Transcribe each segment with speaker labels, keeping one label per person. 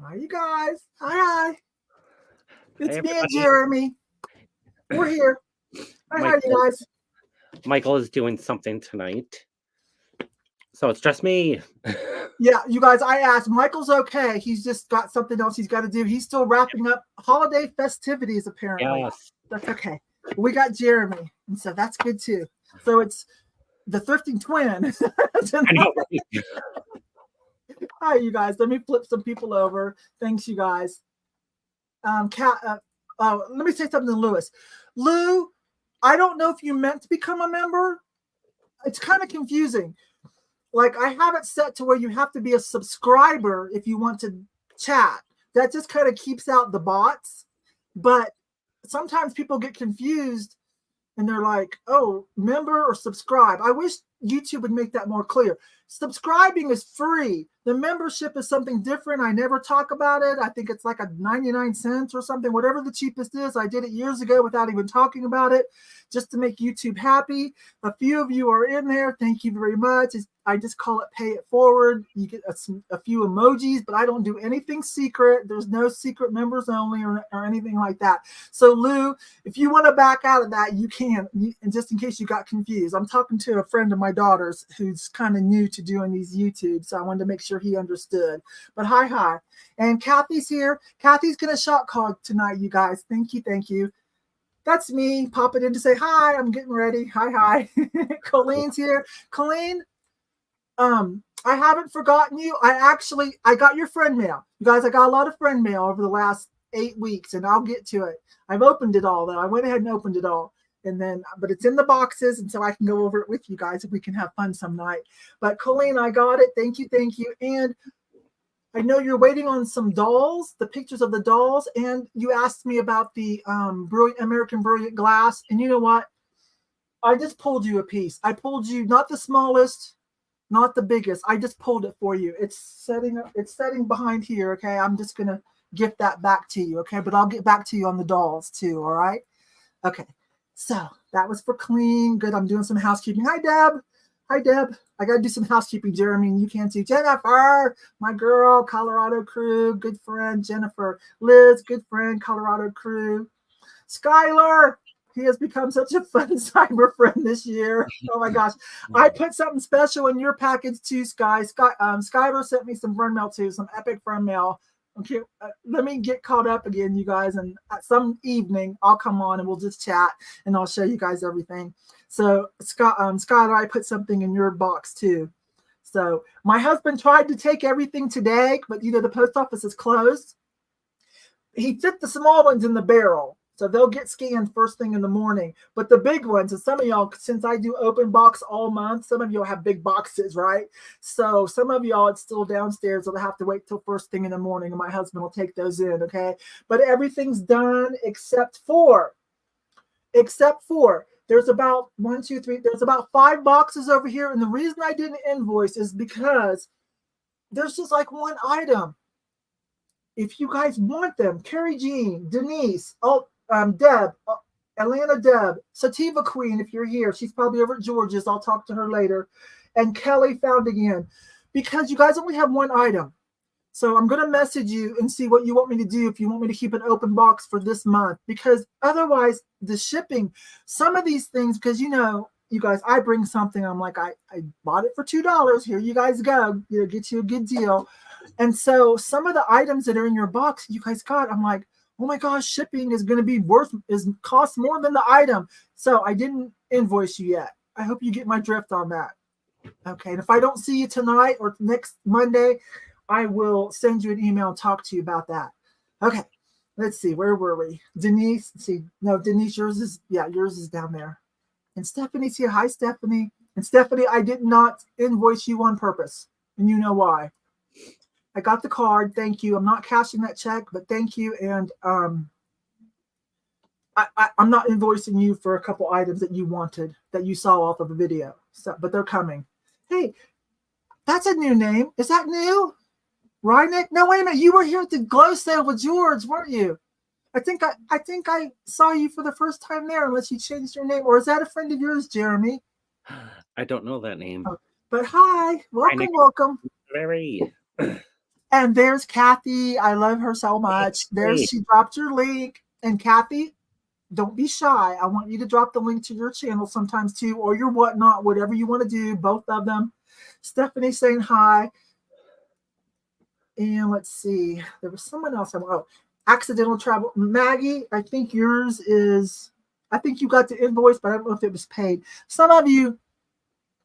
Speaker 1: Hi, you guys. Hi. It's
Speaker 2: Hey,
Speaker 1: me and Jeremy. We're here. Hi, you guys.
Speaker 2: Michael is doing something tonight. So it's just me.
Speaker 1: Yeah, you guys, I asked. Michael's okay. He's just got something else he's got to do. He's still wrapping up holiday festivities, apparently.
Speaker 2: Yes.
Speaker 1: That's okay. We got Jeremy, and so that's good too. So it's the Thrifting Twins.
Speaker 2: I know, right?
Speaker 1: Hi, you guys. Let me flip some people over. Thanks, you guys. Let me say something to Lewis. Lou, I don't know if you meant to become a member. It's kind of confusing. Like, I have it set to where you have to be a subscriber if you want to chat. That just kind of keeps out the bots. But sometimes people get confused and they're like, oh, member or subscribe. I wish YouTube would make that more clear. Subscribing is free. The membership is something different. I never talk about it. I think it's like a 99 cents or something, whatever the cheapest is. I did it years ago without even talking about it, just to make YouTube happy. A few of you are in there. Thank you very much. I just call it pay it forward. You get a few emojis, but I don't do anything secret. There's no secret members only or anything like that. So Lou, if you want to back out of that, you can. And just in case you got confused, I'm talking to a friend of my daughter's who's kind of new to doing these YouTube. So I wanted to make sure he understood. But hi. And Kathy's here. Kathy's going to shot call tonight, you guys. Thank you. That's me popping in to say hi. I'm getting ready. Hi. Colleen's here. Colleen, I haven't forgotten you. I got your friend mail. You guys, I got a lot of friend mail over the last 8 weeks, and I'll get to it. I've opened it all, though. I went ahead and opened it all. But it's in the boxes, and so I can go over it with you guys if we can have fun some night. But Colleen, I got it. Thank you. And I know you're waiting on some dolls, the pictures of the dolls, and you asked me about the American Brilliant Glass. And you know what? I just pulled you a piece. I pulled you not the smallest, not the biggest. I just pulled it for you. It's setting behind here. Okay, I'm just gonna gift that back to you. Okay, but I'll get back to you on the dolls too. All right. Okay. So that was for clean. Good. I'm doing some housekeeping. Hi, Deb. I got to do some housekeeping, Jeremy, and you can too. Jennifer, my girl, Colorado crew, good friend. Jennifer, Liz, good friend, Colorado crew. Skylar, he has become such a fun cyber friend this year. Oh my gosh. I put something special in your package too, Skylar sent me some friend mail too, some epic friend mail. Okay, let me get caught up again, you guys, and at some evening I'll come on and we'll just chat and I'll show you guys everything. So Skylar, I put something in your box too. So my husband tried to take everything today, but the post office is closed. He fit the small ones in the barrel, so they'll get scanned first thing in the morning. But the big ones, and some of y'all, since I do open box all month, some of y'all have big boxes, right? So some of y'all, it's still downstairs. They'll have to wait till first thing in the morning, and my husband will take those in, okay? But everything's done except for, there's about 1, 2, 3, there's about 5 boxes over here. And the reason I didn't invoice is because there's just like one item. If you guys want them, Carrie Jean, Denise, Deb, Atlanta Deb, Sativa Queen, if you're here, she's probably over at George's. I'll talk to her later. And Kelly found again, because you guys only have one item. So I'm going to message you and see what you want me to do if you want me to keep an open box for this month, because otherwise the shipping, some of these things, because you guys, I bring something, I'm like, I bought it for $2. Here you guys go, get you a good deal. And so some of the items that are in your box you guys got, I'm like, oh my gosh, shipping is going to be cost more than the item. So I didn't invoice you yet. I hope you get my drift on that. Okay. And if I don't see you tonight or next Monday, I will send you an email and talk to you about that. Okay. Let's see. Where were we? Denise. Denise, yours is down there. And Stephanie's here. Hi, Stephanie. And Stephanie, I did not invoice you on purpose. And you know why. I got the card. Thank you. I'm not cashing that check, but thank you. And I'm not invoicing you for a couple items that you wanted, that you saw off of a video. So, but they're coming. Hey, that's a new name. Is that new? Rynick? No, wait a minute. You were here at the glow sale with George, weren't you? I think I saw you for the first time there, unless you changed your name. Or is that a friend of yours, Jeremy?
Speaker 2: I don't know that name.
Speaker 1: Oh, but hi. Welcome.
Speaker 2: Very.
Speaker 1: And there's Kathy. I love her so much. There's, she dropped your link. And Kathy, don't be shy. I want you to drop the link to your channel sometimes too, or your whatnot, whatever you want to do, both of them. Stephanie saying hi. And let's see, there was someone else. Oh, accidental travel. Maggie, I think yours is, I think you got the invoice, but I don't know if it was paid. Some of you,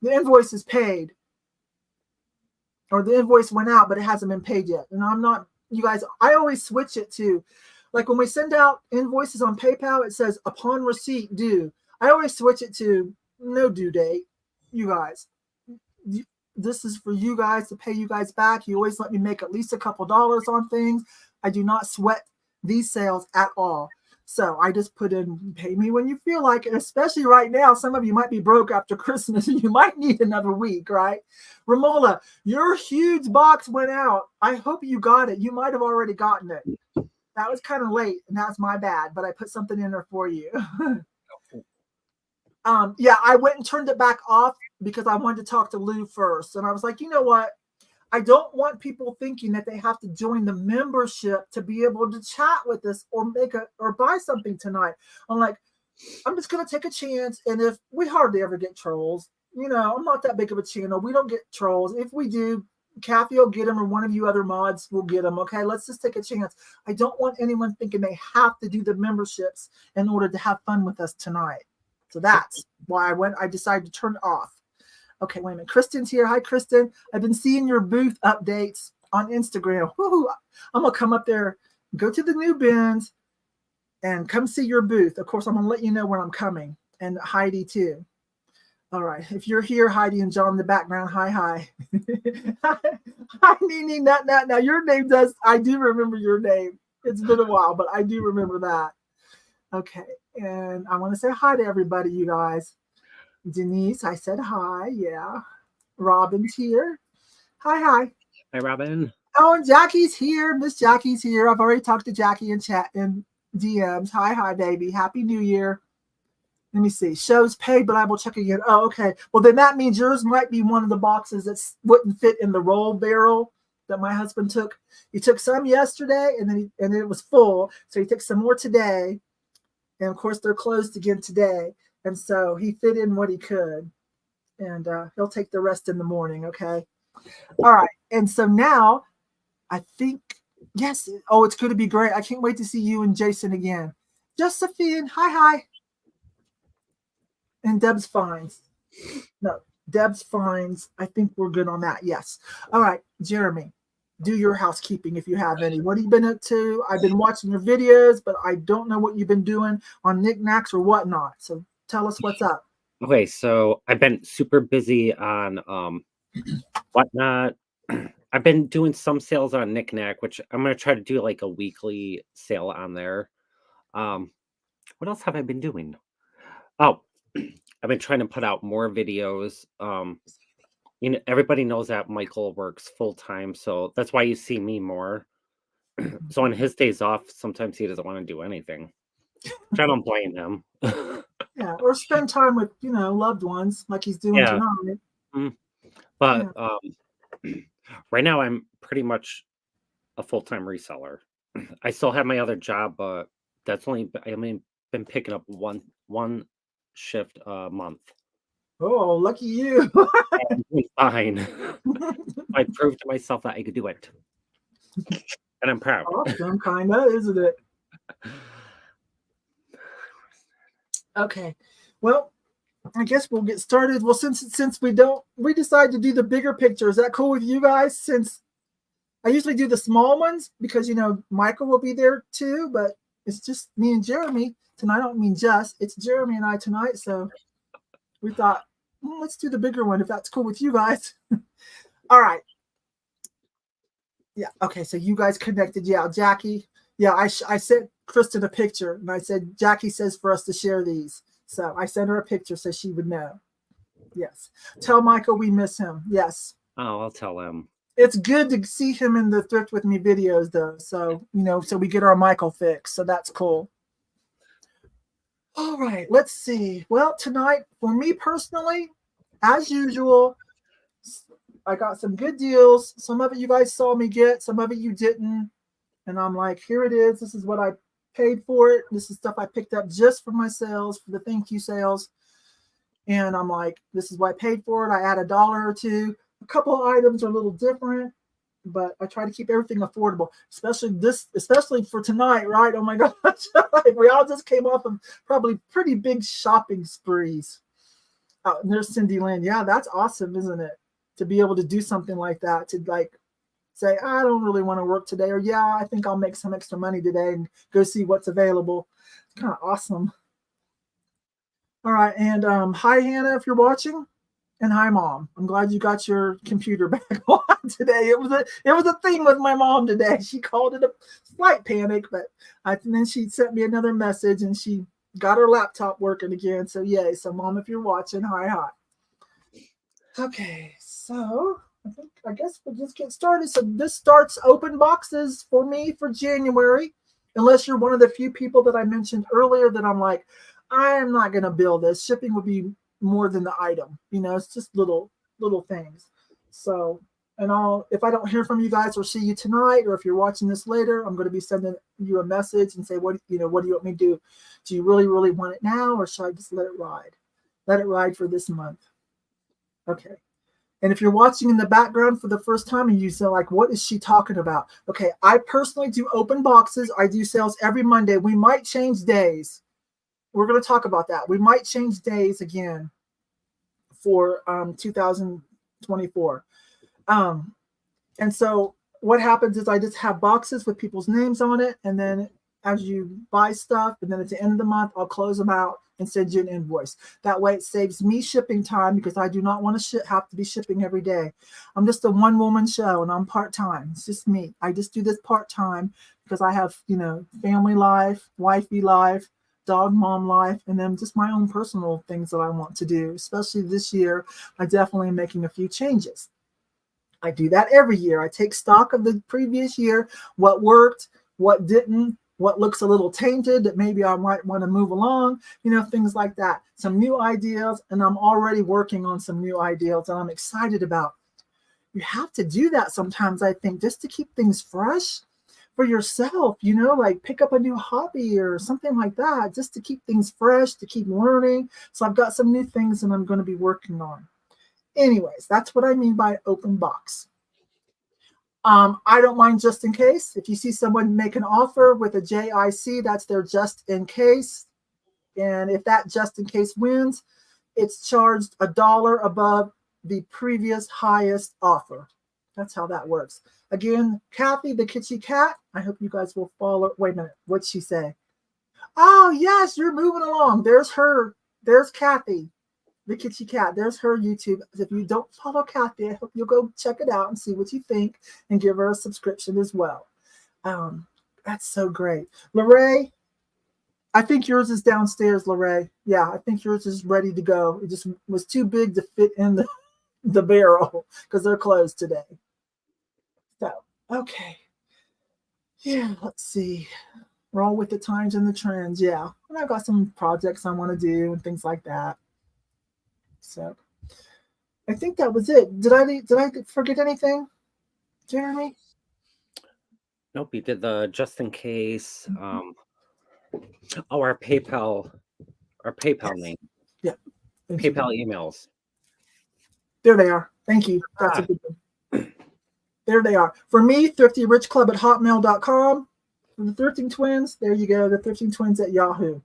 Speaker 1: the invoice is paid, or the invoice went out, but it hasn't been paid yet. And I'm not, you guys, I always switch it to, like when we send out invoices on PayPal, it says upon receipt due. I always switch it to no due date. You guys, this is for you guys to pay you guys back. You always let me make at least a couple dollars on things. I do not sweat these sales at all. So I just put in, pay me when you feel like it, especially right now. Some of you might be broke after Christmas and you might need another week, right? Ramola, your huge box went out. I hope you got it. You might have already gotten it. That was kind of late, and that's my bad, but I put something in there for you. Yeah, I went and turned it back off because I wanted to talk to Lou first. And I was like, you know what? I don't want people thinking that they have to join the membership to be able to chat with us or or buy something tonight. I'm like, I'm just going to take a chance. And if we hardly ever get trolls, you know, I'm not that big of a channel. We don't get trolls. If we do, Kathy will get them, or one of you other mods will get them. Okay, let's just take a chance. I don't want anyone thinking they have to do the memberships in order to have fun with us tonight. So that's why I decided to turn it off. Okay, wait a minute. Kristen's here. Hi, Kristen. I've been seeing your booth updates on Instagram. Woo-hoo. I'm going to come up there, go to the new bins, and come see your booth. Of course, I'm going to let you know when I'm coming. And Heidi, too. All right. If you're here, Heidi and John in the background, hi, hi. Hi, Nini. Now, your name does, I do remember your name. It's been a while, but I do remember that. Okay. And I want to say hi to everybody, you guys. Denise, I said hi. Yeah. Robin's here. Hi.
Speaker 2: Hi, Robin.
Speaker 1: Oh, and Jackie's here. Miss Jackie's here. I've already talked to Jackie in chat and DMs. Hi, baby. Happy New Year. Let me see. Shows paid, but I will check again. Oh, okay. Well, then that means yours might be one of the boxes that wouldn't fit in the roll barrel that my husband took. He took some yesterday, and then it was full. So he took some more today. And, of course, they're closed again today. And so he fit in what he could, and he'll take the rest in the morning, okay? All right. And so now I think, yes. Oh, it's going to be great. I can't wait to see you and Jason again. Josephine, hi. And Deb's Finds. No, Deb's Finds. I think we're good on that. Yes. All right, Jeremy, do your housekeeping if you have any. What have you been up to? I've been watching your videos, but I don't know what you've been doing on NikNax or whatnot. So tell us what's up.
Speaker 2: Okay, so I've been super busy on whatnot. I've been doing some sales on NikNax, which I'm going to try to do like a weekly sale on there. What else have I been doing? Oh, I've been trying to put out more videos. You know, everybody knows that Michael works full time, so that's why you see me more. So on his days off, sometimes he doesn't want to do anything. Which I don't blame him.
Speaker 1: Yeah, or spend time with, you know, loved ones like he's doing tonight.
Speaker 2: But right now I'm pretty much a full-time reseller. I still have my other job, but that's only been picking up one shift a month.
Speaker 1: Oh, lucky you.
Speaker 2: I'm doing fine. I proved to myself that I could do it. And I'm proud.
Speaker 1: Awesome, kind of, isn't it? Okay. Well, I guess we'll get started. Well, since we decided to do the bigger picture. Is that cool with you guys? Since I usually do the small ones because, you know, Michael will be there too, but it's just me and Jeremy tonight. I don't mean just, it's Jeremy and I tonight. So we thought, well, let's do the bigger one if that's cool with you guys. All right. Yeah. Okay. So you guys connected. Yeah. Jackie. Yeah. I sent Kristen a picture and I said, Jackie says for us to share these. So I sent her a picture so she would know. Yes. Tell Michael we miss him. Yes.
Speaker 2: Oh, I'll tell him.
Speaker 1: It's good to see him in the Thrift With Me videos though. So, you know, so we get our Michael fix. So that's cool. All right. Let's see. Well, tonight for me personally, as usual, I got some good deals. Some of it you guys saw me get, some of it you didn't. And I'm like, here it is. This is what I paid for it. This is stuff I picked up just for my sales, for the thank you sales. And I'm like, this is what I paid for it. I add $1 or $2. A couple of items are a little different, but I try to keep everything affordable, especially for tonight, right? Oh my gosh. Like we all just came off of probably pretty big shopping sprees. Oh, and there's Cindy Lynn. Yeah, that's awesome, isn't it? To be able to do something like that, to like say, I don't really want to work today, or yeah, I think I'll make some extra money today and go see what's available. It's kind of awesome. All right, and hi Hannah, if you're watching, and hi Mom. I'm glad you got your computer back on today. It was a thing with my mom today. She called it a slight panic, but and then she sent me another message, and she got her laptop working again. So yay! So Mom, if you're watching, hi. Okay, so I guess we'll just get started. So this starts open boxes for me for January, unless you're one of the few people that I mentioned earlier that I'm like, I'm not going to bill this. Shipping would be more than the item. You know, it's just little things. So, and if I don't hear from you guys or see you tonight, or if you're watching this later, I'm going to be sending you a message and say, what do you want me to do? Do you really, really want it now, or should I just let it ride? Let it ride for this month. Okay. And if you're watching in the background for the first time and you say, like, what is she talking about? Okay, I personally do open boxes. I do sales every Monday. We might change days. We're going to talk about that. We might change days again for 2024. And so what happens is I just have boxes with people's names on it. And then as you buy stuff, and then at the end of the month, I'll close them out and send you an invoice. That way it saves me shipping time, because I do not want to have to be shipping every day. I'm just a one-woman show, and I'm part-time. It's just me. I just do this part-time because I have, family life, wifey life, dog mom life, and then just my own personal things that I want to do. Especially this year, I definitely am making a few changes. I do that every year. I take stock of the previous year, what worked, what didn't, what looks a little tainted that maybe I might want to move along, things like that. Some new ideas, and I'm already working on some new ideas that I'm excited about. You have to do that sometimes, I think, just to keep things fresh for yourself, like pick up a new hobby or something like that, just to keep things fresh, to keep learning. So I've got some new things that I'm going to be working on. Anyways, that's what I mean by open box. I don't mind just in case. If you see someone make an offer with a JIC, that's their just in case. And if that just in case wins, it's charged $1 above the previous highest offer. That's how that works. Again, Kathy, the Kitschy cat, I hope you guys will follow. Wait a minute. What'd she say? Oh, yes, you're moving along. There's her. There's Kathy, the Kitschy cat. There's her YouTube. If you don't follow Kathy, I hope you'll go check it out and see what you think and give her a subscription as well. That's so great. Lorraine, I think yours is downstairs, Lorraine. Yeah, I think yours is ready to go. It just was too big to fit in the barrel because they're closed today. So, okay. Yeah, let's see. Roll with the times and the trends. Yeah. And I've got some projects I want to do and things like that. So I think that was it. Did I forget anything, Jeremy?
Speaker 2: Nope, you did the just in case. Our PayPal name.
Speaker 1: Yeah.
Speaker 2: PayPal emails.
Speaker 1: There they are. Thank you. That's a good one. There they are. For me, ThriftyRichClub at hotmail.com. For the Thrifting Twins, there you go. The Thrifting Twins at Yahoo.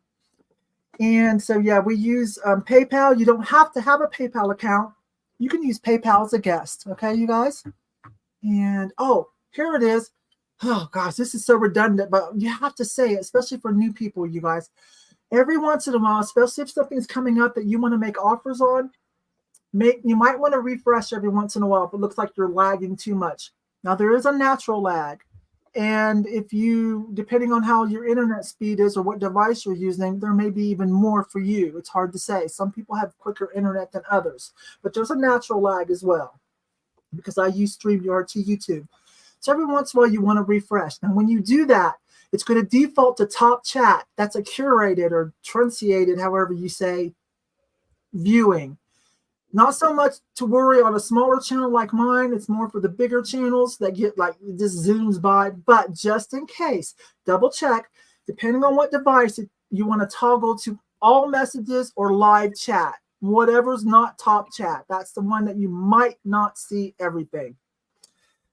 Speaker 1: And so, yeah, we use PayPal. You don't have to have a PayPal account. You can use PayPal as a guest. Okay, you guys? And, here it is. Oh, gosh, this is so redundant, but you have to say it, especially for new people, you guys. Every once in a while, especially if something's coming up that you want to make offers on, you might want to refresh every once in a while if it looks like you're lagging too much. Now, there is a natural lag. And if you, depending on how your internet speed is or what device you're using, there may be even more for you. It's hard to say. Some people have quicker internet than others. But there's a natural lag as well, because I use StreamYard to YouTube. So every once in a while, you want to refresh. Now, when you do that, it's going to default to top chat. That's a curated or trunciated, however you say, viewing. Not so much to worry on a smaller channel like mine. It's more for the bigger channels that get like it just zooms by. But just in case, double check. Depending on what device you want to toggle to all messages or live chat. Whatever's not top chat. That's the one that you might not see everything.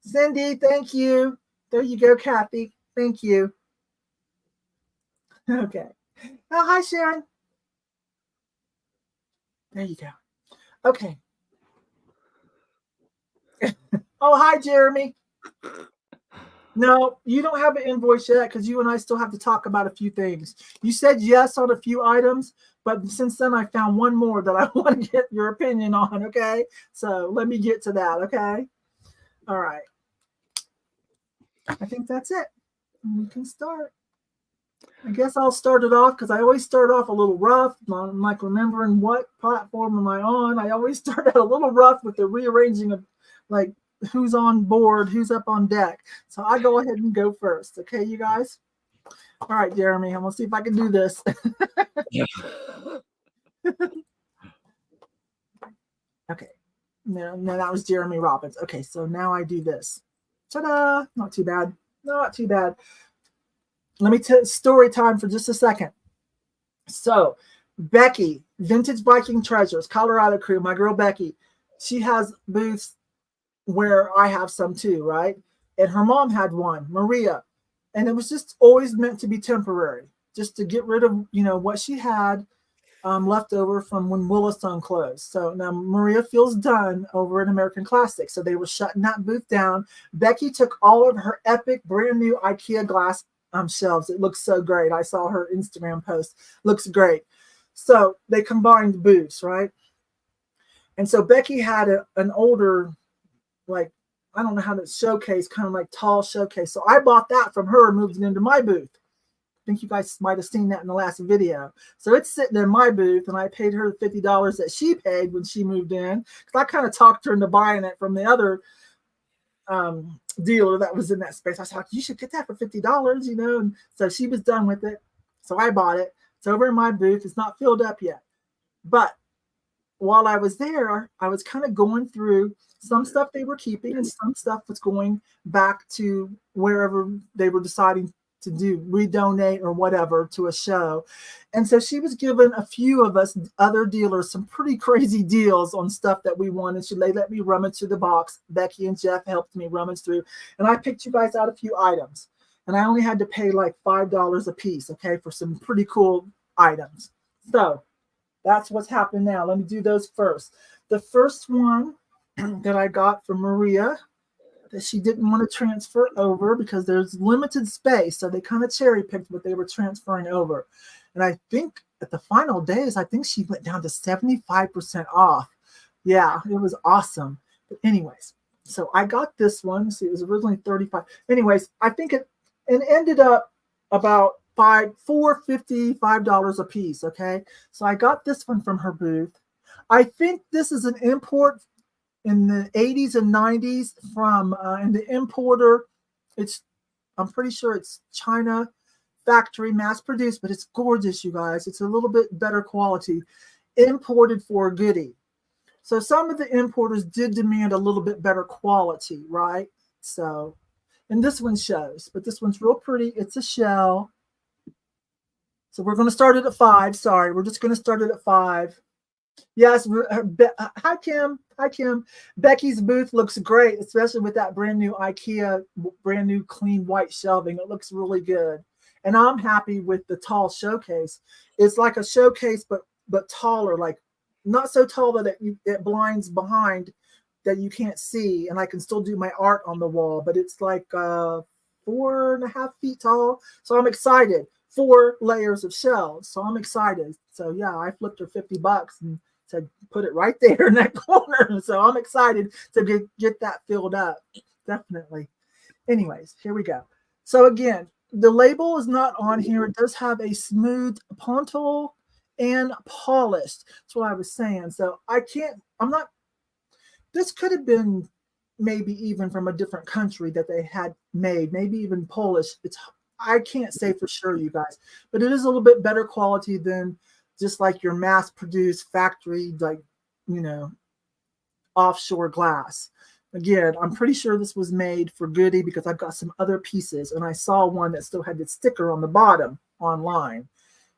Speaker 1: Cindy, thank you. There you go, Kathy. Thank you. Okay. Oh, hi, Sharon. There you go. Okay. Oh, hi, Jeremy. No, you don't have an invoice yet because you and I still have to talk about a few things. You said yes on a few items, but since then I found one more that I want to get your opinion on, okay? So let me get to that, okay? All right. I think that's it. We can start. I guess I'll start it off because I always start off a little rough. I'm like remembering what platform am I on. I always start out a little rough with the rearranging of like who's on board, who's up on deck. So I go ahead and go first. Okay, you guys? All right, Jeremy, I'm going to see if I can do this. Okay. No, that was Jeremy Robbins. Okay, so now I do this. Ta-da! Not too bad. Not too bad. Let me tell story time for just a second. So, Becky, Vintage Viking Treasures, Colorado crew, my girl Becky, she has booths where I have some too, right? And her mom had one, Maria, and it was just always meant to be temporary, just to get rid of, you know, what she had left over from when Williston closed. So now Maria feels done over at American Classics. So they were shutting that booth down. Becky took all of her epic brand new IKEA glass shelves. It looks so great. I saw her Instagram post. Looks great. So they combined booths, right? And so Becky had an older, like, I don't know how to showcase, kind of like tall showcase. So I bought that from her and moved it into my booth. I think you guys might have seen that in the last video. So it's sitting in my booth, and I paid her the $50 that she paid when she moved in, because I kind of talked her into buying it from the other dealer that was in that space. I was like, you should get that for $50, you know. And so she was done with it. So I bought it. It's over in my booth. It's not filled up yet. But while I was there, I was kind of going through some stuff they were keeping and some stuff was going back to wherever they were deciding to do, redonate or whatever to a show. And so she was giving a few of us other dealers some pretty crazy deals on stuff that we wanted. They let me rummage through the box. Becky and Jeff helped me rummage through. And I picked you guys out a few items. And I only had to pay like $5 a piece, okay, for some pretty cool items. So that's what's happening now. Let me do those first. The first one that I got from Maria that she didn't want to transfer over because there's limited space. So they kind of cherry picked what they were transferring over. And I think at the final days, I think she went down to 75% off. Yeah, it was awesome. But anyways, so I got this one. See, it was originally 35. Anyways, I think it ended up about $5 a piece. Okay. So I got this one from her booth. I think this is an import in the 80s and 90s from and the importer, I'm pretty sure it's China factory, mass produced, but it's gorgeous, you guys. It's a little bit better quality, imported for a goodie. So some of the importers did demand a little bit better quality, right? So, and this one shows, but this one's real pretty. It's a shell. So we're going to start it at 5. Sorry, we're just going to start it at 5. Yes. Hi, Kim. Hi, Kim. Becky's booth looks great, especially with that brand new IKEA, brand new clean white shelving. It looks really good. And I'm happy with the tall showcase. It's like a showcase, but taller, like not so tall that it blinds behind that you can't see. And I can still do my art on the wall, but it's like 4.5 feet tall. So I'm excited. 4 layers of shelves. So I'm excited. So yeah, I flipped her $50 and said, put it right there in that corner. So I'm excited to get that filled up. Definitely. Anyways, here we go. So again, the label is not on here. It does have a smooth pontal and polished. That's what I was saying. So this could have been maybe even from a different country that they had made, maybe even Polish. I can't say for sure, you guys, but it is a little bit better quality than just like your mass-produced factory, like, you know, offshore glass. Again, I'm pretty sure this was made for Goody because I've got some other pieces, and I saw one that still had the sticker on the bottom online.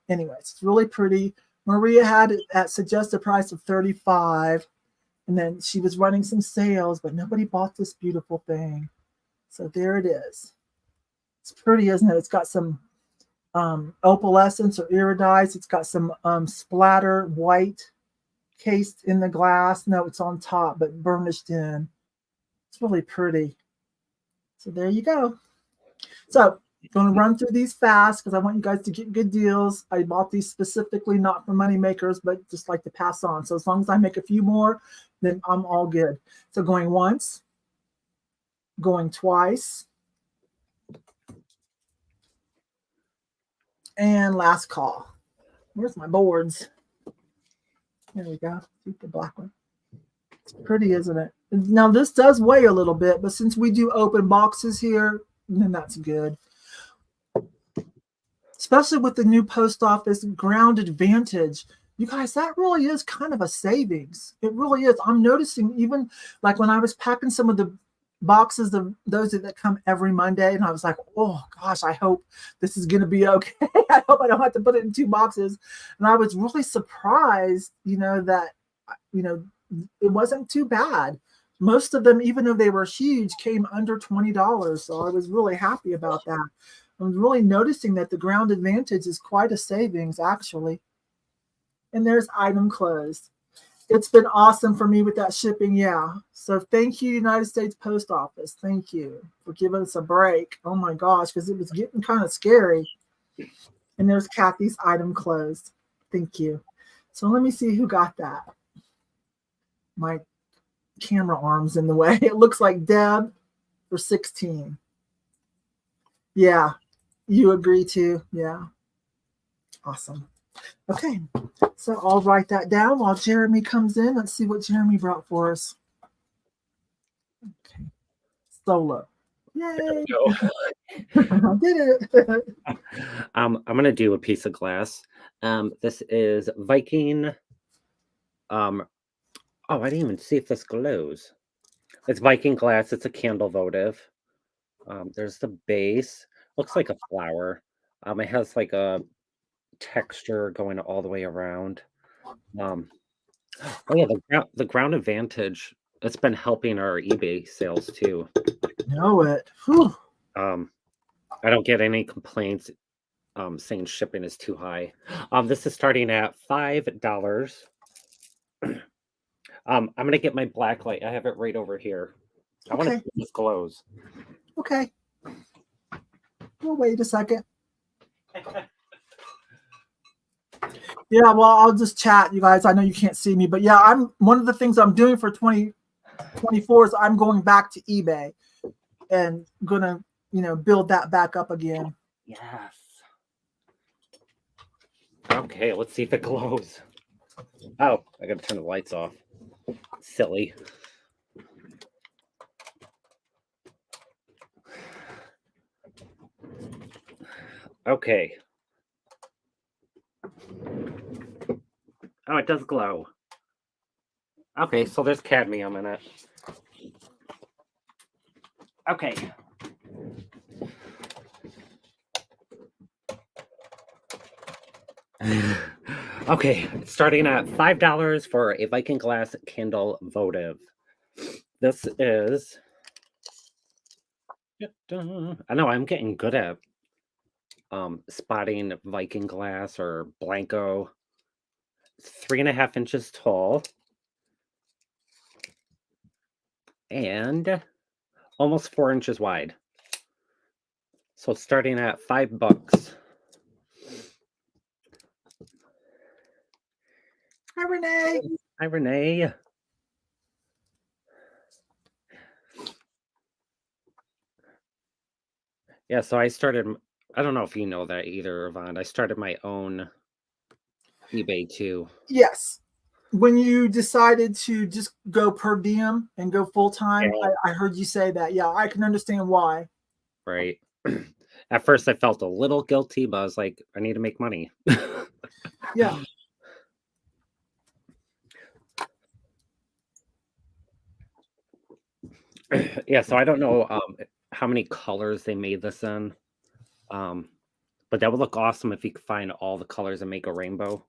Speaker 1: Anyways, it's really pretty. Maria had it at suggested price of $35, and then she was running some sales, but nobody bought this beautiful thing. So there it is. It's pretty, isn't it? It's got some opalescence or iridized. It's got some splatter white cased in the glass. No, it's on top, but burnished in. It's really pretty. So there you go. So I'm going to run through these fast because I want you guys to get good deals. I bought these specifically not for money makers, but just like to pass on. So as long as I make a few more, then I'm all good. So going once, going twice, and last call. Where's my boards? There we go. Keep the black one. It's pretty, isn't it? Now this does weigh a little bit, but since we do open boxes here, then that's good. Especially with the new post office Ground Advantage. You guys, that really is kind of a savings. It really is. I'm noticing even like when I was packing some of the boxes, those that come every Monday, and I was like, oh gosh, I hope this is going to be okay. I hope I don't have to put it in 2 boxes. And I was really surprised, that, it wasn't too bad. Most of them, even though they were huge, came under $20. So I was really happy about that. I'm really noticing that the Ground Advantage is quite a savings, actually. And there's item closed. It's been awesome for me with that shipping, yeah. So thank you, United States Post Office. Thank you for giving us a break. Oh my gosh, because it was getting kind of scary. And there's Kathy's item closed. Thank you. So let me see who got that. My camera arm's in the way. It looks like Deb for 16. Yeah, you agree too. Yeah. Awesome. Okay, so I'll write that down while Jeremy comes in. Let's see what Jeremy brought for us. Okay, solo. Yay! I did it.
Speaker 2: I'm gonna do a piece of glass. This is Viking. Oh, I didn't even see if this glows. It's Viking glass. It's a candle votive. There's the base. Looks like a flower. It has like a texture going all the way around. Oh yeah, the Ground Advantage. It's been helping our eBay sales too.
Speaker 1: Know it. Whew.
Speaker 2: I don't get any complaints saying shipping is too high. This is starting at $5. I'm gonna get my black light. I have it right over here. I want to see if this glows.
Speaker 1: Okay. We'll wait a second. Yeah, well, I'll just chat, you guys. I know you can't see me, but yeah, one of the things I'm doing for 2024 is I'm going back to eBay and gonna, build that back up again.
Speaker 2: Yes. Okay, let's see if it glows. Oh, I gotta turn the lights off. Silly. Okay. Oh, it does glow. Okay, so there's cadmium in it. Okay. Okay, it's starting at $5 for a Viking glass candle votive. This is... I know I'm getting good at spotting Viking glass or Blanco. It's 3.5 inches tall and almost 4 inches wide. So starting at $5.
Speaker 1: Hi, Renee.
Speaker 2: Hi, Renee. Yeah, so I don't know if you know that either, Yvon. I started my own eBay too.
Speaker 1: Yes. When you decided to just go per diem and go full time,
Speaker 2: Yeah.
Speaker 1: I heard you say that. Yeah, I can understand why.
Speaker 2: Right. At first, I felt a little guilty, but I was like, I need to make money.
Speaker 1: Yeah.
Speaker 2: Yeah, so I don't know how many colors they made this in. But that would look awesome if you could find all the colors and make a rainbow.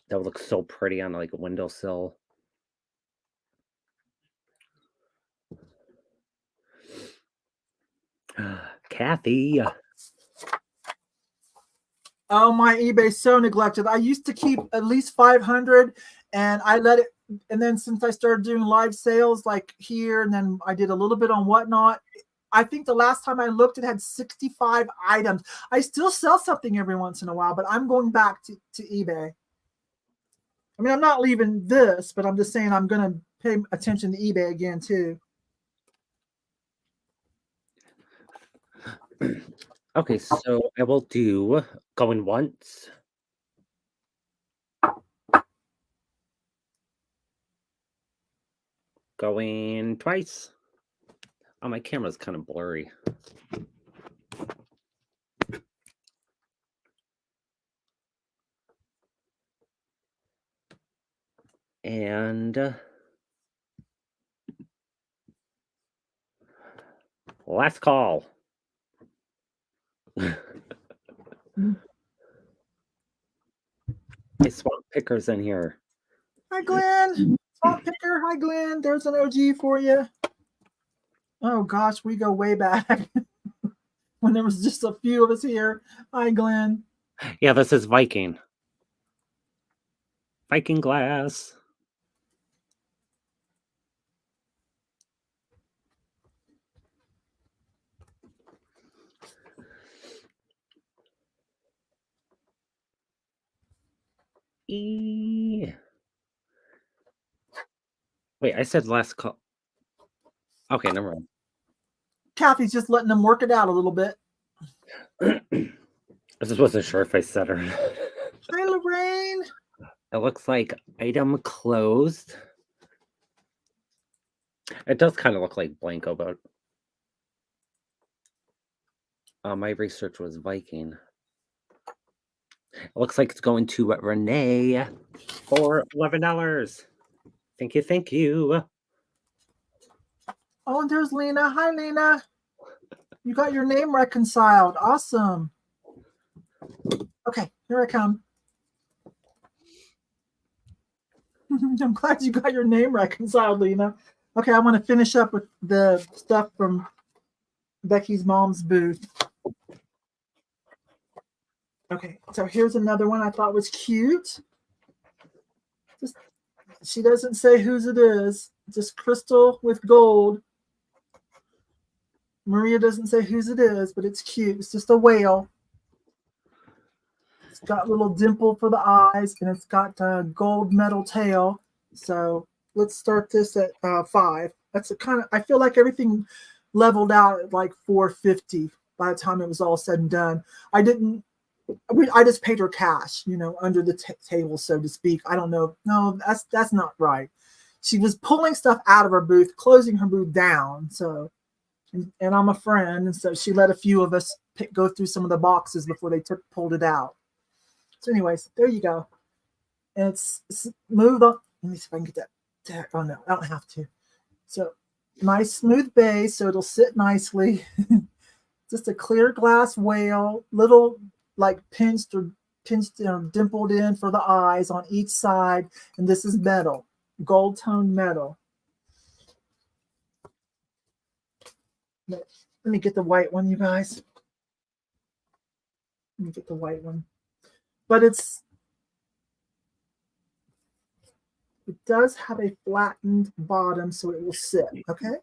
Speaker 2: That would look so pretty on like a windowsill. Kathy.
Speaker 1: Oh, my eBay's so neglected. I used to keep at least 500 and I let it. And then since I started doing live sales like here, and then I did a little bit on Whatnot, I think the last time I looked, it had 65 items. I still sell something every once in a while, but I'm going back to eBay. I mean, I'm not leaving this, but I'm just saying I'm going to pay attention to eBay again, too.
Speaker 2: Okay, so I will do going once. Going twice. Oh, my camera's kind of blurry. And last call. Hey, Swamp Picker's in here.
Speaker 1: Hi, Glenn. Swamp Picker. Hi, Glenn. There's an OG for you. Oh, gosh, we go way back when there was just a few of us here. Hi, Glenn.
Speaker 2: Yeah, this is Viking. Viking glass. Wait, I said last call. Okay, never mind.
Speaker 1: Kathy's just letting them work it out a little bit.
Speaker 2: I just wasn't sure if I said her.
Speaker 1: Hi, Lorraine.
Speaker 2: It looks like item closed. It does kind of look like Blanco, but my research was Viking. It looks like it's going to Renee for $11. Thank you, thank you.
Speaker 1: Oh, and there's Lena. Hi, Lena. You got your name reconciled. Awesome. Okay, here I come. I'm glad you got your name reconciled, Lena. Okay, I want to finish up with the stuff from Becky's mom's booth. Okay, so here's another one I thought was cute. She doesn't say whose it is. Just crystal with gold. Maria doesn't say whose it is, but it's cute. It's just a whale. It's got a little dimple for the eyes, and it's got a gold metal tail. So let's start this at 5. That's a kind of. I feel like everything leveled out at like 450 by the time it was all said and done. I just paid her cash, under the table, so to speak. I don't know. No, that's not right. She was pulling stuff out of her booth, closing her booth down. So, and I'm a friend, and so she let a few of us go through some of the boxes before they pulled it out. So, anyways, there you go. And it's moved on. Let me see if I can get that. Oh no, I don't have to. So, nice smooth base, so it'll sit nicely. Just a clear glass whale, little like pinched, dimpled in for the eyes on each side. And this is metal, gold tone metal. Let me get the white one, you guys. Let me get the white one. But it does have a flattened bottom, so it will sit, okay?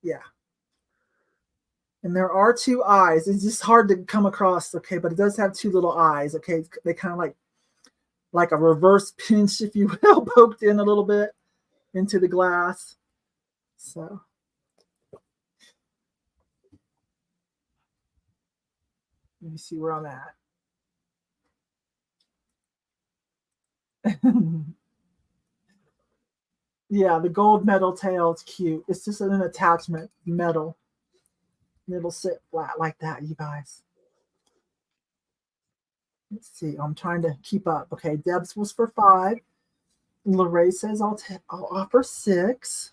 Speaker 1: Yeah. And there are 2 eyes. It's just hard to come across, okay? But it does have 2 little eyes, okay? They kind of like a reverse pinch, if you will, poked in a little bit into the glass. So. Let me see where I'm at. Yeah, the gold metal tail is cute. It's just an attachment, metal. And it'll sit flat like that, you guys. Let's see. I'm trying to keep up. Okay, Deb's was for 5. Lorraine says I'll offer 6.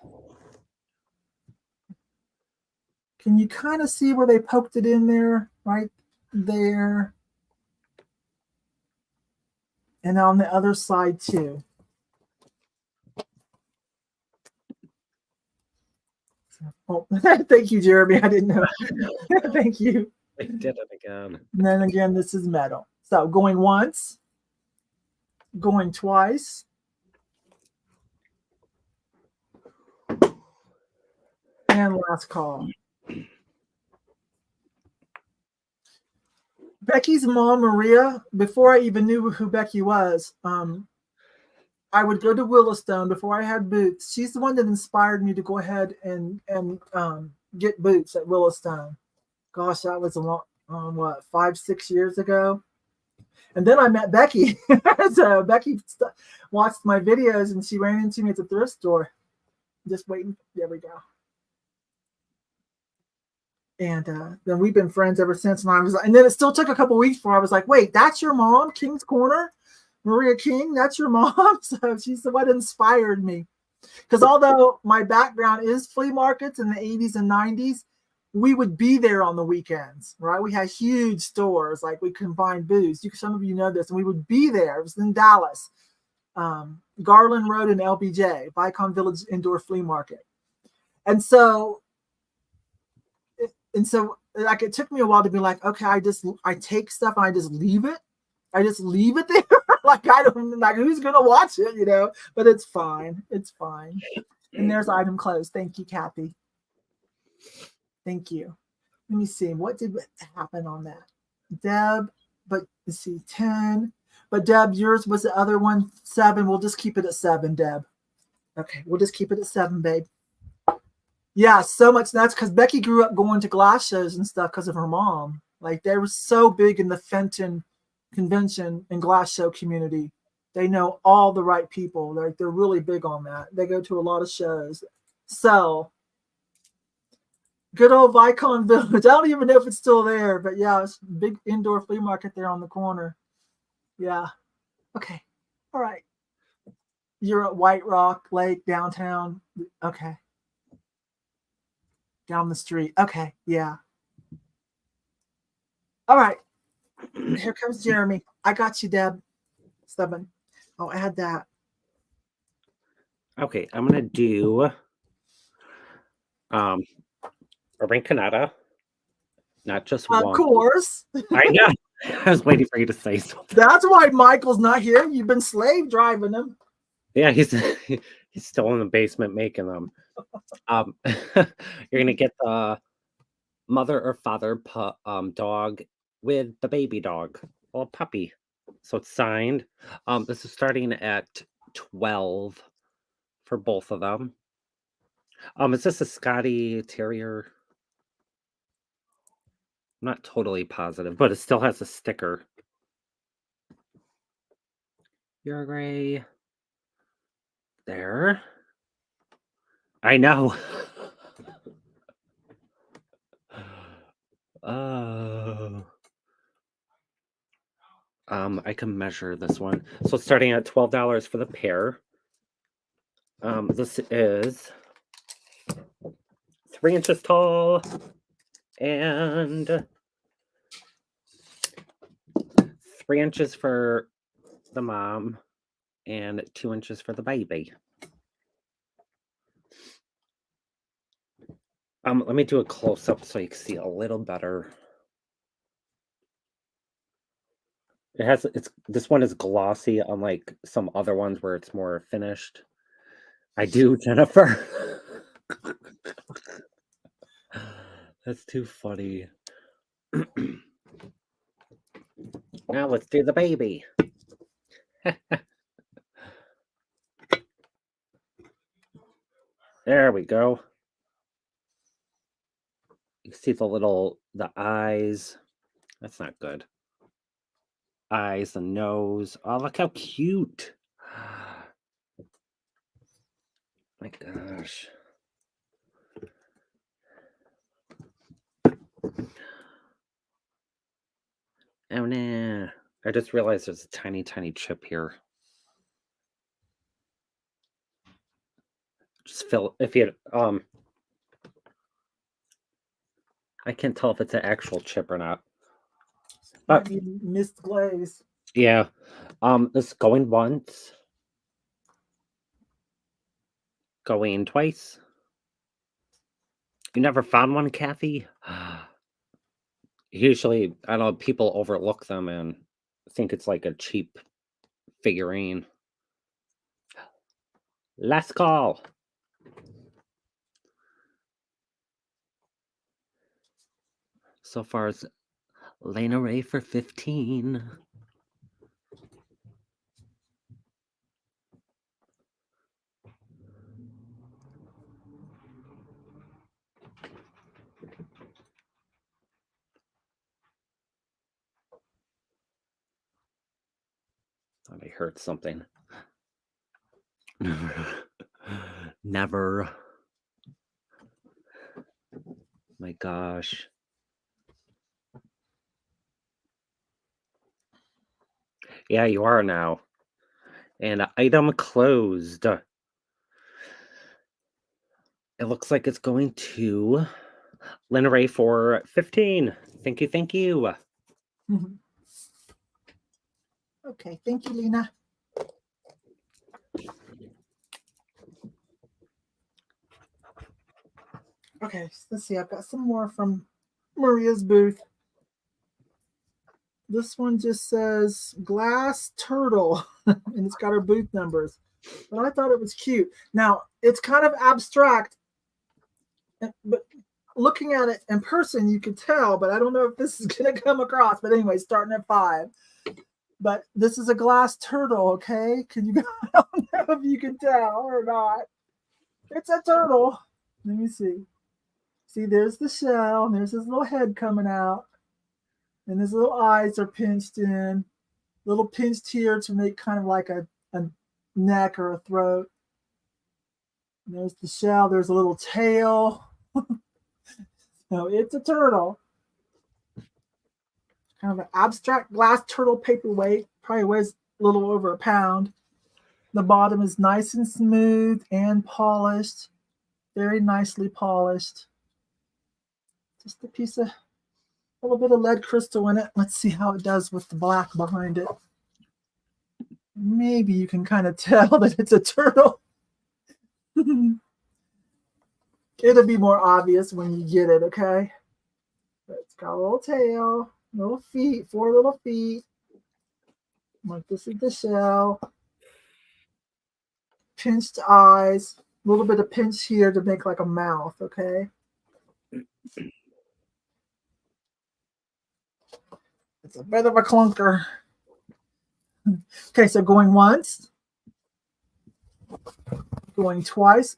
Speaker 1: Can you kind of see where they poked it in there? Right there. And on the other side too. Oh, thank you, Jeremy. I didn't know. Thank you.
Speaker 2: I did it again.
Speaker 1: And then again, this is metal. So going once, going twice. And last call. Becky's mom, Maria, before I even knew who Becky was, I would go to Willowstone before I had boots. She's the one that inspired me to go ahead and get boots at Willowstone. Gosh, that was a long, 5-6 years ago. And then I met Becky. So Becky watched my videos and she ran into me at the thrift store. Just waiting. There we go. And then we've been friends ever since. And then it still took a couple weeks before I was like, wait, that's your mom, King's Corner? Maria King, that's your mom? So she's the one that inspired me. Because although my background is flea markets in the 80s and 90s, we would be there on the weekends, right? We had huge stores, like we combined booths. Some of you know this, and we would be there. It was in Dallas, Garland Road and LBJ, Vicon Village Indoor Flea Market. And so like it took me a while to be like, okay, I take stuff and I just leave it. I just leave it there. Like I don't like who's gonna watch it, you know? But it's fine. It's fine. And there's item closed. Thank you, Kathy. Thank you. Let me see. What did happen on that? Deb, but let's see, 10. But Deb, yours was the other one, 7. We'll just keep it at 7, Deb. Okay, we'll just keep it at 7, babe. Yeah, so much. That's because Becky grew up going to glass shows and stuff because of her mom. Like they were so big in the Fenton convention and glass show community. They know all the right people. They're really big on that. They go to a lot of shows. So good old Vicon Village. I don't even know if it's still there, but yeah, it's a big indoor flea market there on the corner. Yeah. Okay. All right. You're at White Rock Lake downtown. Okay. Down the street. Okay. Yeah. All right. Here comes Jeremy. I got you, Deb. Stubborn. I'll add that.
Speaker 2: Okay, I'm gonna do a rinconada, not just one.
Speaker 1: Of course.
Speaker 2: I know. I was waiting for you to say something.
Speaker 1: That's why Michael's not here. You've been slave driving him.
Speaker 2: Yeah, he's still in the basement making them. You're gonna get the mother or father dog with the baby dog, or puppy. So it's signed. This is starting at 12 for both of them. Is this a Scotty Terrier? I'm not totally positive, but it still has a sticker. You're gray. There. I know. I can measure this one. So it's starting at $12 for the pair. This is 3 inches tall and 3 inches for the mom and 2 inches for the baby. Let me do a close-up so you can see a little better. This one is glossy, unlike some other ones where it's more finished. I do, Jennifer. That's too funny. Now let's do the baby. There we go. You can see the eyes. That's not good. Eyes, the nose. Oh, look how cute. My gosh. Oh, nah. I just realized there's a tiny, tiny chip here. just fill if you I can't tell if it's an actual chip or not.
Speaker 1: Might
Speaker 2: But
Speaker 1: be mist glaze.
Speaker 2: yeah. This going once. Going twice. You never found one, Kathy? Usually, I don't know, people overlook them and think it's like a cheap figurine. Last call. So far, it's Lena Ray for 15. Thought I heard something. Never. My gosh. Yeah, you are now. And item closed. It looks like it's going to Lena Ray for 15. Thank you, thank you.
Speaker 1: Okay, thank you, Lena. Okay, let's see. I've got some more from Maria's booth. This one just says glass turtle, and it's got her booth numbers. But I thought it was cute. Now, it's kind of abstract, but looking at it in person, you could tell, but I don't know if this is going to come across. But anyway, starting at 5. But this is a glass turtle, okay? Can you? I don't know if you can tell or not. It's a turtle. Let me see. See, there's the shell, and there's his little head coming out. And his little eyes are pinched in. Little pinched here to make kind of like a neck or a throat. And there's the shell. There's a little tail. So it's a turtle. Kind of an abstract glass turtle paperweight. Probably weighs a little over a pound. The bottom is nice and smooth and polished. Very nicely polished. Just a little bit of lead crystal in it. Let's see how it does with the black behind it. Maybe you can kind of tell that it's a turtle. It'll be more obvious when you get it, okay? But it's got a little tail, little feet, 4 little feet. Like this is the shell. Pinched eyes, a little bit of pinch here to make like a mouth, okay? It's a bit of a clunker. Okay, so going once, going twice,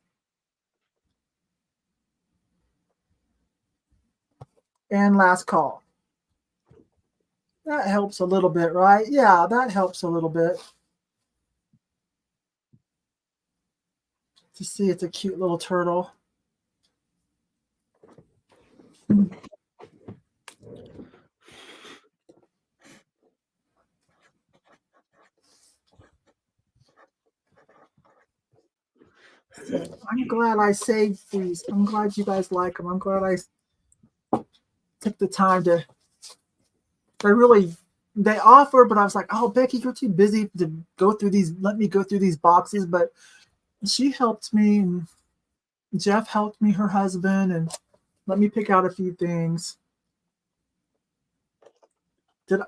Speaker 1: and last call. That helps a little bit, right? Yeah, that helps a little bit. To see it's a cute little turtle. So I'm glad I saved these. I'm glad you guys like them. I'm glad I took the time to. They offer, but I was like, oh, Becky, you're too busy to go through these. Let me go through these boxes. But she helped me, and Jeff helped me, her husband, and let me pick out a few things.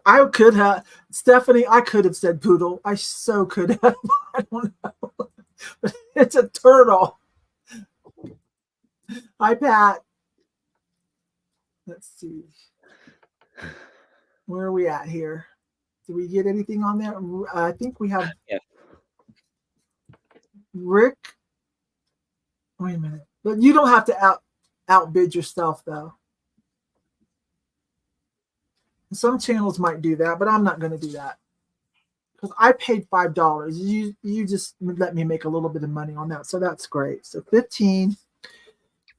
Speaker 1: I could have, Stephanie, I could have said poodle. I so could have. I don't know. But it's a turtle. Hi, Pat. Let's see. Where are we at here? Did we get anything on there? I think we have Rick. Wait a minute. But you don't have to outbid yourself, though. Some channels might do that, but I'm not going to do that. Because I paid $5. You just let me make a little bit of money on that. So that's great. So 15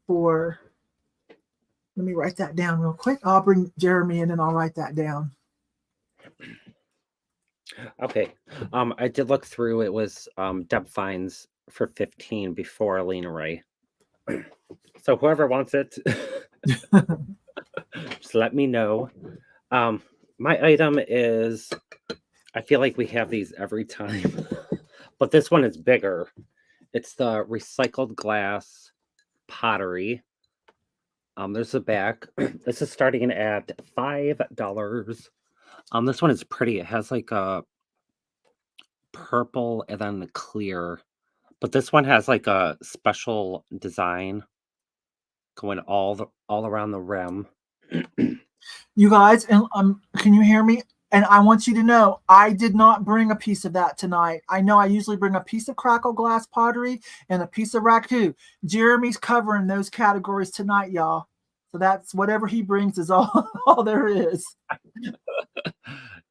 Speaker 1: for, let me write that down real quick. I'll bring Jeremy in and I'll write that down.
Speaker 2: Okay. I did look through. It was Deb Fine's for 15 before Alina Ray. So whoever wants it, just let me know. My item is, I feel like we have these every time, but this one is bigger. It's the recycled glass pottery. There's the back. This is starting at $5. This one is pretty. It has like a purple and then the clear, but this one has like a special design going all around the rim.
Speaker 1: You guys, and can you hear me? And I want you to know, I did not bring a piece of that tonight. I know I usually bring a piece of crackle glass pottery and a piece of raku. Jeremy's covering those categories tonight, y'all. So that's whatever he brings is all there is.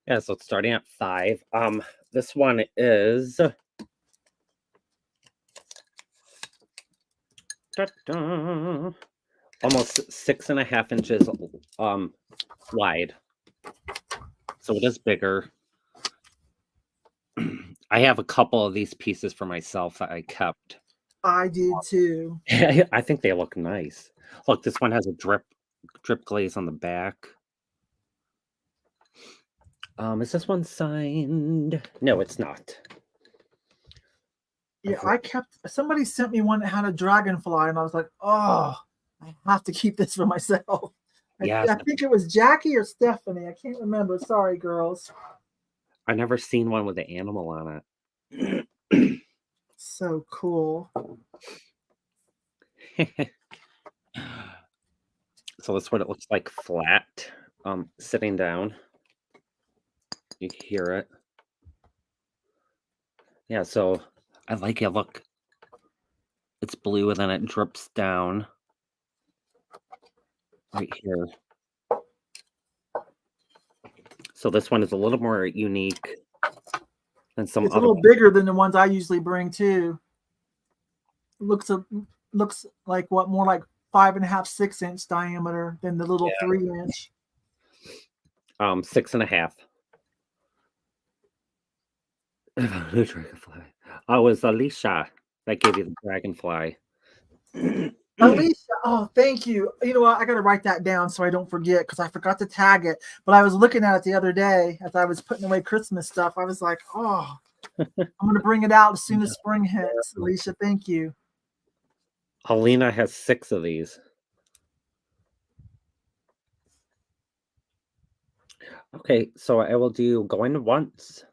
Speaker 2: Yeah, so it's starting at $5. This one is almost 6.5 inches wide. So it is bigger. I have a couple of these pieces for myself that I kept.
Speaker 1: I did too.
Speaker 2: I think they look nice. Look, this one has a drip glaze on the back. Is this one signed? No, it's not.
Speaker 1: Yeah, somebody sent me one that had a dragonfly, and I was like, oh, I have to keep this for myself.
Speaker 2: Yeah,
Speaker 1: I think it was Jackie or Stephanie. I can't remember. Sorry, girls.
Speaker 2: I never seen one with an animal on it.
Speaker 1: So cool.
Speaker 2: So that's what it looks like flat, sitting down. You can hear it. Yeah, so I like it. Look, it's blue and then it drips down right here. So this one is a little more unique than some
Speaker 1: It's
Speaker 2: other
Speaker 1: a little bigger than the ones I usually bring too. Looks like what, more like 5.5, 6 inch diameter than the little 3 inch.
Speaker 2: 6.5. Dragonfly. Oh, it was Alicia that gave you the dragonfly.
Speaker 1: Alicia, oh, thank you. You know what? I got to write that down so I don't forget, because I forgot to tag it. But I was looking at it the other day as I was putting away Christmas stuff. I was like, oh, I'm going to bring it out as soon as spring hits. Alicia, thank you.
Speaker 2: Alina has 6 of these. Okay, so I will do going once.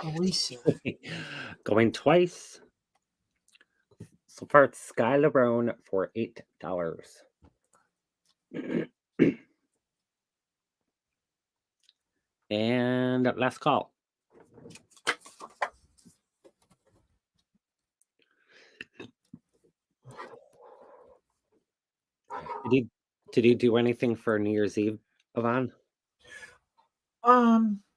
Speaker 1: Alicia.
Speaker 2: Going twice. So far, it's Sky Larone for $8. And last call. Did you do anything for New Year's Eve, Yvon?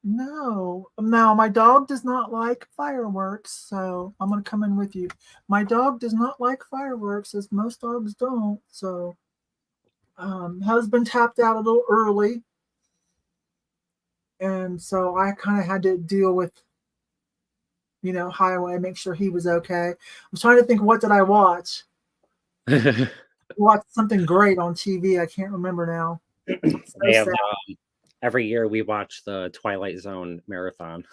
Speaker 1: No. Now, my dog does not like fireworks, so I'm going to come in with you. My dog does not like fireworks, as most dogs don't. So, husband tapped out a little early. And so I kind of had to deal with, highway, make sure he was okay. I was trying to think, what did I watch? Watched something great on TV. I can't remember now.
Speaker 2: They have, every year we watch the Twilight Zone marathon.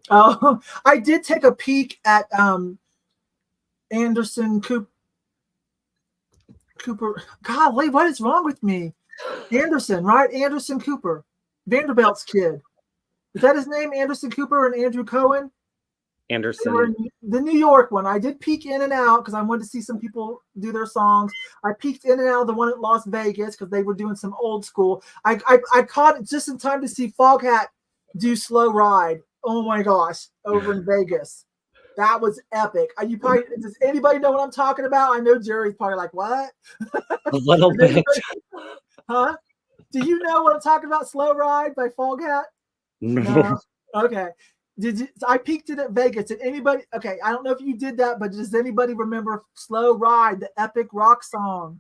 Speaker 1: Oh, I did take a peek at Anderson Cooper. Golly, what is wrong with me? Anderson, right? Anderson Cooper, Vanderbilt's kid. Is that his name? Anderson Cooper and Andrew Cohen?
Speaker 2: Anderson.
Speaker 1: The New York one. I did peek in and out because I wanted to see some people do their songs. I peeked in and out of the one at Las Vegas because they were doing some old school. I caught it just in time to see Foghat do Slow Ride. Oh my gosh, over in Vegas. That was epic. Does anybody know what I'm talking about? I know Jerry's probably like, what?
Speaker 2: A little bit.
Speaker 1: Huh? Do you know what I'm talking about? Slow Ride by Foghat? No. Okay. I peeked it at Vegas. Did anybody? Okay, I don't know if you did that, but does anybody remember Slow Ride, the epic rock song?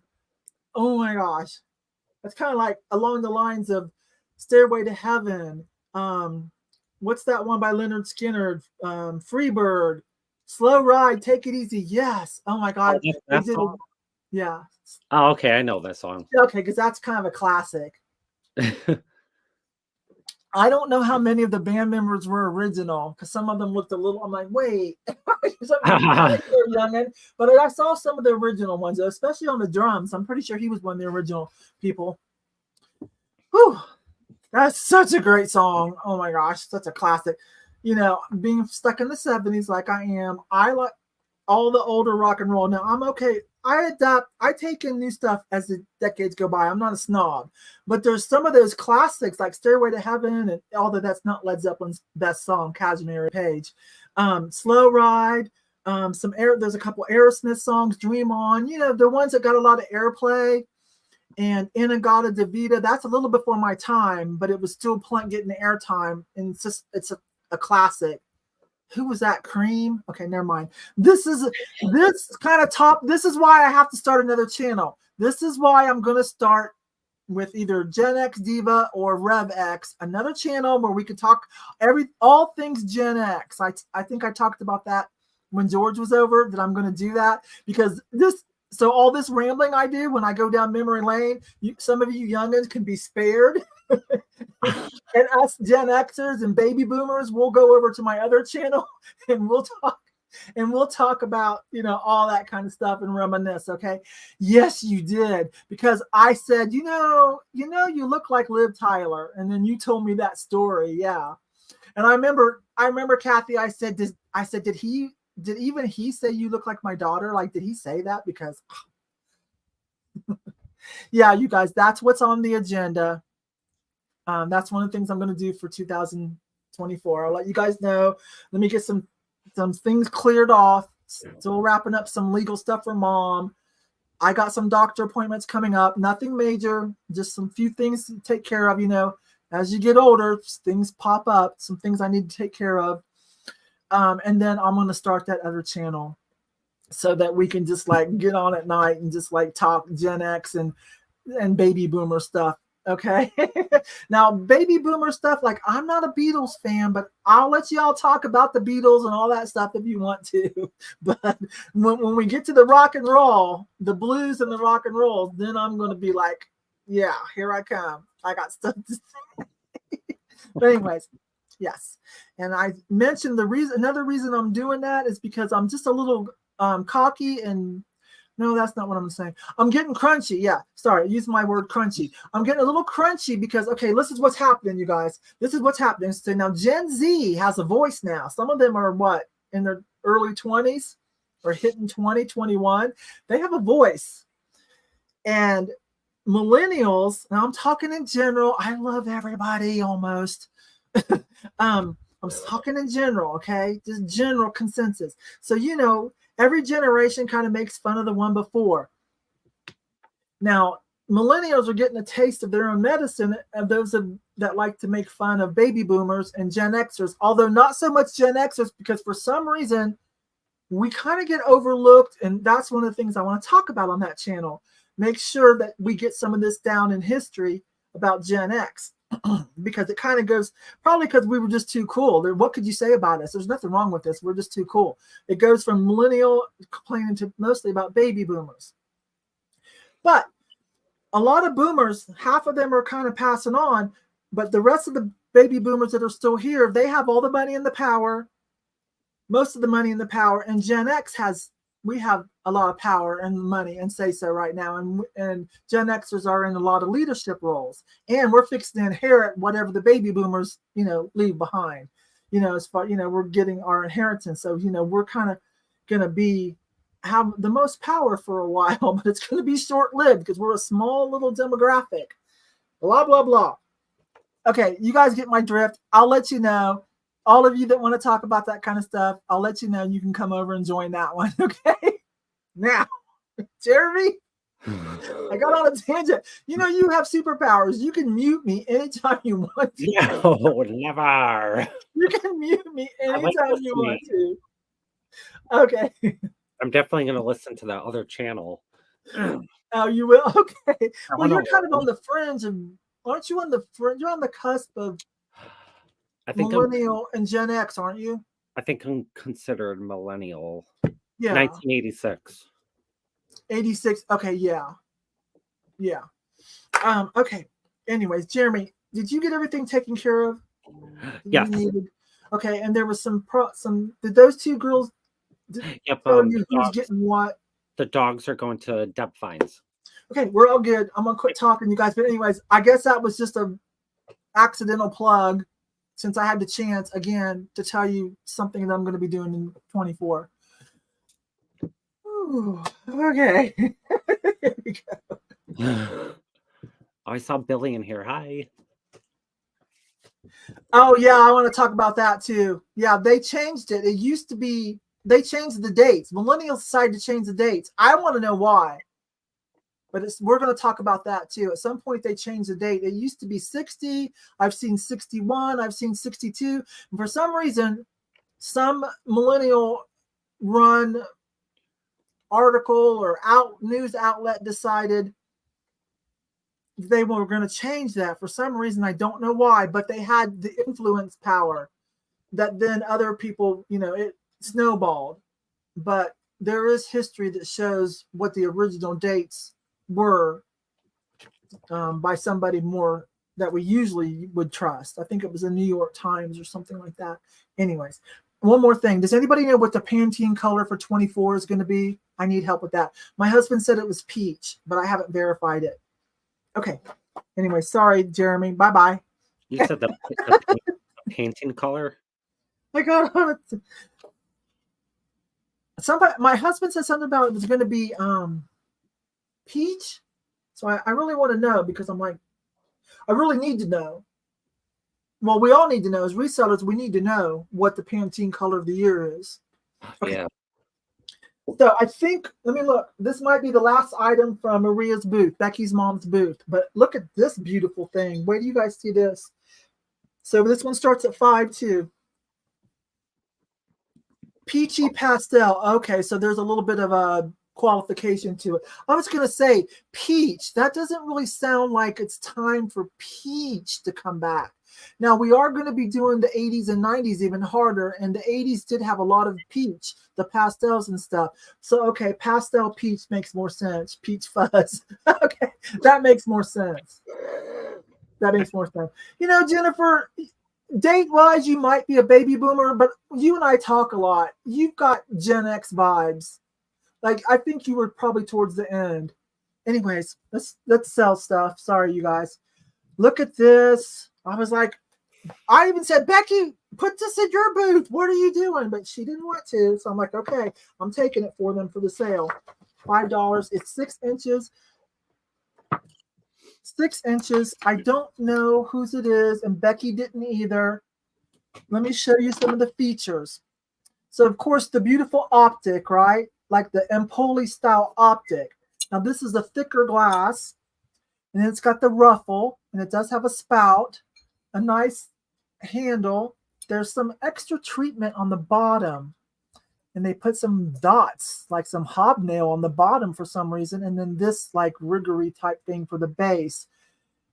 Speaker 1: Oh my gosh. That's kind of like along the lines of Stairway to Heaven, What's that one by Leonard Skinner? Freebird, Slow Ride, Take It Easy. Yes. Oh my God.
Speaker 2: Oh,
Speaker 1: They
Speaker 2: that
Speaker 1: did.
Speaker 2: song?
Speaker 1: Yeah.
Speaker 2: Oh, okay, I know that song.
Speaker 1: Okay, because that's kind of a classic. I don't know how many of the band members were original because some of them looked a little. I'm like, wait, youngin. But I saw some of the original ones, especially on the drums. I'm pretty sure he was one of the original people. Whew, that's such a great song. Oh my gosh, such a classic. You know, being stuck in the 70s like I am, I like all the older rock and roll. Now I'm okay. I adapt. I take in new stuff as the decades go by. I'm not a snob, but there's some of those classics like "Stairway to Heaven" and although that's not Led Zeppelin's best song, "Cashmere Page," "Slow Ride." There's a couple Aerosmith songs, "Dream On." You know, the ones that got a lot of airplay. And "Inagata Devita," that's a little before my time, but it was still getting the airtime, and it's a classic. Who was that? Cream? Okay, never mind. This kind of top. This is why I have to start another channel. This is why I'm going to start with either Gen X Diva or Rev X, another channel where we could talk all things Gen X. I think I talked about that when George was over, that I'm going to do that because so all this rambling I do when I go down memory lane, some of you youngins can be spared. And us Gen Xers and baby boomers, we'll go over to my other channel and we'll talk about, you know, all that kind of stuff and reminisce. Okay. Yes, you did. Because I said, you look like Liv Tyler. And then you told me that story. Yeah. And I remember Kathy, I said, did even he say you look like my daughter? Like, did he say that? Because yeah, you guys, that's what's on the agenda. That's one of the things I'm going to do for 2024. I'll let you guys know. Let me get some things cleared off. Still wrapping up some legal stuff for Mom. I got some doctor appointments coming up. Nothing major, just some few things to take care of. You know, as you get older, things pop up. Some things I need to take care of. And then I'm going to start that other channel so that we can just like get on at night and just like talk Gen X and baby boomer stuff. Okay. Now, baby boomer stuff, like I'm not a Beatles fan, but I'll let y'all talk about the Beatles and all that stuff if you want to. But when we get to the rock and roll, the blues and the rock and roll, then I'm going to be like, yeah, here I come. I got stuff to say. But anyways, yes. And I mentioned another reason I'm doing that is because I'm just a little cocky and no, that's not what I'm saying. I'm getting crunchy. Yeah, sorry, use my word crunchy. I'm getting a little crunchy because, okay, this is what's happening, you guys. This is what's happening. So now Gen Z has a voice now. Some of them are what, in their early 20s or hitting 20, 21. They have a voice. And millennials, and I'm talking in general, I love everybody almost. I'm talking in general, okay? Just general consensus. So, you know, every generation kind of makes fun of the one before. Now, millennials are getting a taste of their own medicine of those that like to make fun of baby boomers and Gen Xers, although not so much Gen Xers because for some reason we kind of get overlooked. And that's one of the things I want to talk about on that channel. Make sure that we get some of this down in history about Gen X. Because it kind of goes, probably because we were just too cool. What could you say about us? There's nothing wrong with this. We're just too cool. It goes from millennial complaining to mostly about baby boomers. But a lot of boomers, half of them are kind of passing on, but the rest of the baby boomers that are still here, they have all the money and the power, most of the money and the power. And Gen X we have a lot of power and money and say so right now. And Gen Xers are in a lot of leadership roles. And we're fixing to inherit whatever the baby boomers, you know, leave behind. You know, as far, you know, we're getting our inheritance. So, you know, we're kind of going to have the most power for a while, but it's going to be short-lived because we're a small little demographic. Blah, blah, blah. Okay, you guys get my drift. I'll let you know. All of you that want to talk about that kind of stuff, I'll let you know. You can come over and join that one. Okay. Now, Jeremy, I got on a tangent. You know, you have superpowers. You can mute me anytime you want to.
Speaker 2: No, never.
Speaker 1: You can mute me anytime you want to. Okay.
Speaker 2: I'm definitely going to listen to that other channel.
Speaker 1: Oh, you will? Okay. Well, you're kind of on the fringe of, aren't you on the fringe? You're on the cusp of
Speaker 2: I think
Speaker 1: millennial and Gen X, aren't you?
Speaker 2: I think I'm considered millennial.
Speaker 1: Yeah.
Speaker 2: 1986.
Speaker 1: 86. Okay, yeah. Yeah. Okay. Anyways, Jeremy, did you get everything taken care of?
Speaker 2: Yes.
Speaker 1: Okay, and there was some did those two girls
Speaker 2: Yep.
Speaker 1: tell you who's getting what?
Speaker 2: The dogs are going to depth finds.
Speaker 1: Okay, we're all good. I'm gonna quit talking, you guys. But anyways, I guess that was just a accidental plug, since I had the chance again to tell you something that I'm going to be doing in 24. Ooh, okay. Here we go.
Speaker 2: I saw Billy in here. Hi.
Speaker 1: Oh yeah, I want to talk about that too. Yeah, they changed it. It used to be they changed the dates. Millennials decided to change the dates. I want to know why. But we're going to talk about that too. At some point, they changed the date. It used to be 60. I've seen 61. I've seen 62. And for some reason, some millennial run article or news outlet decided they were going to change that. For some reason, I don't know why, but they had the influence power that then other people, it snowballed. But there is history that shows what the original dates were by somebody more that we usually would trust. I think it was the New York Times or something like that. Anyways, one more thing. Does anybody know what the Pantene color for 24 is going to be? I need help with that. My husband said it was peach, but I haven't verified it. Okay. Anyway, sorry, Jeremy. Bye-bye.
Speaker 2: You said the Pantene color?
Speaker 1: I got on it. My husband said something about it was going to be peach. So I really want to know, because I'm like, I really need to know. Well, we all need to know. As resellers, we need to know what the Pantene color of the year is. Okay.
Speaker 2: Yeah.
Speaker 1: So I think, let me look. This might be the last item from Maria's booth, Becky's mom's booth. But look at this beautiful thing. Where do you guys see this? So this one starts at 5 too. Peachy pastel. Okay, so there's a little bit of a qualification to it. I was going to say peach. That doesn't really sound like it's time for peach to come back. Now, we are going to be doing the 80s and 90s even harder, and the 80s did have a lot of peach, the pastels and stuff. So, okay, pastel peach makes more sense. Peach fuzz. Okay, that makes more sense. That makes more sense. Jennifer, date-wise, you might be a baby boomer, but you and I talk a lot. You've got Gen X vibes. Like, I think you were probably towards the end. Anyways, let's sell stuff. Sorry, you guys. Look at this. I was like, I even said, Becky, put this in your booth. What are you doing? But she didn't want to. So I'm like, okay, I'm taking it for them for the sale. $5. It's 6 inches. 6 inches. I don't know whose it is, and Becky didn't either. Let me show you some of the features. So, of course, the beautiful optic, right? Like the Empoli style optic. Now, this is a thicker glass, and it's got the ruffle, and it does have a spout, a nice handle. There's some extra treatment on the bottom, and they put some dots, like some hobnail on the bottom for some reason, and then this like rigory type thing for the base.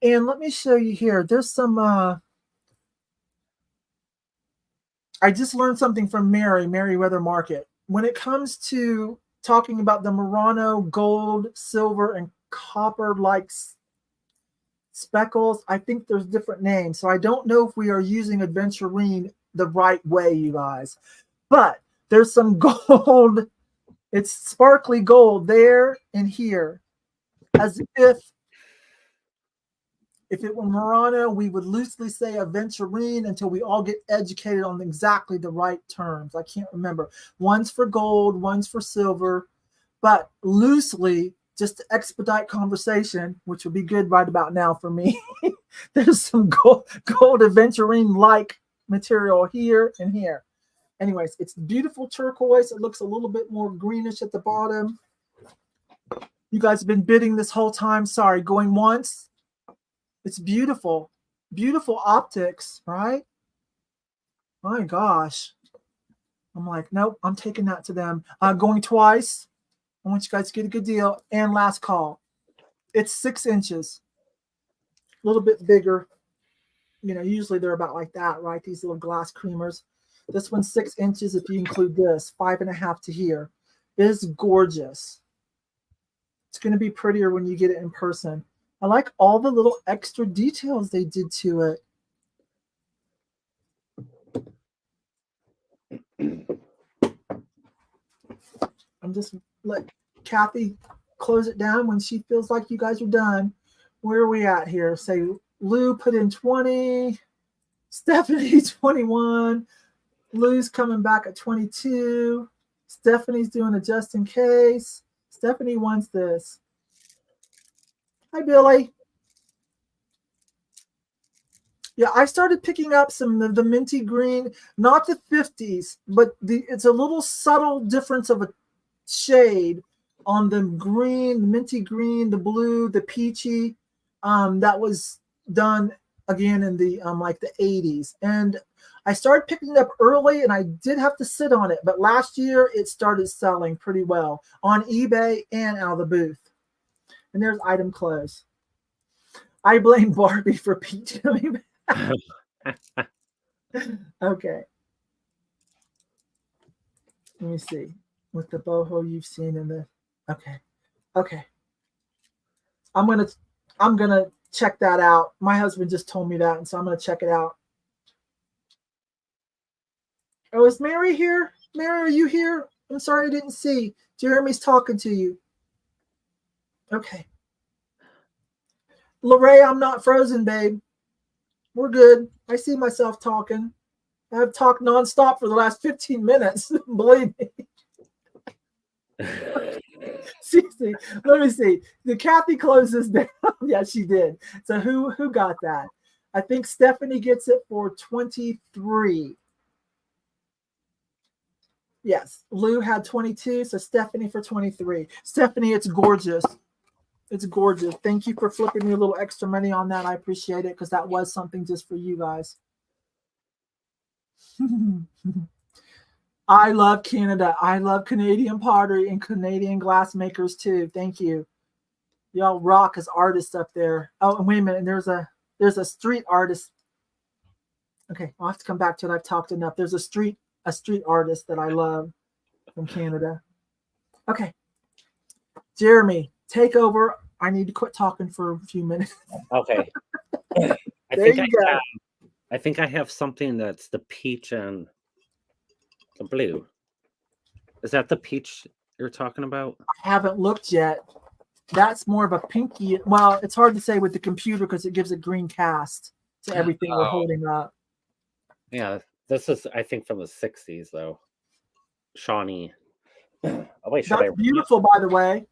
Speaker 1: And let me show you here. There's some, I just learned something from Merriweather Market. When it comes to talking about the Murano gold, silver, and copper-like speckles, I think there's different names. So I don't know if we are using aventurine the right way, you guys. But there's some gold. It's sparkly gold there and here. As if it were Murano, we would loosely say aventurine until we all get educated on exactly the right terms. I can't remember. One's for gold, one's for silver. But loosely, just to expedite conversation, which would be good right about now for me, there's some gold aventurine-like material here and here. Anyways, it's beautiful turquoise. It looks a little bit more greenish at the bottom. You guys have been bidding this whole time. Sorry, going once. It's beautiful. Beautiful optics, right? My gosh. I'm like, nope, I'm taking that to them. Going twice. I want you guys to get a good deal. And last call. It's 6 inches. A little bit bigger. usually they're about like that, right? These little glass creamers. This one's 6 inches if you include this, 5.5 to here. It is gorgeous. It's going to be prettier when you get it in person. I like all the little extra details they did to it. I'm just let Kathy close it down when she feels like you guys are done. Where are we at here? Say Lou put in 20, Stephanie 21, Lou's coming back at 22, Stephanie's doing a just in case. Stephanie wants this. Hi, Billy. Yeah, I started picking up some of the minty green, not the 50s, but it's a little subtle difference of a shade on the green, the minty green, the blue, the peachy. That was done again in the like the 80s. And I started picking it up early and I did have to sit on it, but last year it started selling pretty well on eBay and out of the booth. And there's item close. I blame Barbie for peach coming back. Okay. Let me see. With the boho you've seen in the okay. I'm gonna check that out. My husband just told me that, and so I'm gonna check it out. Oh, is Mary here? Mary, are you here? I'm sorry I didn't see. Jeremy's talking to you. Okay. Lorraine, I'm not frozen, babe. We're good. I see myself talking. I've talked nonstop for the last 15 minutes. Believe me. See, let me see. Did Kathy close this down? Yeah, she did. So who got that? I think Stephanie gets it for 23. Yes, Lou had 22, so Stephanie for 23. Stephanie, it's gorgeous. It's gorgeous. Thank you for flipping me a little extra money on that. I appreciate it because that was something just for you guys. I love Canada. I love Canadian pottery and Canadian glass makers too. Thank you. Y'all rock as artists up there. Oh, and wait a minute. There's a street artist. Okay, I'll have to come back to it. I've talked enough. There's a street artist that I love from Canada. Okay. Jeremy, take over. I need to quit talking for a few minutes.
Speaker 2: Okay. I think I have something that's the peach and the blue. Is that the peach you're talking about?
Speaker 1: I haven't looked yet. That's more of a pinky. Well, it's hard to say with the computer because it gives a green cast to everything we're holding up.
Speaker 2: Yeah, this is, I think, from the 60s, though. Shawnee. Oh, wait,
Speaker 1: That's beautiful, by the way.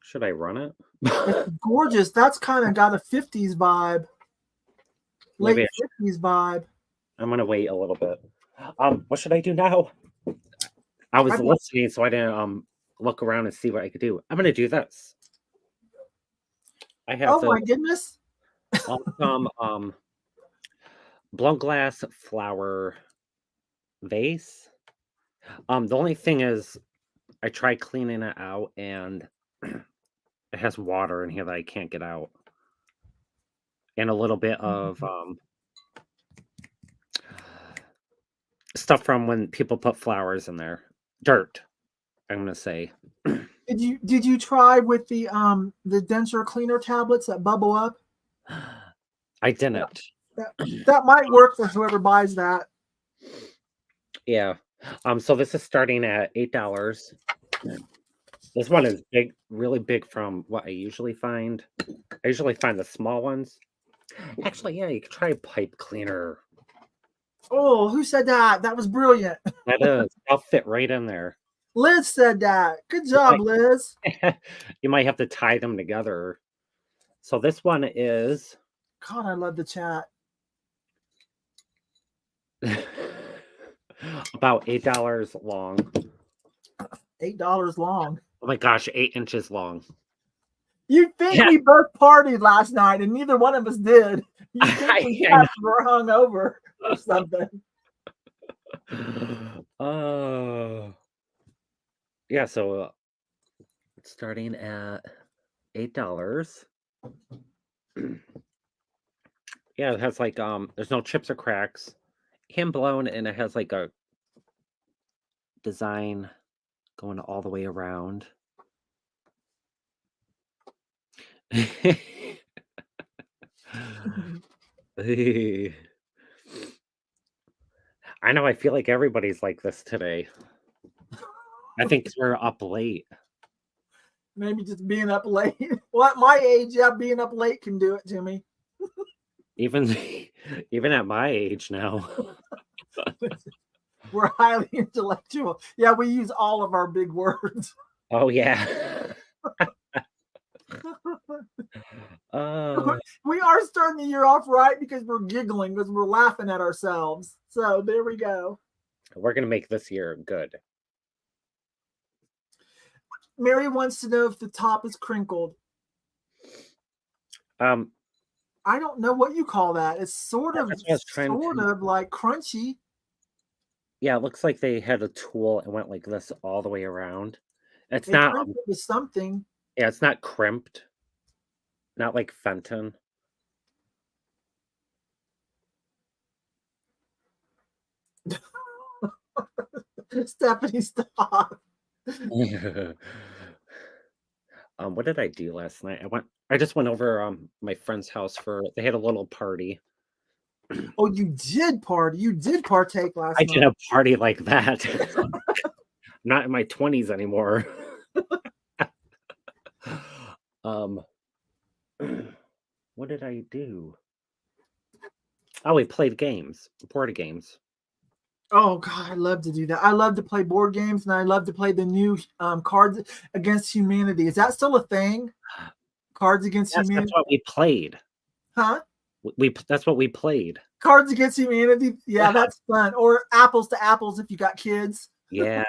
Speaker 2: Should I run it?
Speaker 1: It's gorgeous. That's kind of got a 50s vibe. Late 50s vibe.
Speaker 2: I'm going to wait a little bit. What should I do now? I was listening, so I didn't look around and see what I could do. I'm going to do this. I have
Speaker 1: my goodness.
Speaker 2: some blown glass flower vase. The only thing is I tried cleaning it out and it has water in here that I can't get out. And a little bit of stuff from when people put flowers in there. Dirt, I'm gonna say.
Speaker 1: Did you try with the denture cleaner tablets that bubble up?
Speaker 2: I didn't.
Speaker 1: That might work for whoever buys that.
Speaker 2: Yeah. So this is starting at $8. This one is big, really big from what I usually find. I usually find the small ones. Actually, yeah, you could try a pipe cleaner.
Speaker 1: Oh, who said that? That was brilliant.
Speaker 2: That is. I'll fit right in there.
Speaker 1: Liz said that. Good job, Liz.
Speaker 2: You might have to tie them together. So this one is...
Speaker 1: God, I love the chat.
Speaker 2: About $8 long.
Speaker 1: $8 long.
Speaker 2: Oh my gosh, 8 inches long.
Speaker 1: You think we both partied last night and neither one of us did. You think we were hung over or something.
Speaker 2: Yeah, so it's starting at $8. Yeah, it has like there's no chips or cracks, hand blown, and it has like a design going all the way around. I know, I feel like everybody's like this today. I think 'cause we're up late.
Speaker 1: Maybe just being up late. Well, at my age, yeah, being up late can do it to me.
Speaker 2: Even even at my age now.
Speaker 1: We're highly intellectual. Yeah, we use all of our big words.
Speaker 2: Oh, yeah. Uh,
Speaker 1: We are starting the year off right because we're giggling because we're laughing at ourselves. So there we go.
Speaker 2: we're gonna make this year good.
Speaker 1: Mary wants to know if the top is crinkled.
Speaker 2: Um,
Speaker 1: I don't know what you call that. It's sort of
Speaker 2: that's what I was trying to
Speaker 1: like crunchy.
Speaker 2: yeah, it looks like they had a tool and went like this all the way around. It's
Speaker 1: They
Speaker 2: not,
Speaker 1: crimped it with something.
Speaker 2: yeah, it's not crimped, not like Fenton.
Speaker 1: Stephanie, stop.
Speaker 2: What did I do last night? I just went over my friend's house for they had a little party.
Speaker 1: Oh, you did party. You did partake last
Speaker 2: I
Speaker 1: night.
Speaker 2: did a party like that. Not in my 20s anymore. um what did I do? Oh, we played games, board games.
Speaker 1: Oh God, I love to do that. I love to play board games, and I love to play the new Cards Against Humanity. Is that still a thing? Cards Against
Speaker 2: Yes, that's
Speaker 1: Humanity,
Speaker 2: what we played.
Speaker 1: huh?
Speaker 2: We that's what we played.
Speaker 1: Cards Against Humanity. Yeah, that's fun. Or Apples to Apples if you got kids.
Speaker 2: Yeah.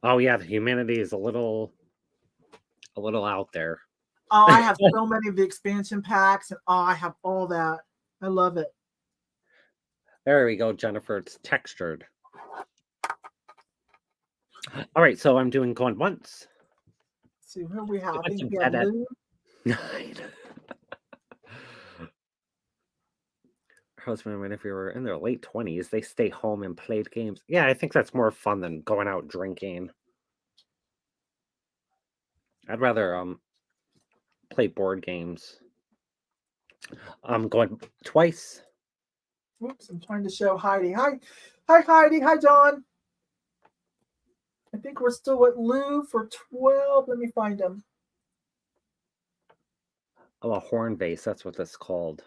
Speaker 2: Oh yeah, the humanity is a little out there.
Speaker 1: Oh, I have so many of the expansion packs, and I have all that. I love it.
Speaker 2: There we go, Jennifer. It's textured. All right, so I'm doing going once.
Speaker 1: Let's see who we have. I
Speaker 2: went
Speaker 1: think
Speaker 2: to
Speaker 1: we have
Speaker 2: bed at
Speaker 1: Lou.
Speaker 2: 9. Husband, when if you were in their late 20s, they stay home and played games. Yeah, I think that's more fun than going out drinking. I'd rather play board games. I'm going twice.
Speaker 1: Whoops, I'm trying to show Heidi. Hi, Heidi. Hi, John. I think we're still at Lou for 12. Let me find him.
Speaker 2: Oh, a horn bass. That's what that's called.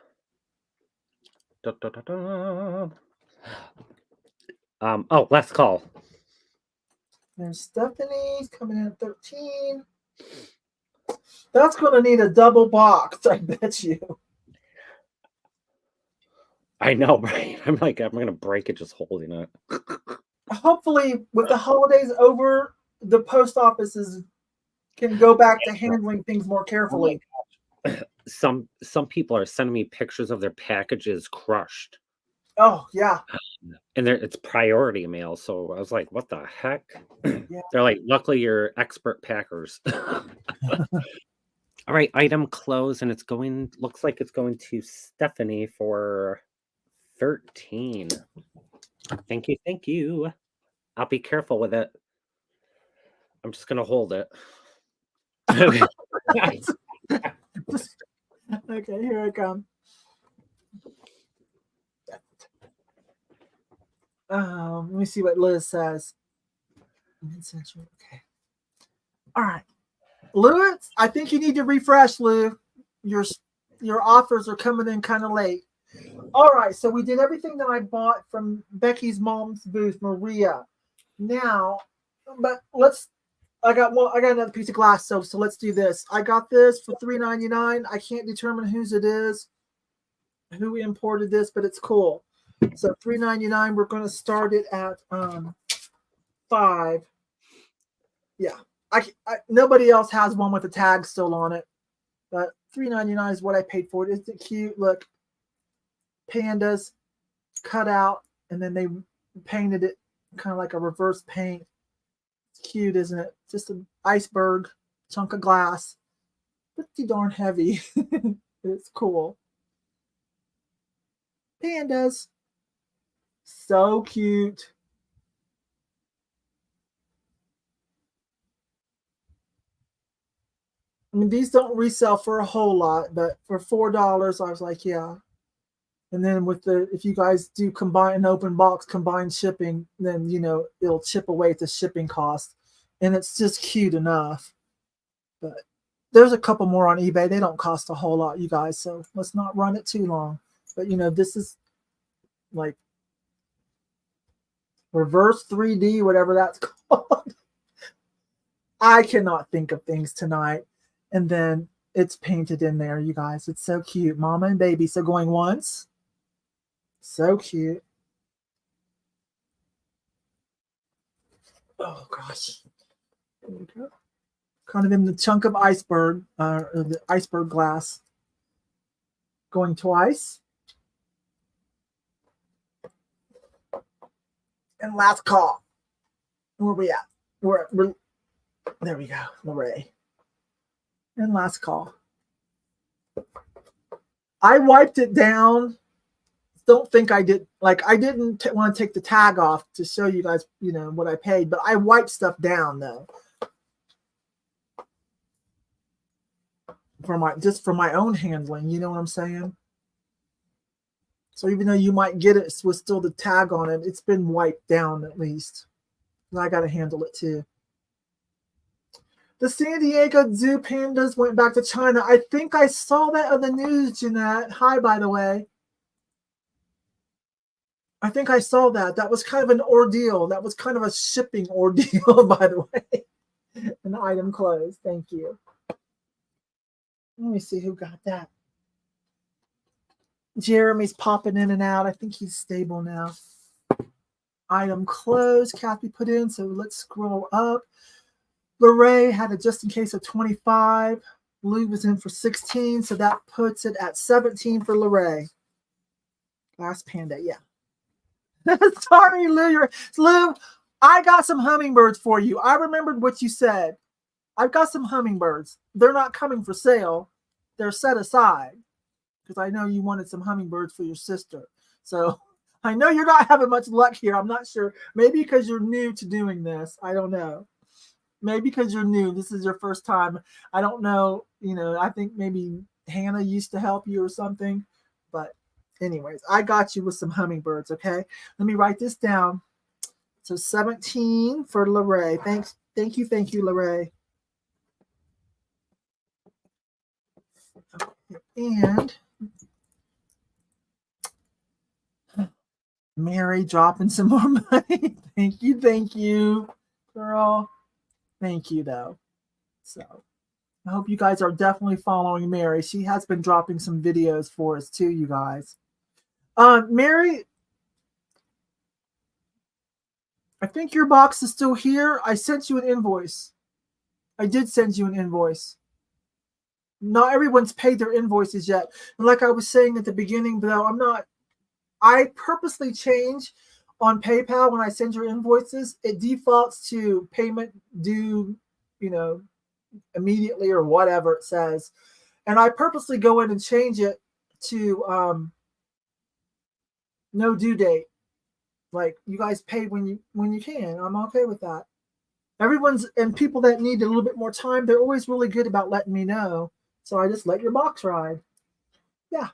Speaker 2: Da, da, da, da. Oh, last call.
Speaker 1: There's Stephanie's coming in at 13. That's going to need a double box, I bet you.
Speaker 2: I know, right? I'm going to break it just holding it.
Speaker 1: Hopefully, with the holidays over, the post offices can go back to handling things more carefully.
Speaker 2: Some people are sending me pictures of their packages crushed.
Speaker 1: Oh, yeah.
Speaker 2: And it's priority mail. So I was like, what the heck?
Speaker 1: Yeah.
Speaker 2: They're like, luckily you're expert packers. All right, item closed, and looks like it's going to Stephanie for 13. Thank you. I'll be careful with it. I'm just gonna hold it.
Speaker 1: Okay, here I come. Let me see what Liz says. Okay. All right. Lou, I think you need to refresh, Lou. Your offers are coming in kind of late. All right, so we did everything that I bought from Becky's mom's booth, Maria. Now, but I got another piece of glass, so let's do this. I got this for $3.99. I can't determine whose it is, who imported this, but it's cool. So $3.99. We're going to start it at $5. Yeah, nobody else has one with the tag still on it, but $3.99 is what I paid for it. Isn't it cute? Look, pandas cut out, and then they painted it kind of like a reverse paint. It's cute, isn't it? Just an iceberg chunk of glass. Pretty darn heavy. It's cool. pandas. So cute. I mean, these don't resell for a whole lot, but for $4, I was like, yeah. And then with the, if you guys do combine an open box, combined shipping, then, you know, it'll chip away at the shipping cost. And it's just cute enough. But there's a couple more on eBay. They don't cost a whole lot, you guys. So let's not run it too long. But, you know, this is like reverse 3D, whatever that's called. I cannot think of things tonight. And then it's painted in there, you guys. It's so cute. Mama and baby. So going once. So cute. Oh, gosh. There we go. Kind of in the chunk of iceberg, or the iceberg glass. Going twice. And last call. Where are we at? We're there we go. Lorraine. And last call. I wiped it down. Don't think I did. Like, I didn't want to take the tag off to show you guys, you know, what I paid. But I wiped stuff down, though. Just for my own handling. You know what I'm saying? So even though you might get it with still the tag on it, it's been wiped down at least. And I got to handle it, too. The San Diego Zoo pandas went back to China. I think I saw that on the news, Jeanette. Hi, by the way. I think I saw that. That was kind of an ordeal. That was kind of a shipping ordeal, by the way. An item closed. Thank you. Let me see who got that. Jeremy's popping in and out. I think he's stable now. Item closed. Kathy put in. So let's scroll up. Lorraine had a just in case of 25. Lou was in for 16, so that puts it at 17 for Lorraine. Last panda, yeah. Sorry, Lou. Lou, I got some hummingbirds for you. I remembered what you said. I've got some hummingbirds. They're not coming for sale. They're set aside because I know you wanted some hummingbirds for your sister. So I know you're not having much luck here. I'm not sure. Maybe because you're new to doing this. I don't know. Maybe because you're new. This is your first time. I don't know. You know, I think maybe Hannah used to help you or something. But anyways, I got you with some hummingbirds, okay? Let me write this down. So 17 for Lorraine. Thanks. Thank you, Lorraine. And Mary dropping some more money. Thank you, girl. Thank you, though. So I hope you guys are definitely following Mary. She has been dropping some videos for us too, you guys. Mary, I think your box is still here. I sent you an invoice. I did send you an invoice. Not everyone's paid their invoices yet. And like I was saying at the beginning, though, I purposely change on PayPal when I send your invoices. It defaults to payment due, you know, immediately or whatever it says. And I purposely go in and change it to no due date. Like, you guys pay when you can. I'm okay with that. And people that need a little bit more time, they're always really good about letting me know. So I just let your box ride. Yeah.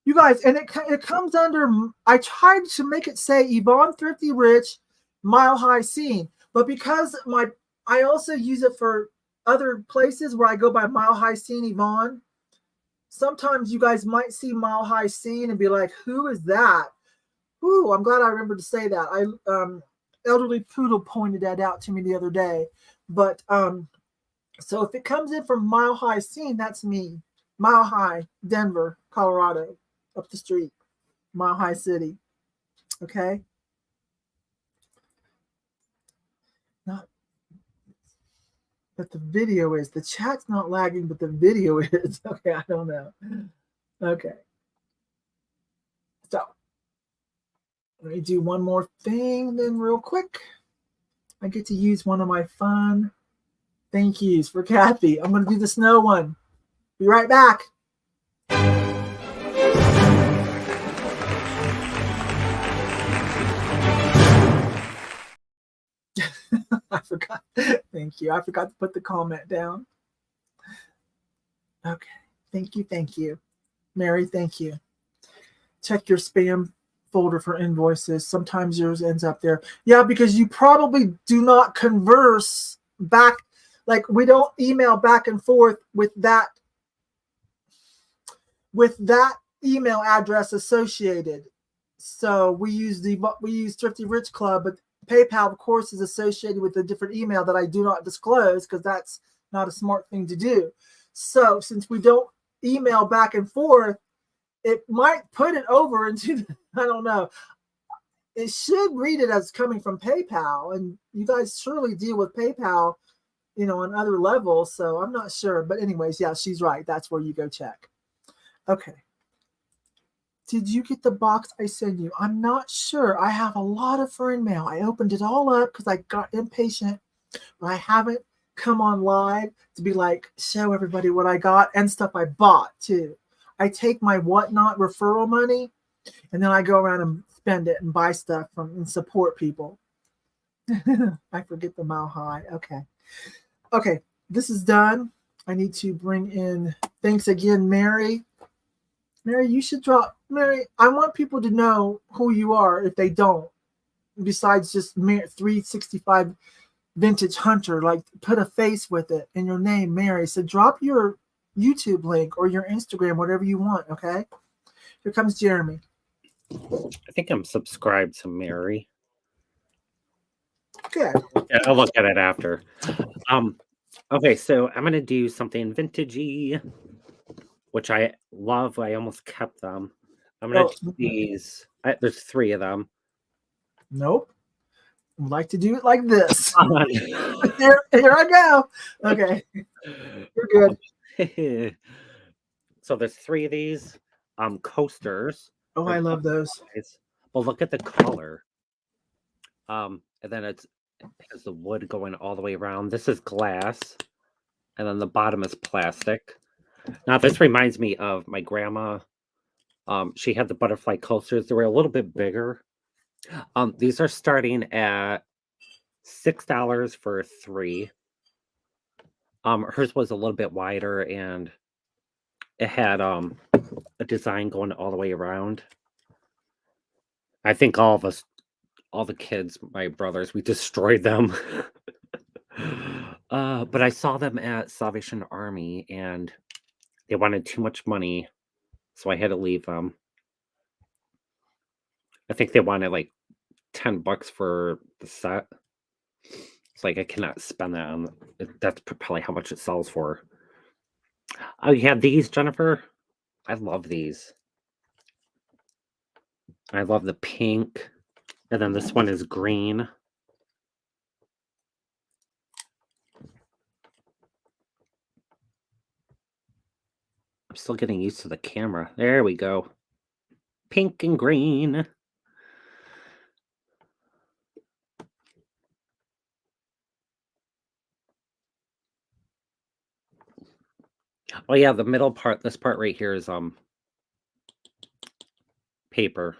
Speaker 1: You guys, and it comes under, I tried to make it say Yvon Thrifty Rich Mile High Scene, but because I also use it for other places where I go by Mile High Scene Yvon. Sometimes you guys might see Mile High Scene and be like, who is that? Ooh, I'm glad I remembered to say that. Elderly Poodle pointed that out to me the other day. But so if it comes in from Mile High Scene, that's me. Mile High, Denver, Colorado, up the street, Mile High City. Okay. But the video is. The chat's not lagging, but the video is. Okay, I don't know. Okay. So let me do one more thing then real quick. I get to use one of my fun thank yous for Kathy. I'm going to do the snow one. Be right back. I forgot. Thank you. I forgot to put the comment down. Okay. Thank you. Thank you. Mary, thank you. Check your spam folder for invoices. Sometimes yours ends up there. Yeah, because you probably do not converse back. Like, we don't email back and forth with that email address associated. So we use ThriftyRichClub, but PayPal, of course, is associated with a different email that I do not disclose because that's not a smart thing to do. So since we don't email back and forth, it might put it over into, I don't know. It should read it as coming from PayPal, and you guys surely deal with PayPal, on other levels. So I'm not sure. But anyways, yeah, she's right. That's where you go check. Okay. Did you get the box I sent you? I'm not sure. I have a lot of friend mail. I opened it all up because I got impatient, but I haven't come on live to be like, show everybody what I got and stuff I bought too. I take my whatnot referral money and then I go around and spend it and buy stuff and support people. I forget the mile high. Okay. This is done. I need to bring in, thanks again, Mary. Mary, you should drop. Mary, I want people to know who you are if they don't. Besides just 365 Vintage Hunter, like put a face with it and your name, Mary. So drop your YouTube link or your Instagram, whatever you want, okay? Here comes Jeremy.
Speaker 2: I think I'm subscribed to Mary.
Speaker 1: Good.
Speaker 2: Yeah, I'll look at it after. Okay, so I'm gonna do something vintagey, which I love. I almost kept them. I'm gonna do these. There's 3 of them.
Speaker 1: Nope. I'd like to do it like this. Here I go. Okay. You're
Speaker 2: good. So there's 3 of these coasters.
Speaker 1: Oh, I love those.
Speaker 2: Well, look at the color. And then it has the wood going all the way around. This is glass, and then the bottom is plastic. Now, this reminds me of my grandma. She had the butterfly coasters. They were a little bit bigger. These are starting at $6 for 3. Hers was a little bit wider, and it had a design going all the way around. I think all the kids, my brothers, we destroyed them. But I saw them at Salvation Army, and they wanted too much money, so I had to leave them. I think they wanted like $10 for the set. It's like I cannot spend that on. That's probably how much it sells for. Oh, you have these, Jennifer? I love these. I love the pink, and then this one is green. I'm still getting used to the camera. There we go. Pink and green. Oh yeah, the middle part, this part right here is paper.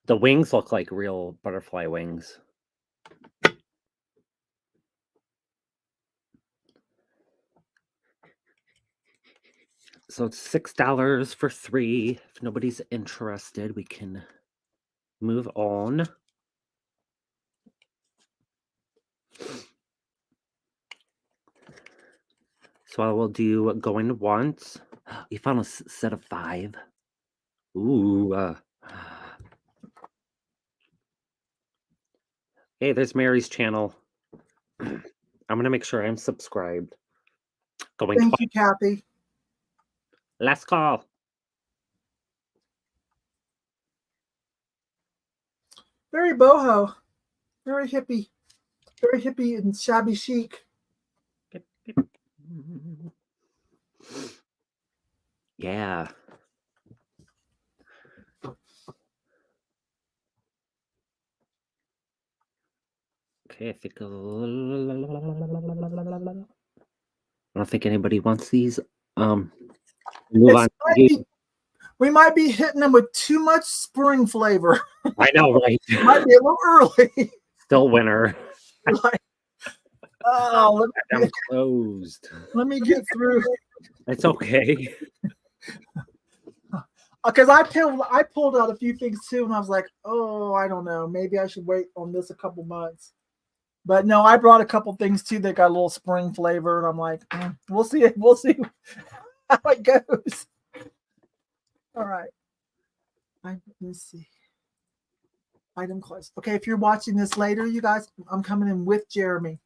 Speaker 2: The wings look like real butterfly wings. So it's $6 for 3. If nobody's interested, we can move on. So I will do going once. We found a set of 5. Ooh. Hey, there's Mary's channel. I'm going to make sure I'm subscribed. Going
Speaker 1: Thank you, Kathy.
Speaker 2: Last call.
Speaker 1: Very boho. Very hippie. Very hippie and shabby chic.
Speaker 2: Yeah. Okay, I think I don't think anybody wants these. Move on.
Speaker 1: We might be hitting them with too much spring flavor.
Speaker 2: I know, right?
Speaker 1: Might be a little early.
Speaker 2: Still winter.
Speaker 1: Oh,
Speaker 2: I'm closed.
Speaker 1: let me get through.
Speaker 2: It's okay.
Speaker 1: Because I pulled out a few things too, and I was like, oh, I don't know. Maybe I should wait on this a couple months. But no, I brought a couple things too that got a little spring flavor, and I'm like, we'll see it. We'll see how it goes. All right. Let's see. Item close. Okay, if you're watching this later, you guys, I'm coming in with Jeremy.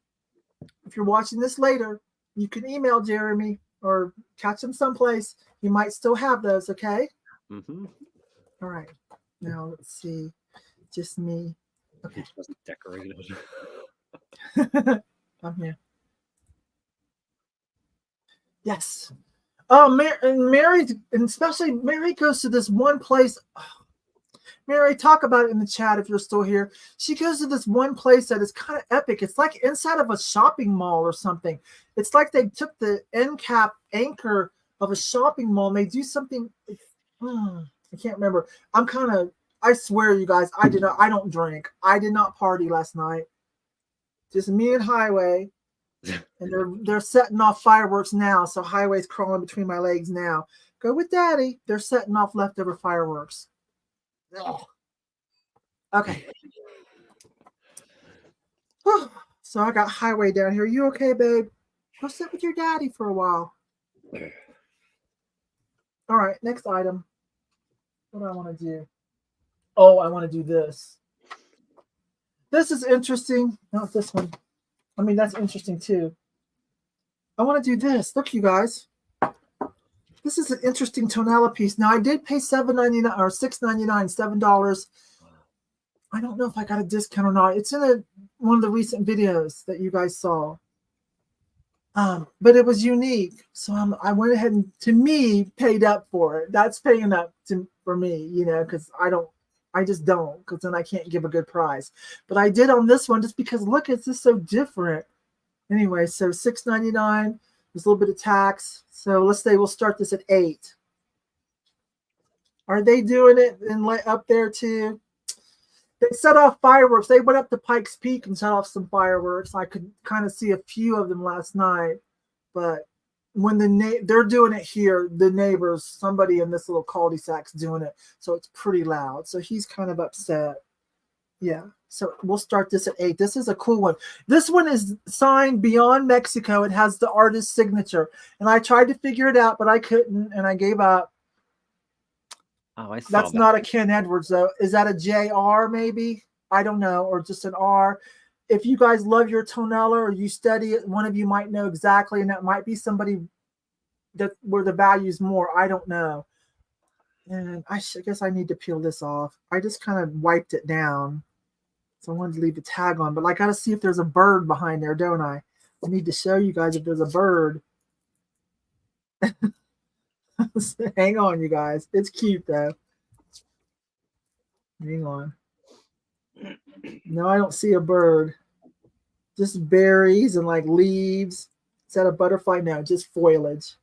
Speaker 1: If you're watching this later, you can email Jeremy or catch him someplace. You might still have those, okay?
Speaker 2: Mm-hmm.
Speaker 1: All right. Now, let's see. Just me. Okay.
Speaker 2: Just decorated.
Speaker 1: I'm here. Yes. Oh, Mary, and especially Mary goes to this one place. Oh, Mary, talk about it in the chat if you're still here. She goes to this one place that is kind of epic. It's like inside of a shopping mall or something. It's like they took the end cap anchor of a shopping mall and they do something. I can't remember. I swear, you guys, I don't drink. I did not party last night. Just me and Highway. And they're setting off fireworks now. So Highway's crawling between my legs now. Go with Daddy. They're setting off leftover fireworks. Ugh. Okay. So I got Highway down here. You okay, babe? Go sit with your daddy for a while. All right, next item. What do I want to do? Oh, I want to do this. This is interesting. Not this one. I mean, that's interesting too. I want to do this. Look, you guys. This is an interesting tonella piece. Now, I did pay $7.99 or $6.99, $7. I don't know if I got a discount or not. It's in one of the recent videos that you guys saw. But it was unique. So I went ahead and, to me, paid up for it. That's paying up for me, you know, because I just don't, because then I can't give a good price. But I did on this one just because, look, it's just so different. Anyway, so $6.99. There's a little bit of tax. So let's say we'll start this at $8. Are they doing it up there too? They set off fireworks. They went up to Pikes Peak and set off some fireworks. I could kind of see a few of them last night. But when they're doing it here, the neighbors, somebody in this little cul-de-sac's doing it. So it's pretty loud. So he's kind of upset. Yeah. So we'll start this at $8. This is a cool one. This one is signed Beyond Mexico. It has the artist's signature. And I tried to figure it out, but I couldn't, and I gave up.
Speaker 2: Oh, I saw
Speaker 1: That's
Speaker 2: that.
Speaker 1: not a Ken Edwards, though. Is that a JR, maybe? I don't know, or just an R. If you guys love your tonella or you study it, one of you might know exactly, and that might be somebody where the value's more. I don't know. And I guess I need to peel this off. I just kind of wiped it down. So I wanted to leave the tag on, but I got to see if there's a bird behind there, don't I? I need to show you guys if there's a bird. Hang on, you guys. It's cute, though. Hang on. No, I don't see a bird. Just berries and like leaves. Is that a butterfly? No, just foliage.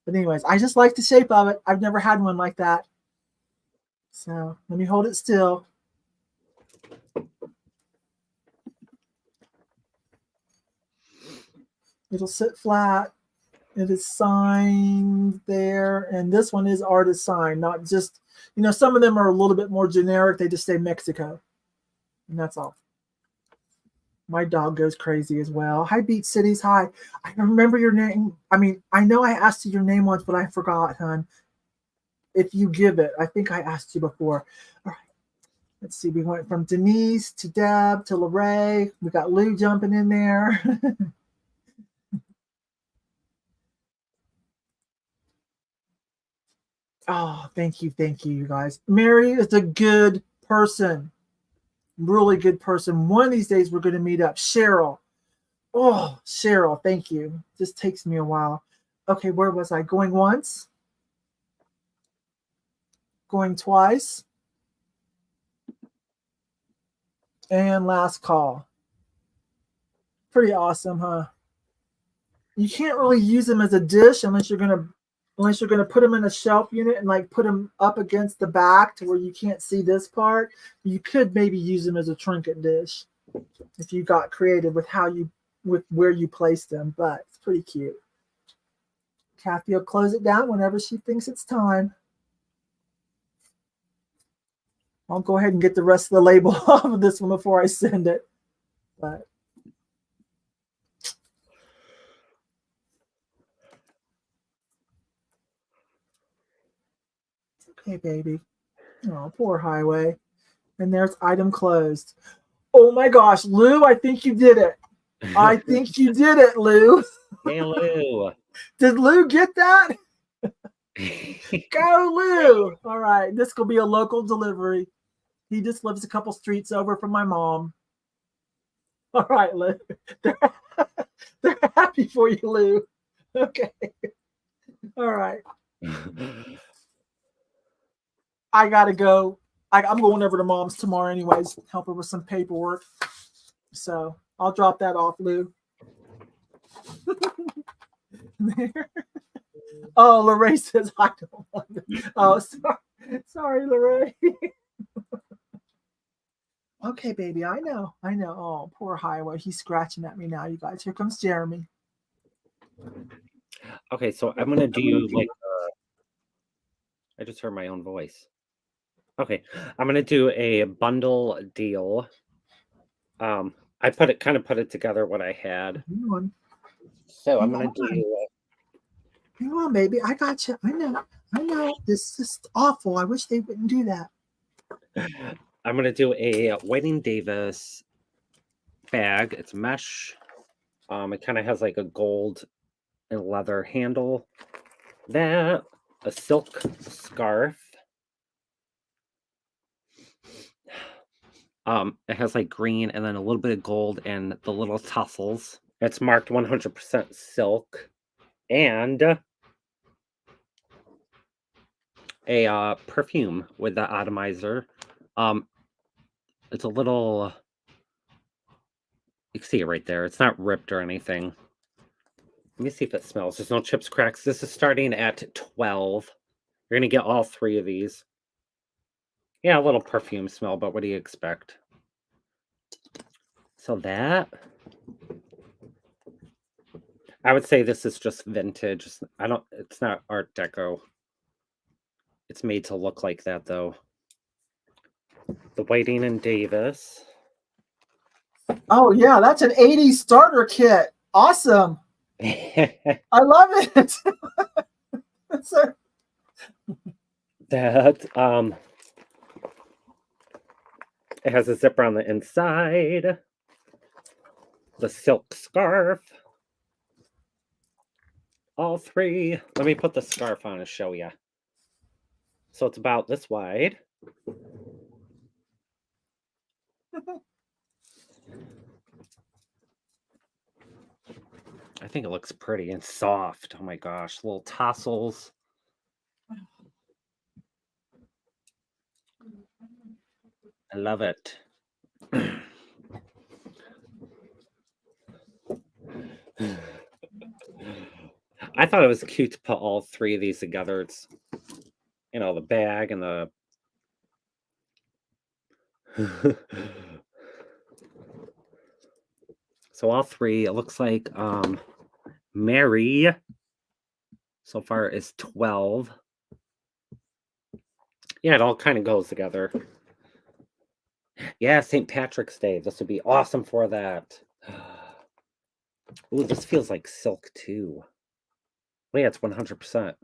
Speaker 1: But anyways, I just like the shape of it. I've never had one like that. So let me hold it still. It'll sit flat. It is signed there. And this one is artist signed, not just, you know, some of them are a little bit more generic. They just say Mexico. And that's all. My dog goes crazy as well. Hi, Beach Cities. Hi. I remember your name. I mean, I know I asked you your name once, but I forgot, hon. If you give it, I think I asked you before. All right. Let's see. We went from Denise to Deb to Lorraine. We got Lou jumping in there. Oh, thank you, you guys. Mary is a good person. Really good person. One of these days we're going to meet up. Cheryl. Oh, Cheryl, thank you. This takes me a while. Okay, where was I? Going once? Going twice? And last call. Pretty awesome, huh? You can't really use them as a dish unless you're going to put them in a shelf unit and like put them up against the back to where you can't see this part. You could maybe use them as a trinket dish if you got creative with how you with where you place them, but it's pretty cute. Kathy will close it down whenever she thinks it's time. I'll go ahead and get the rest of the label off of this one before I send it. But okay, baby. Oh, poor Highway. And there's item closed. Oh my gosh, Lou, I think you did it. I think you did it, Lou.
Speaker 2: Hey, Lou.
Speaker 1: Did Lou get that? Go, Lou. All right, this will be a local delivery. He just lives a couple streets over from my mom. All right, Lou. They're happy for you, Lou. Okay. All right. I got to go. I'm going over to mom's tomorrow anyways, help her with some paperwork. So I'll drop that off, Lou. There. Oh, Lorraine says I don't want it. Oh, sorry, Lorraine. Okay, baby, I know. Oh, poor Highway. He's scratching at me now, you guys. Here comes Jeremy.
Speaker 2: Okay, so I'm gonna do like I just heard my own voice. Okay, I'm gonna do a bundle deal. I put it together what I had.
Speaker 1: Hang on.
Speaker 2: So I'm gonna do.
Speaker 1: Hang on, baby. I got you. I know. This is awful. I wish they wouldn't do that.
Speaker 2: I'm gonna do a Whiting Davis bag. It's mesh. It kind of has like a gold and leather handle. That a silk scarf. It has like green and then a little bit of gold and the little tassels. It's marked 100% silk, and a perfume with the atomizer. It's a little. You can see it right there. It's not ripped or anything. Let me see if it smells. There's no chips, cracks. This is starting at 12. You're gonna get all 3 of these. Yeah, a little perfume smell, but what do you expect? So that, I would say this is just vintage. It's not Art Deco. It's made to look like that though. The Whiting and Davis.
Speaker 1: Oh yeah, that's an 80s starter kit. Awesome. I love it.
Speaker 2: That it has a zipper on the inside. The silk scarf. All 3. Let me put the scarf on and show you. So it's about this wide. I think it looks pretty and soft. Oh my gosh, little tassels. I love it. I thought it was cute to put all 3 of these together. It's, the bag and the so all 3, it looks like Mary so far is 12. Yeah, it all kind of goes together. Yeah, St. Patrick's Day. This would be awesome for that. Ooh, this feels like silk too. Oh, yeah, it's 100%.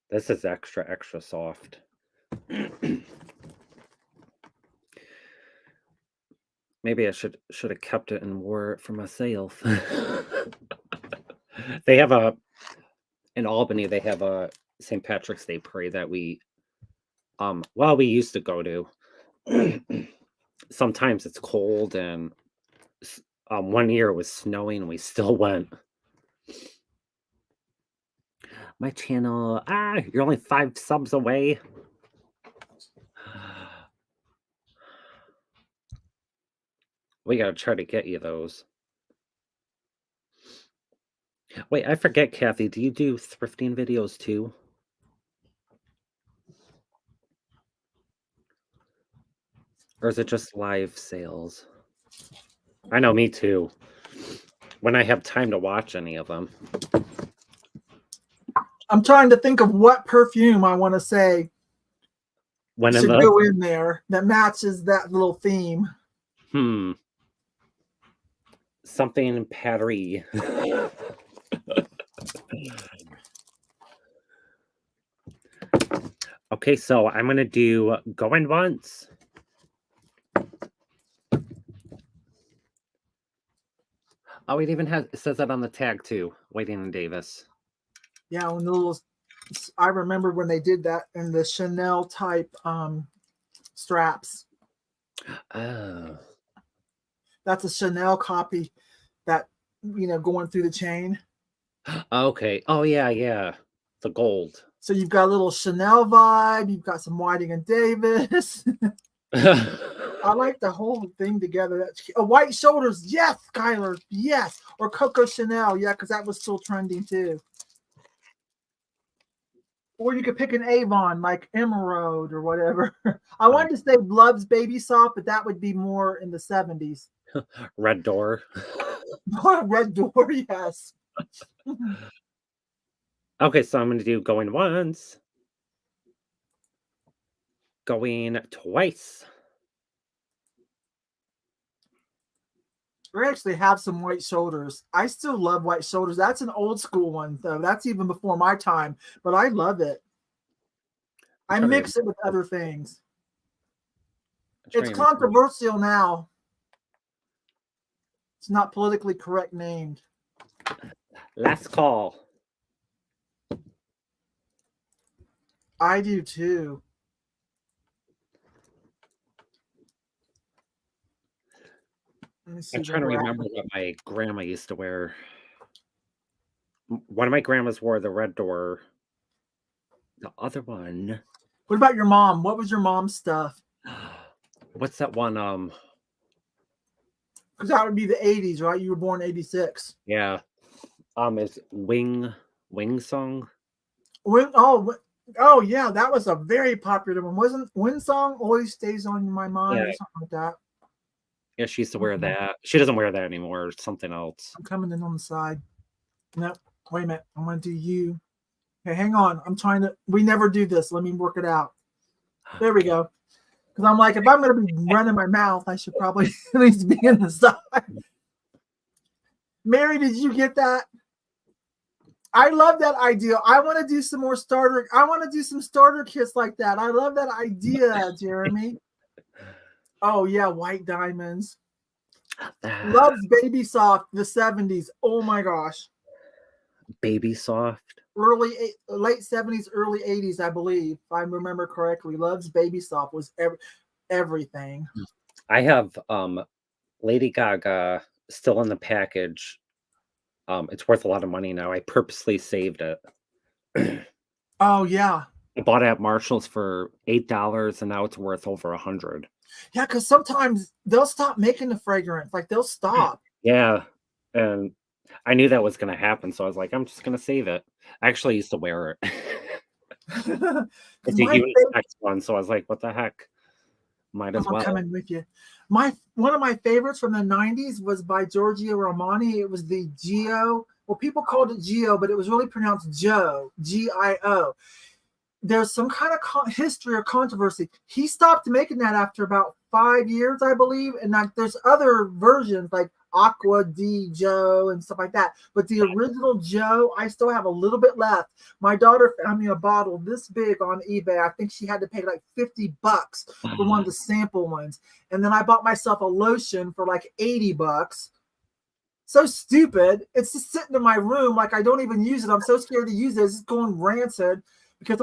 Speaker 2: This is extra, extra soft. Maybe I should have kept it and wore it for myself. They have in Albany, they have a St. Patrick's Day parade that we used to go to. Sometimes it's cold, and one year it was snowing and we still went. My channel, you're only 5 subs away. We gotta try to get you those. Wait, I forget, Kathy, do you do thrifting videos too? Or is it just live sales? I know, me too. When I have time to watch any of them.
Speaker 1: I'm trying to think of what perfume I want to say
Speaker 2: When in
Speaker 1: should
Speaker 2: the
Speaker 1: go in there that matches that little theme.
Speaker 2: Something in Paris. Okay, so I'm gonna do Going Once. Oh, it says that on the tag too. Waiting in Davis.
Speaker 1: Yeah, when the little, I remember when they did that in the Chanel type straps.
Speaker 2: Oh.
Speaker 1: That's a Chanel copy that, going through the chain.
Speaker 2: Okay. Oh yeah, yeah. The gold.
Speaker 1: So you've got a little Chanel vibe. You've got some Whiting and Davis. I like the whole thing together. That's White Shoulders. Yes, Skylar. Yes. Or Coco Chanel. Yeah, because that was still trending too. Or you could pick an Avon like Emerald or whatever. I wanted to say Love's Baby Soft, but that would be more in the 70s.
Speaker 2: Red Door.
Speaker 1: Red Door, yes.
Speaker 2: Okay, so I'm going to do Going Once. Going Twice.
Speaker 1: We actually have some White Shoulders. I still love White Shoulders. That's an old school one, though. That's even before my time, but I love it. I mix it with other things. It's controversial now. It's not politically correct named.
Speaker 2: Last Call.
Speaker 1: I do too.
Speaker 2: I'm trying to remember what my grandma used to wear. One of my grandmas wore the Red Door. The other one.
Speaker 1: What about your mom? What was your mom's stuff?
Speaker 2: What's that one?
Speaker 1: Because that would be the 80s, right? You were born 86.
Speaker 2: Yeah. Is Wing Song?
Speaker 1: Oh yeah, that was a very popular one. Wasn't Wing Song Always Stays on My Mind or something like that?
Speaker 2: Yeah, she used to wear that. She doesn't wear that anymore. Something else.
Speaker 1: I'm coming in on the side. No, wait a minute. I'm going to do you. Okay, hang on. We never do this. Let me work it out. There we go. Because I'm like, if I'm going to be running my mouth, I should probably at least be in the side. Mary, did you get that? I love that idea. I want to do some more starter. I want to do some starter kits like that. I love that idea, Jeremy. Oh, yeah, White Diamonds. Loves Baby Soft, the 70s. Oh, my gosh.
Speaker 2: Baby Soft.
Speaker 1: Late 70s, early 80s, I believe, if I remember correctly. Loves Baby Soft was everything.
Speaker 2: I have Lady Gaga still in the package. It's worth a lot of money now. I purposely saved it.
Speaker 1: Oh, yeah.
Speaker 2: I bought it at Marshall's for $8, and now it's worth over $100.
Speaker 1: Yeah, because sometimes they'll stop making the fragrance. Like, they'll stop.
Speaker 2: Yeah, and I knew that was going to happen, so I was like, I'm just going to save it. I actually used to wear it. It's a unisex one, so I was like, what the heck? Might as well.
Speaker 1: I'm coming with you. One of my favorites from the 90s was by Giorgio Armani. It was the Gio. Well, people called it Gio, but it was really pronounced Joe, Gio. There's some kind of history or controversy. He stopped making that after about 5 years, I believe. And there's other versions like Aqua di Joe and stuff like that. But the original Joe, I still have a little bit left. My daughter found me a bottle this big on eBay. I think she had to pay like $50 for one of the sample ones. And then I bought myself a lotion for like $80. So stupid. It's just sitting in my room. Like, I don't even use it. I'm so scared to use it. It's just going rancid because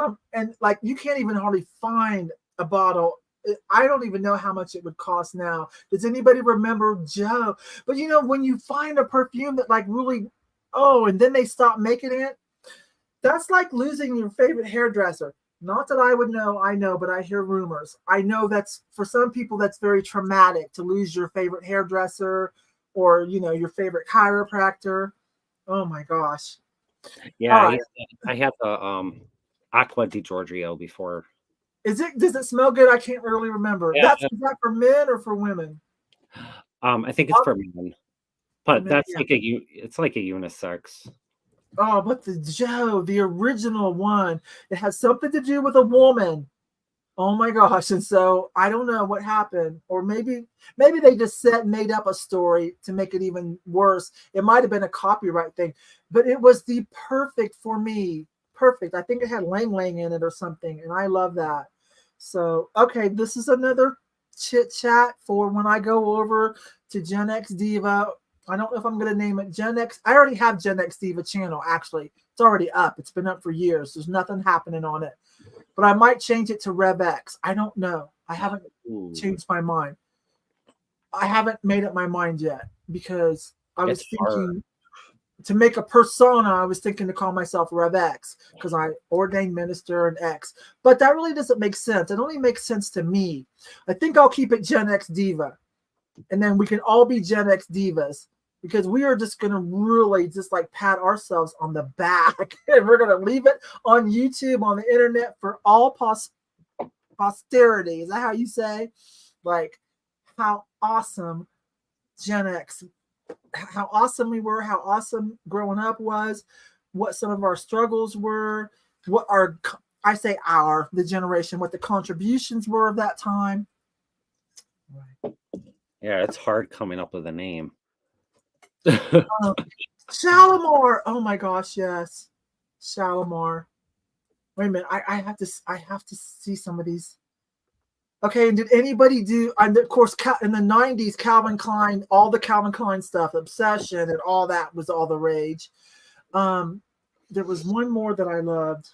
Speaker 1: you can't even hardly find a bottle. I don't even know how much it would cost now. Does anybody remember Joe? But when you find a perfume that really, and then they stop making it, that's like losing your favorite hairdresser. Not that I would know, I know, but I hear rumors. I know that's for some people that's very traumatic to lose your favorite hairdresser or your favorite chiropractor. Oh my gosh.
Speaker 2: Yeah, I had the Aqua di Giorgio before.
Speaker 1: Does it smell good? I can't really remember.
Speaker 2: Yeah.
Speaker 1: Is that for men or for women?
Speaker 2: I think it's for men, but that's
Speaker 1: Yeah.
Speaker 2: like it's like a unisex.
Speaker 1: Oh, but the original one, it has something to do with a woman. Oh my gosh. And so I don't know what happened. Or maybe they just made up a story to make it even worse. It might have been a copyright thing, but it was the perfect for me. Perfect. I think it had Lang Lang in it or something. And I love that. So, okay, this is another chit chat for when I go over to Gen X Diva. I don't know if I'm going to name it Gen X. I already have Gen X Diva channel, actually. It's already up. It's been up for years. There's nothing happening on it. But I might change it to Rev X. I don't know. I haven't changed my mind. I haven't made up my mind yet because I was thinking to make a persona. I was thinking to call myself Rev X because I ordained minister and X. But that really doesn't make sense. It only makes sense to me. I think I'll keep it Gen X Diva. And then we can all be Gen X Divas because we are just going to really just like pat ourselves on the back. And we're going to leave it on YouTube, on the internet for all posterity. Is that how you say? Like how awesome Gen X, how awesome we were, how awesome growing up was, what some of our struggles were, what the generation, what the contributions were of that time. Right.
Speaker 2: Yeah, it's hard coming up with a name.
Speaker 1: Shalimar. Oh my gosh, yes. Shalimar. Wait a minute. I have to see some of these. Okay, and did anybody do, and of course, in the 90s, Calvin Klein, all the Calvin Klein stuff, Obsession and all that was all the rage. There was one more that I loved.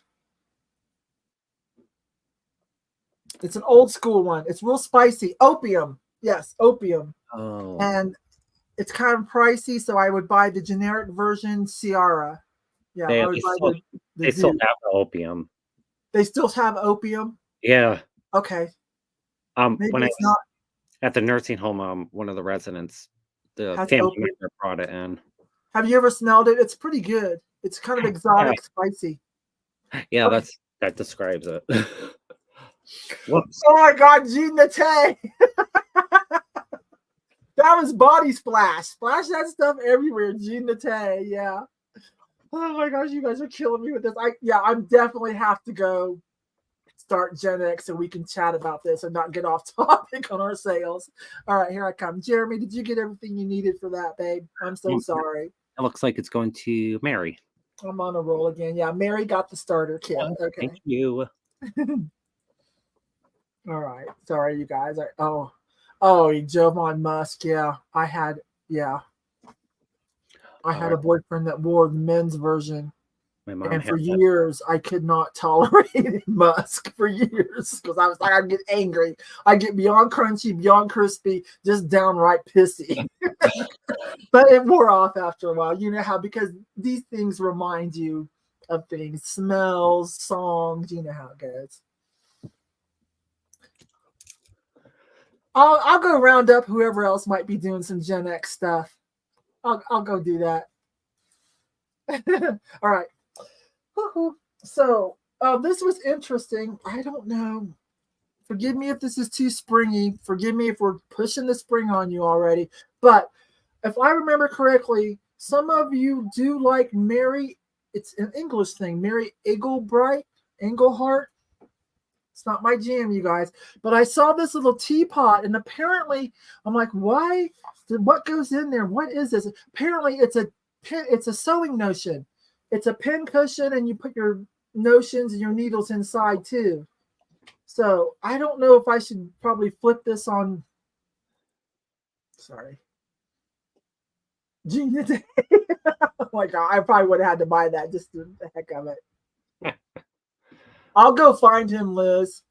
Speaker 1: It's an old school one. It's real spicy. Opium. Yes, Opium.
Speaker 2: Oh.
Speaker 1: And it's kind of pricey, so I would buy the generic version, Ciara. Yeah,
Speaker 2: they still have the Opium.
Speaker 1: They still have Opium?
Speaker 2: Yeah.
Speaker 1: Okay.
Speaker 2: Maybe when I was at the nursing home, one of the residents, the family member brought it in.
Speaker 1: Have you ever smelled it? It's pretty good. It's kind of exotic, spicy.
Speaker 2: Yeah, okay. That describes it.
Speaker 1: Whoops. Oh my God, Jean Nate. That was Body Splash. Splash that stuff everywhere. Jean Nate, yeah. Oh my gosh, you guys are killing me with this. I definitely have to go start Gen X so we can chat about this and not get off topic on our sales. All right, here I come. Jeremy, did you get everything you needed for that, babe? I'm so sorry.
Speaker 2: It looks like it's going to Mary.
Speaker 1: I'm on a roll again. Yeah, Mary got the starter kit. Okay.
Speaker 2: Thank you.
Speaker 1: All right. Sorry, you guys. Yvon Musk. Yeah, I had a boyfriend that wore the men's version. And for years, I could not tolerate Musk for years because I was like, I'd get angry. I get beyond crunchy, beyond crispy, just downright pissy. But it wore off after a while. You know how, because these things remind you of things, smells, songs, you know how it goes. I'll go round up whoever else might be doing some Gen X stuff. I'll go do that. All right. So this was interesting. I don't know. Forgive me if this is too springy. Forgive me if we're pushing the spring on you already. But if I remember correctly, some of you do like Mary. It's an English thing. Mary Engelhart. It's not my jam, you guys. But I saw this little teapot, and apparently, I'm like, why? What goes in there? What is this? Apparently, it's a sewing notion. It's a pin cushion, and you put your notions and your needles inside too. So I don't know if I should probably flip this on. Sorry. Gina. Oh my God, I probably would have had to buy that just for the heck of it. I'll go find him, Liz.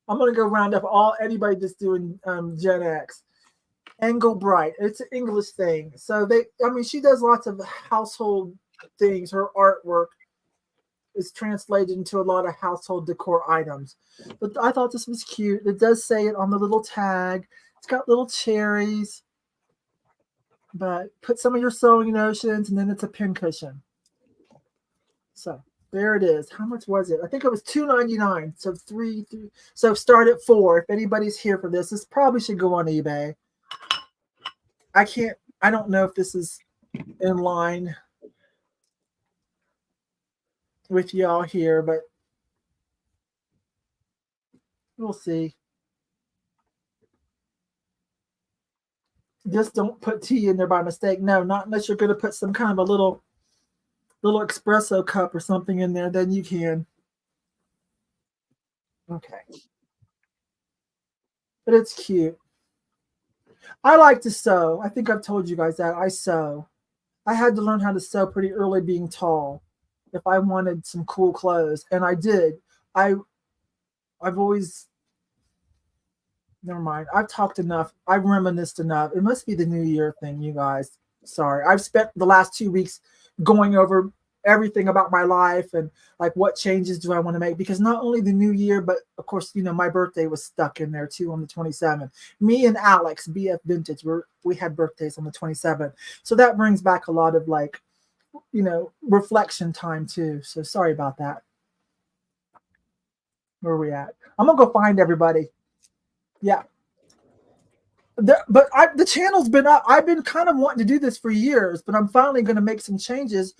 Speaker 1: I'm gonna go round up anybody that's doing Gen X. Engelbright. It's an English thing. So she does lots of household things. Her artwork is translated into a lot of household decor items. But I thought this was cute. It does say it on the little tag. It's got little cherries. But put some of your sewing notions, and then it's a pin cushion. So there it is. How much was it? I think it was $2.99. So so start at $4. If anybody's here for this probably should go on eBay. I don't know if this is in line with y'all here, but we'll see. Just don't put tea in there by mistake. No, not unless you're going to put some kind of a little espresso cup or something in there, then you can. Okay. But it's cute. I like to sew. I think I've told you guys that. I sew. I had to learn how to sew pretty early being tall if I wanted some cool clothes. And I did. I've always, never mind. I've talked enough. I've reminisced enough. It must be the New Year thing, you guys. Sorry. I've spent the last 2 weeks going over everything about my life and like what changes do I want to make, because not only the new year, but of course, my birthday was stuck in there too on the 27th. Me and Alex, BF Vintage, we had birthdays on the 27th. So that brings back a lot of like, reflection time too. So sorry about that. Where are we at? I'm gonna go find everybody. Yeah. The channel's been up. I've been kind of wanting to do this for years, but I'm finally going to make some changes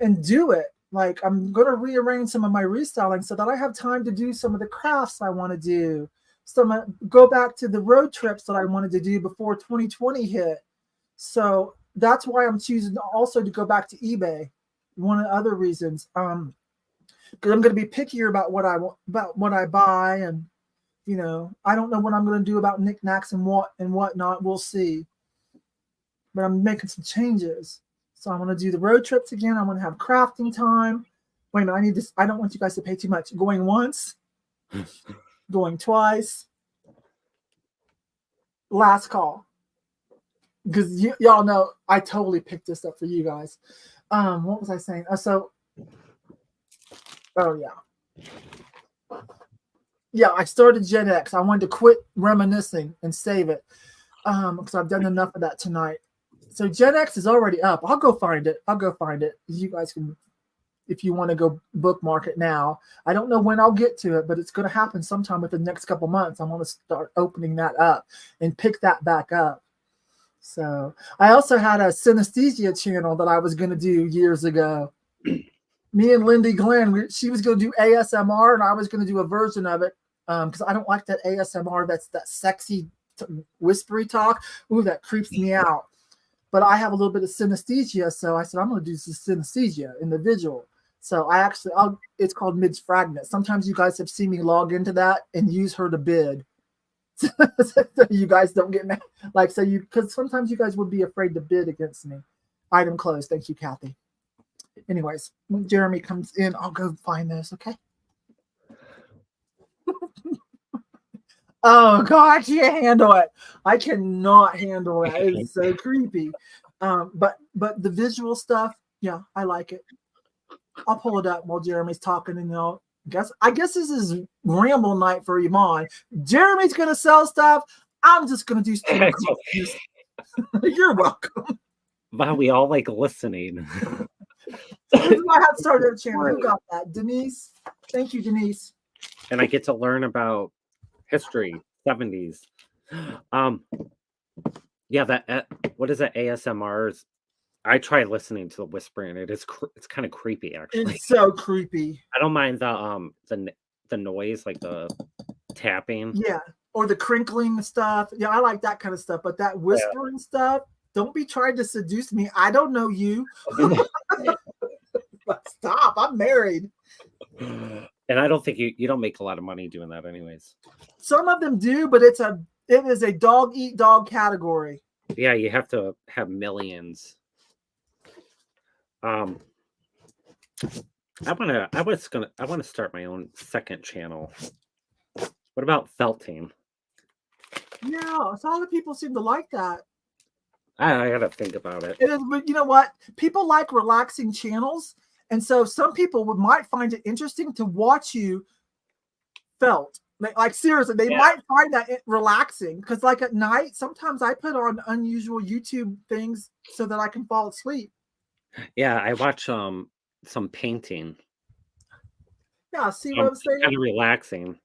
Speaker 1: and do it. Like I'm going to rearrange some of my restyling so that I have time to do some of the crafts I want to do. Go back to the road trips that I wanted to do before 2020 hit. So that's why I'm choosing also to go back to eBay. One of the other reasons, because I'm going to be pickier about what I buy, and I don't know what I'm going to do about NikNax and whatnot. We'll see. But I'm making some changes. So I'm going to do the road trips again. I'm going to have crafting time. Wait a minute, I don't want you guys to pay too much. Going once, going twice. Last call. Because y'all know I totally picked this up for you guys. What was I saying? Yeah, I started Gen X. I wanted to quit reminiscing and save it because I've done enough of that tonight. So Gen X is already up. I'll go find it. You guys can, if you want to go bookmark it now. I don't know when I'll get to it, but it's going to happen sometime within the next couple months. I want to start opening that up and pick that back up. So I also had a synesthesia channel that I was going to do years ago. Me and Lindy Glenn, she was going to do ASMR, and I was going to do a version of it because I don't like that ASMR. That's that sexy, whispery talk. Ooh, that creeps me out. But I have a little bit of synesthesia, so I said I'm going to do some synesthesia in the visual. So it's called Midge Fragment. Sometimes you guys have seen me log into that and use her to bid. So you guys don't get mad. Because sometimes you guys would be afraid to bid against me. Item closed. Thank you, Kathy. Anyways, when Jeremy comes in, I'll go find this, okay? Oh, God, I can't handle it. I cannot handle that. It's so creepy. But the visual stuff, yeah, I like it. I'll pull it up while Jeremy's talking, and I guess this is ramble night for Yvon. Jeremy's going to sell stuff. I'm just going to do stuff. You're welcome.
Speaker 2: Wow, we all like listening.
Speaker 1: So this is why I had started a channel. Who got that? Denise. Thank you, Denise.
Speaker 2: And I get to learn about history, 70s. Yeah, that what is that ASMR? I try listening to the whispering. It's kind of creepy, actually.
Speaker 1: It's so creepy.
Speaker 2: I don't mind the noise, like the tapping.
Speaker 1: Yeah, or the crinkling stuff. Yeah, I like that kind of stuff. But that whispering stuff, don't be trying to seduce me. I don't know you. Stop, I'm married.
Speaker 2: And I don't think you don't make a lot of money doing that anyways.
Speaker 1: Some of them do, but it is a dog eat dog category.
Speaker 2: Yeah, you have to have millions. I want to start my own second channel. What about felting?
Speaker 1: Yeah, so other people seem to like that.
Speaker 2: I gotta think about it.
Speaker 1: It is, but you know what? People like relaxing channels. And so some people might find it interesting to watch you felt. Like seriously, they might find that relaxing. Because like at night, sometimes I put on unusual YouTube things so that I can fall asleep.
Speaker 2: Yeah, I watch some painting.
Speaker 1: Yeah, see what I'm saying?
Speaker 2: Kind of relaxing.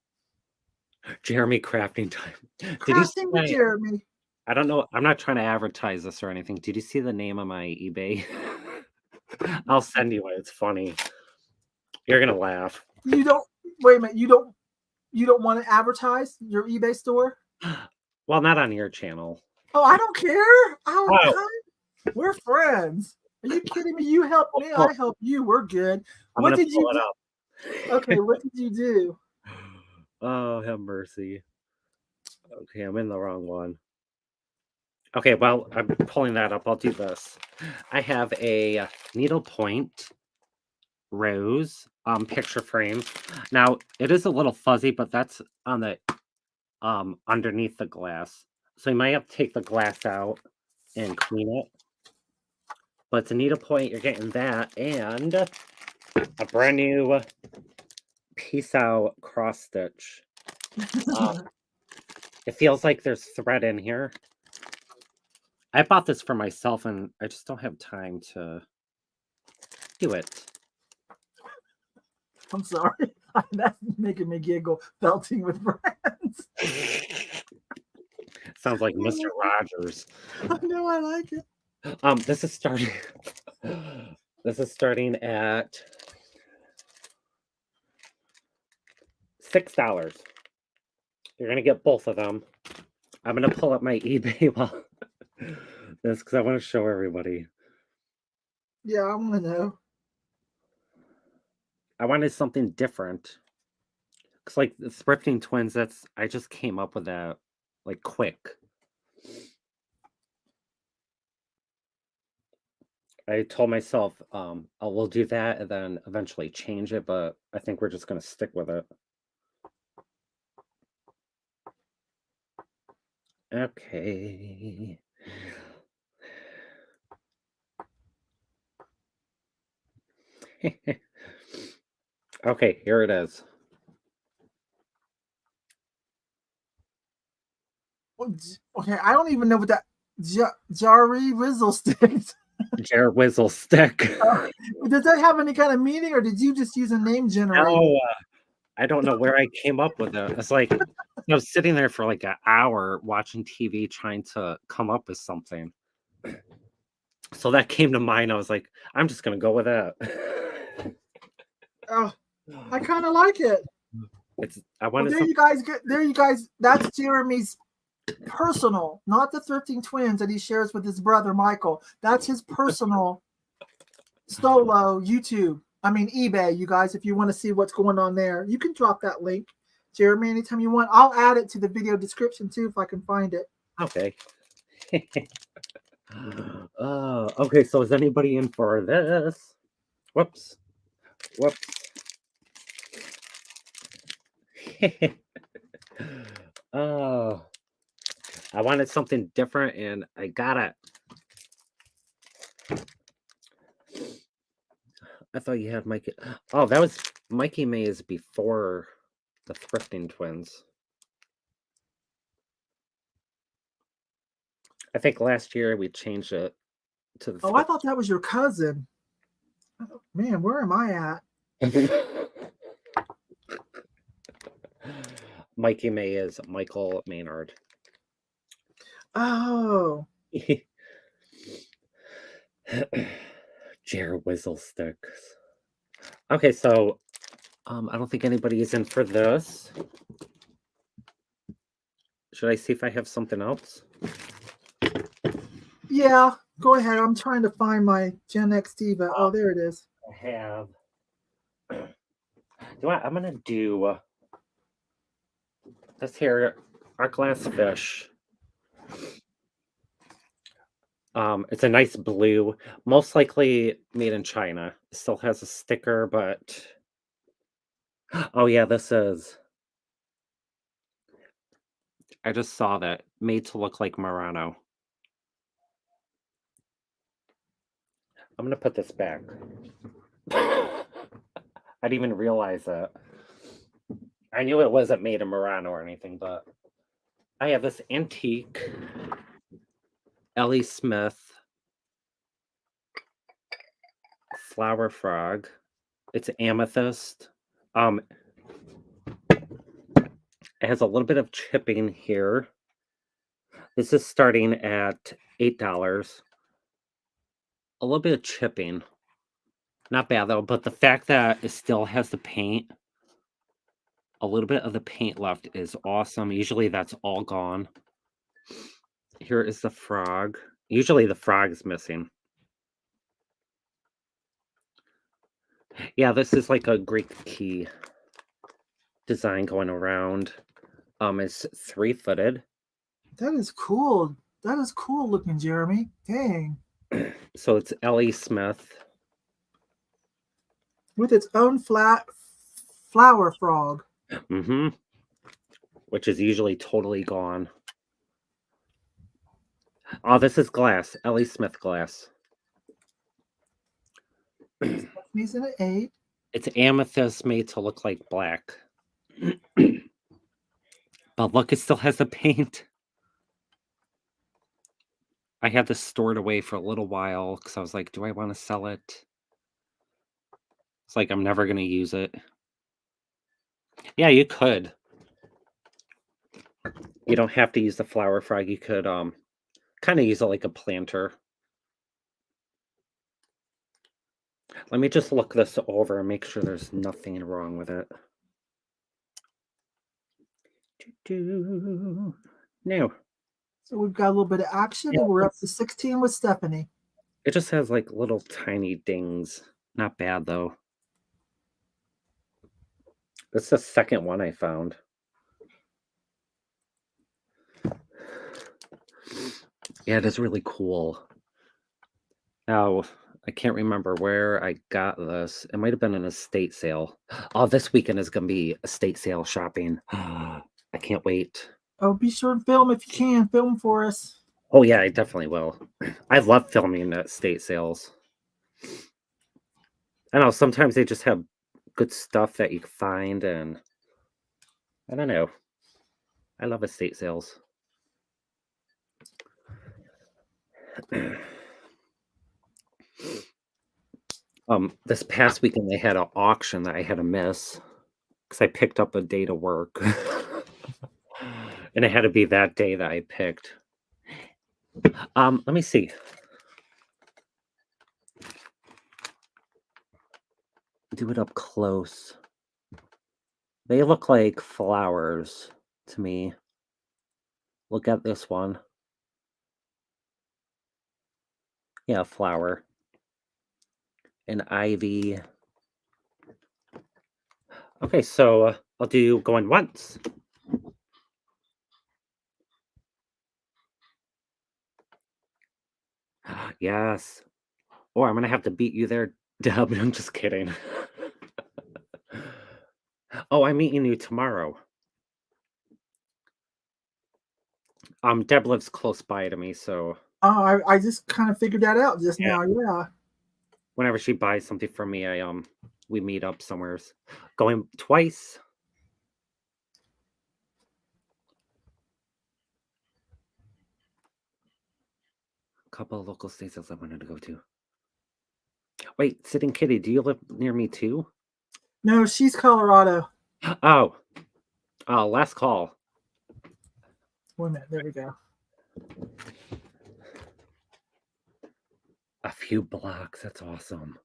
Speaker 2: Jeremy crafting time.
Speaker 1: Crafting with Jeremy.
Speaker 2: I don't know. I'm not trying to advertise this or anything. Did you see the name of my eBay? I'll send you it. It's funny. You're gonna laugh.
Speaker 1: You don't wait a minute. You don't want to advertise your eBay store?
Speaker 2: Well, not on your channel.
Speaker 1: Oh, I don't care.
Speaker 2: Oh,
Speaker 1: We're friends. Are you kidding me? You help me,
Speaker 2: oh,
Speaker 1: I help you. We're good.
Speaker 2: I'm
Speaker 1: What
Speaker 2: gonna
Speaker 1: did
Speaker 2: pull
Speaker 1: you
Speaker 2: it
Speaker 1: do?
Speaker 2: up.
Speaker 1: Okay, what did you do?
Speaker 2: Oh, have mercy. Okay, I'm in the wrong one. Okay, well, I'm pulling that up. I'll do this. I have a needlepoint rose picture frame. Now it is a little fuzzy, but that's on the underneath the glass. So you might have to take the glass out and clean it. But it's a needlepoint, you're getting that, and a brand new piece out cross stitch. It feels like there's thread in here. I bought this for myself and I just don't have time to do it.
Speaker 1: I'm sorry. That's making me giggle. Felting with friends.
Speaker 2: Sounds like Mr. Rogers.
Speaker 1: I know, I like it.
Speaker 2: This is starting. This is starting at $6. You're gonna get both of them. I'm gonna pull up my eBay while this because I want to show everybody.
Speaker 1: Yeah, I want to know.
Speaker 2: I wanted something different. Cause like the Thrifting Twins, I just came up with that like quick. I told myself, I will do that and then eventually change it, but I think we're just gonna stick with it. Okay. Okay, here it is.
Speaker 1: Okay, I don't even know what that Jari Rizzle sticks.
Speaker 2: Jared Whizzle stick.
Speaker 1: Does that have any kind of meaning, or did you just use a name generator?
Speaker 2: No, I don't know where I came up with it. It's like I was sitting there for like an hour watching TV trying to come up with something. So that came to mind. I was like, I'm just gonna go with that.
Speaker 1: Oh, I kind of like it.
Speaker 2: I wanted
Speaker 1: There you guys. That's Jeremy's personal, not the Thrifting Twins that he shares with his brother Michael. That's his personal solo YouTube. I mean eBay, you guys. If you want to see what's going on there, you can drop that link, Jeremy, anytime you want. I'll add it to the video description too if I can find it.
Speaker 2: Okay. Okay, so is anybody in for this? Whoops. Oh, I wanted something different and I got it. I thought you had Mikey. Oh, that was Mikey Mays before the Thrifting Twins. I think last year we changed it to the.
Speaker 1: Oh, I thought that was your cousin. Oh, man, where am I at?
Speaker 2: Mikey May is Michael Maynard.
Speaker 1: Oh.
Speaker 2: Jared Whizzle sticks. Okay, so I don't think anybody is in for this. Should I see if I have something else?
Speaker 1: Yeah, go ahead. I'm trying to find my Gen X Diva. Oh, there it is.
Speaker 2: I have. I'm gonna do this here, our glass fish. It's a nice blue, most likely made in China. It still has a sticker, but oh yeah, this is. I just saw that made to look like Murano. I'm gonna put this back. I didn't even realize that. I knew it wasn't made in Murano or anything, but I have this antique Ellie Smith flower frog. It's amethyst. It has a little bit of chipping here. This is starting at $8. A little bit of chipping. Not bad though, but the fact that it still has the paint, a little bit of the paint left is awesome. Usually that's all gone. Here is the frog. Usually the frog is missing. Yeah, this is like a Greek key design going around. It's 3-footed.
Speaker 1: That is cool. That is cool looking, Jeremy. Dang.
Speaker 2: So it's Ellie Smith.
Speaker 1: With its own flat flower frog.
Speaker 2: Mm-hmm. Which is usually totally gone. Oh, this is glass. Ellie Smith glass.
Speaker 1: He's in an 8.
Speaker 2: It's amethyst made to look like black. But look, it still has the paint. I had this stored away for a little while because I was like, do I want to sell it? It's like, I'm never going to use it. Yeah, you could. You don't have to use the flower frog. You could kind of use it like a planter. Let me just look this over and make sure there's nothing wrong with it. No.
Speaker 1: So we've got a little bit of action, and we're up to 16 with Stephanie.
Speaker 2: It just has like little tiny dings. Not bad though. That's the second one I found. Yeah, it is really cool. Now, I can't remember where I got this. It might have been an estate sale. Oh, this weekend is going to be estate sale shopping. I can't wait.
Speaker 1: Oh, be sure and film if you can. Film for us.
Speaker 2: Oh, yeah, I definitely will. I love filming at estate sales. I know, sometimes they just have good stuff that you can find, and I don't know. I love estate sales. This past weekend they had an auction that I had to miss because I picked up a day to work. And it had to be that day that I picked. Let me see. Do it up close. They look like flowers to me. Look at this one. Yeah, flower. An ivy. Okay, so I'll do going once. Yes. Or I'm going to have to beat you there, Deb. I'm just kidding. Oh, I'm meeting you tomorrow. Deb lives close by to me, so.
Speaker 1: Oh, I just kind of figured that out just now. Yeah.
Speaker 2: Whenever she buys something from me, we meet up somewhere. Going twice. A couple of local state sales I wanted to go to. Wait, Sitting Kitty, do you live near me too?
Speaker 1: No, she's Colorado.
Speaker 2: Oh, last call.
Speaker 1: Wait a minute. There we go.
Speaker 2: A few blocks. That's awesome.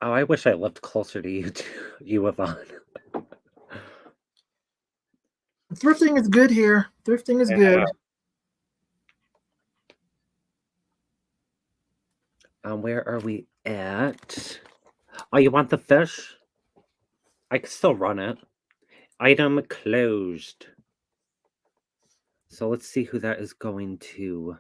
Speaker 2: Oh, I wish I lived closer to you, Yvon.
Speaker 1: Thrifting is good here. Thrifting is good.
Speaker 2: Where are we at? Oh, you want the fish? I can still run it. Item closed. So let's see who that is going to.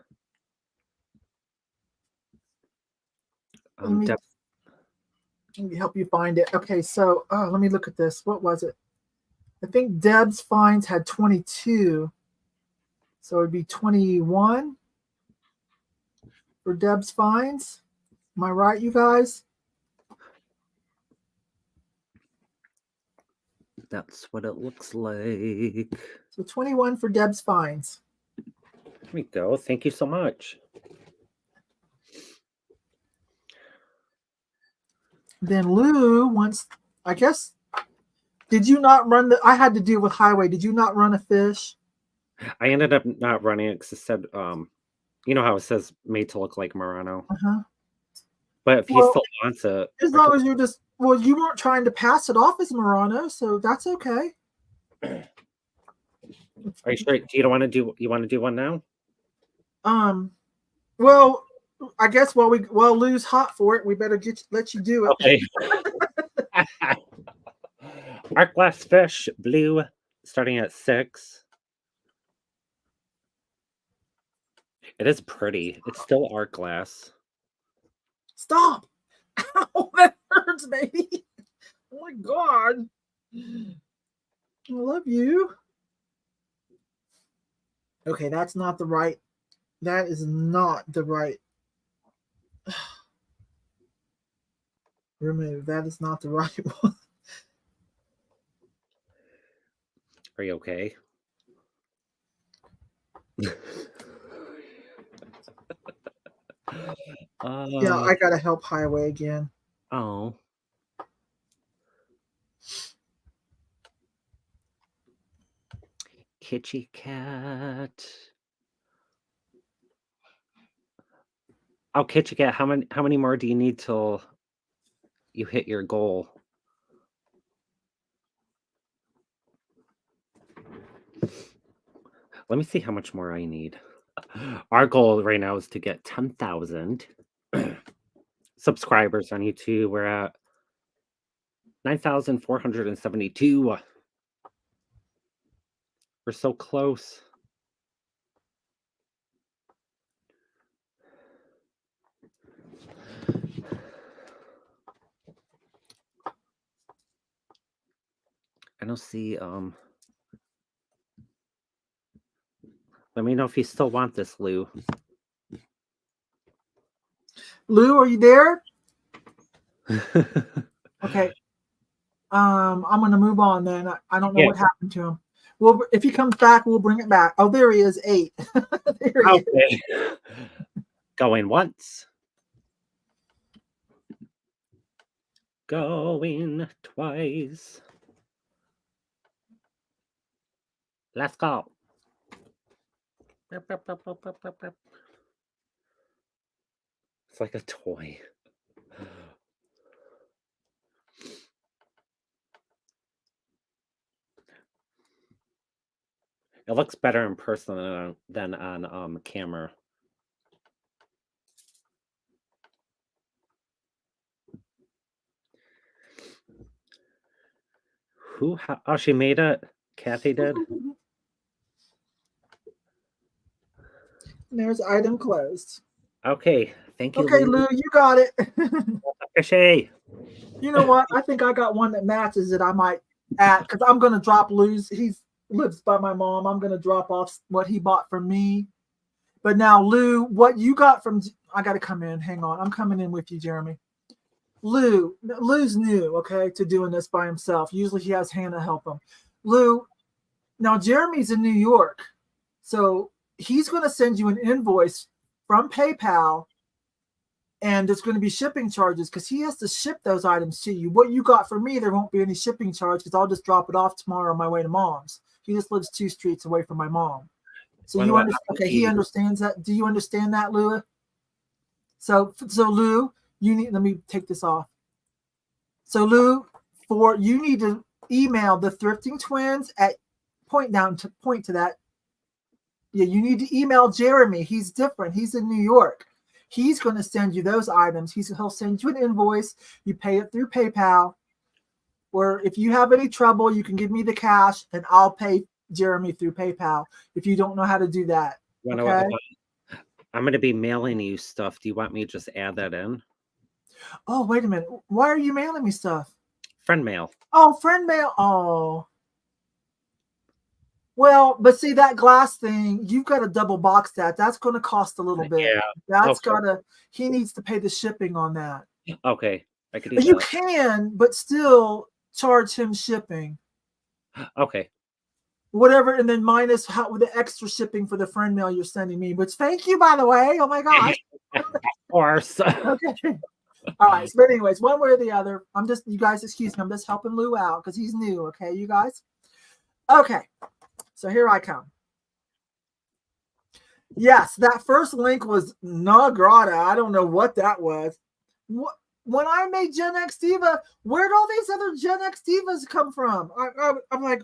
Speaker 1: Let me help you find it. Okay, so let me look at this. What was it? I think Deb's finds had 22. So it'd be 21 for Deb's finds. Am I right, you guys?
Speaker 2: That's what it looks like.
Speaker 1: So 21 for Deb's finds.
Speaker 2: There we go. Thank you so much.
Speaker 1: Then Lou wants, I guess, did you not run I had to deal with Highway. Did you not run a fish?
Speaker 2: I ended up not running it because it said, you know how it says made to look like Murano.
Speaker 1: Uh-huh.
Speaker 2: But if he still wants it,
Speaker 1: as long as you're just, well, you weren't trying to pass it off as Murano, so that's okay.
Speaker 2: Are you sure? You don't want to do? You want to do one now?
Speaker 1: Well, I guess while Lou's hot for it, we better let you do it.
Speaker 2: Okay. Art glass fish, blue, starting at 6. It is pretty. It's still art glass.
Speaker 1: Stop! Ow, that hurts, baby. Oh my god. I love you. Okay, that's not the right. That is not the right. Remove. That is not the right one.
Speaker 2: Are you okay?
Speaker 1: Yeah, I gotta help Highway again.
Speaker 2: Oh. Kitschy cat. Oh, Kitschy cat, how many more do you need till you hit your goal? Let me see how much more I need. Our goal right now is to get 10,000 subscribers on YouTube. We're at 9,472. We're so close. I don't see let me know if you still want this, Lou.
Speaker 1: Lou, are you there? Okay. I'm gonna move on then. I don't know what happened to him. Well, if he comes back, we'll bring it back. Oh, there he is, 8. There he is.
Speaker 2: Going once. Going twice. Let's go. It's like a toy. It looks better in person than on camera. Oh, she made it. Kathy did.
Speaker 1: There's item closed.
Speaker 2: Okay, thank you.
Speaker 1: Okay, Lou, you got it.
Speaker 2: Fishy.
Speaker 1: You know what? I think I got one that matches it. I might add, because I'm gonna drop Lou's. He lives by my mom. I'm gonna drop off what he bought from me. But now, Lou, what you got from? I got to come in. Hang on, I'm coming in with you, Jeremy. Lou's new, okay, to doing this by himself. Usually he has Hannah help him. Lou, now Jeremy's in New York, so he's going to send you an invoice from PayPal, and there's going to be shipping charges because he has to ship those items to you. What you got for me, there won't be any shipping charge because I'll just drop it off tomorrow on my way to mom's. He just lives 2 streets away from my mom. So you understand? Okay, he understands that. Do you understand that, Lou? So Lou, you need. Let me take this off. So Lou, you need to email the Thrifting Twins at point to that. Yeah, you need to email Jeremy. He's different. He's in New York. He's going to send you those items. He'll send you an invoice. You pay it through PayPal. Or if you have any trouble, you can give me the cash and I'll pay Jeremy through PayPal if you don't know how to do that. Okay?
Speaker 2: I'm going to be mailing you stuff. Do you want me to just add that in?
Speaker 1: Oh, wait a minute. Why are you mailing me stuff?
Speaker 2: Friend mail.
Speaker 1: Oh, friend mail. Oh. Well, but see that glass thing, you've got to double box that. That's going to cost a little bit.
Speaker 2: Yeah.
Speaker 1: That's he needs to pay the shipping on that.
Speaker 2: Okay. I could do
Speaker 1: you can, but still charge him shipping.
Speaker 2: Okay.
Speaker 1: whatever, and then minus the extra shipping for the friend mail you're sending me, which thank you, by the way. Oh my gosh.
Speaker 2: Of course.
Speaker 1: Okay. All right. But anyways, one way or the other, you guys excuse me, I'm just helping Lou out because he's new. Okay, you guys. Okay. So here I come. Yes, that first link was na grata. I don't know what that was. When I made Gen X Diva, where'd all these other Gen X Divas come from? I'm like,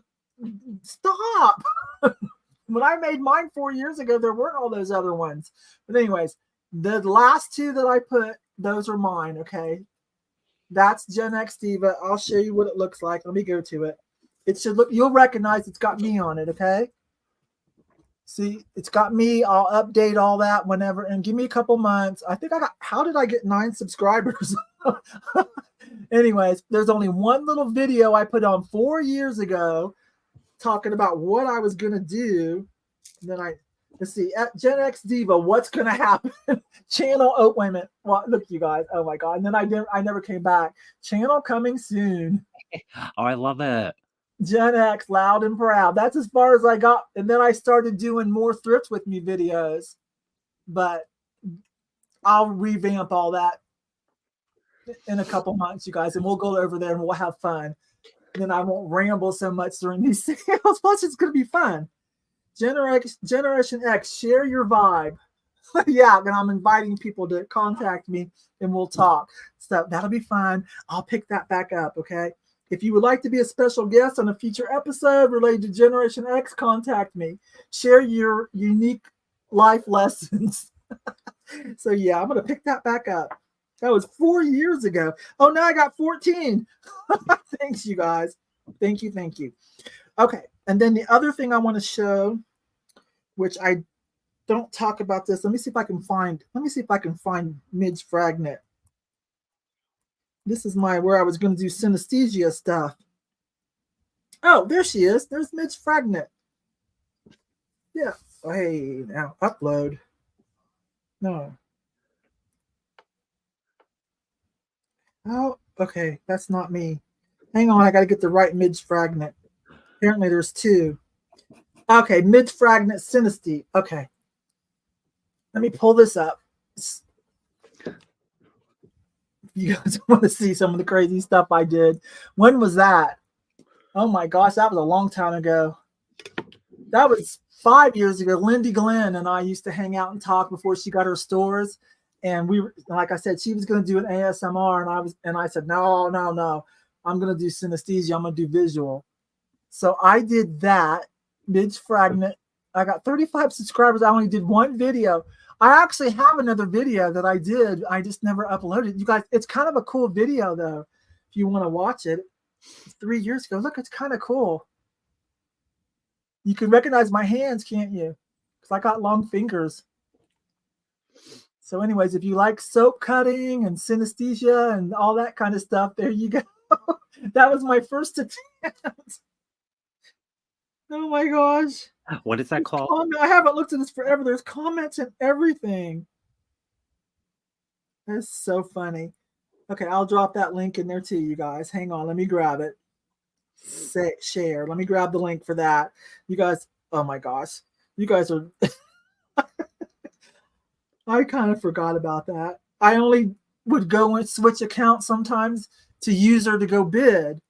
Speaker 1: stop. When I made mine 4 years ago, there weren't all those other ones. But anyways, the last two that I put, those are mine, okay? That's Gen X Diva. I'll show you what it looks like. Let me go to it. It should look, you'll recognize it's got me on it, okay? See, it's got me. I'll update all that whenever, and give me a couple months. I think how did I get 9 subscribers? Anyways, there's only one little video I put on 4 years ago talking about what I was going to do. And then let's see, at Gen X Diva, what's going to happen? Channel, oh, wait a minute. Well, look, you guys. Oh my God. And then I never came back. Channel coming soon.
Speaker 2: Oh, I love it.
Speaker 1: Gen X, loud and proud. That's as far as I got. And then I started doing more Thrift With Me videos. But I'll revamp all that in a couple months, you guys. And we'll go over there and we'll have fun. And then I won't ramble so much during these sales. Plus, it's going to be fun. Generation X, share your vibe. Yeah, and I'm inviting people to contact me and we'll talk. So that'll be fun. I'll pick that back up, okay? If you would like to be a special guest on a future episode related to Generation X, contact me. Share your unique life lessons. So yeah, I'm going to pick that back up. That was 4 years ago. Oh, now I got 14. Thanks, you guys. Thank you. Thank you. Okay. And then the other thing I want to show, which I don't talk about this. Let me see if I can find Midge Fragnet. This is where I was going to do synesthesia stuff. Oh, there she is. There's Midge Fragnet. Yeah. Oh, hey, now upload. No. Oh, okay. That's not me. Hang on. I got to get the right Midge Fragnet. Apparently there's 2. Okay. Midge Fragnet synesthete. Okay. Let me pull this up. You guys want to see some of the crazy stuff I did. When was that? Oh my gosh, that was a long time ago. That was 5 years ago. Lindy Glenn and I used to hang out and talk before she got her stores. And we were, like I said, she was going to do an ASMR, and I said, no. I'm going to do synesthesia. I'm going to do visual. So I did that. Midge Fragment. I got 35 subscribers. I only did one video. I actually have another video that I did. I just never uploaded. You guys, it's kind of a cool video, though, if you want to watch it. It's 3 years ago. Look, it's kind of cool. You can recognize my hands, can't you? Because I got long fingers. So anyways, if you like soap cutting and synesthesia and all that kind of stuff, there you go. That was my first attempt. Oh, my gosh.
Speaker 2: What is that called?
Speaker 1: I haven't looked at this forever. There's comments and everything. That's so funny. Okay, I'll drop that link in there too, you guys. Hang on, let me grab it. Share. Let me grab the link for that. You guys, oh my gosh. You guys are... I kind of forgot about that. I only would go and switch accounts sometimes to user to go bid,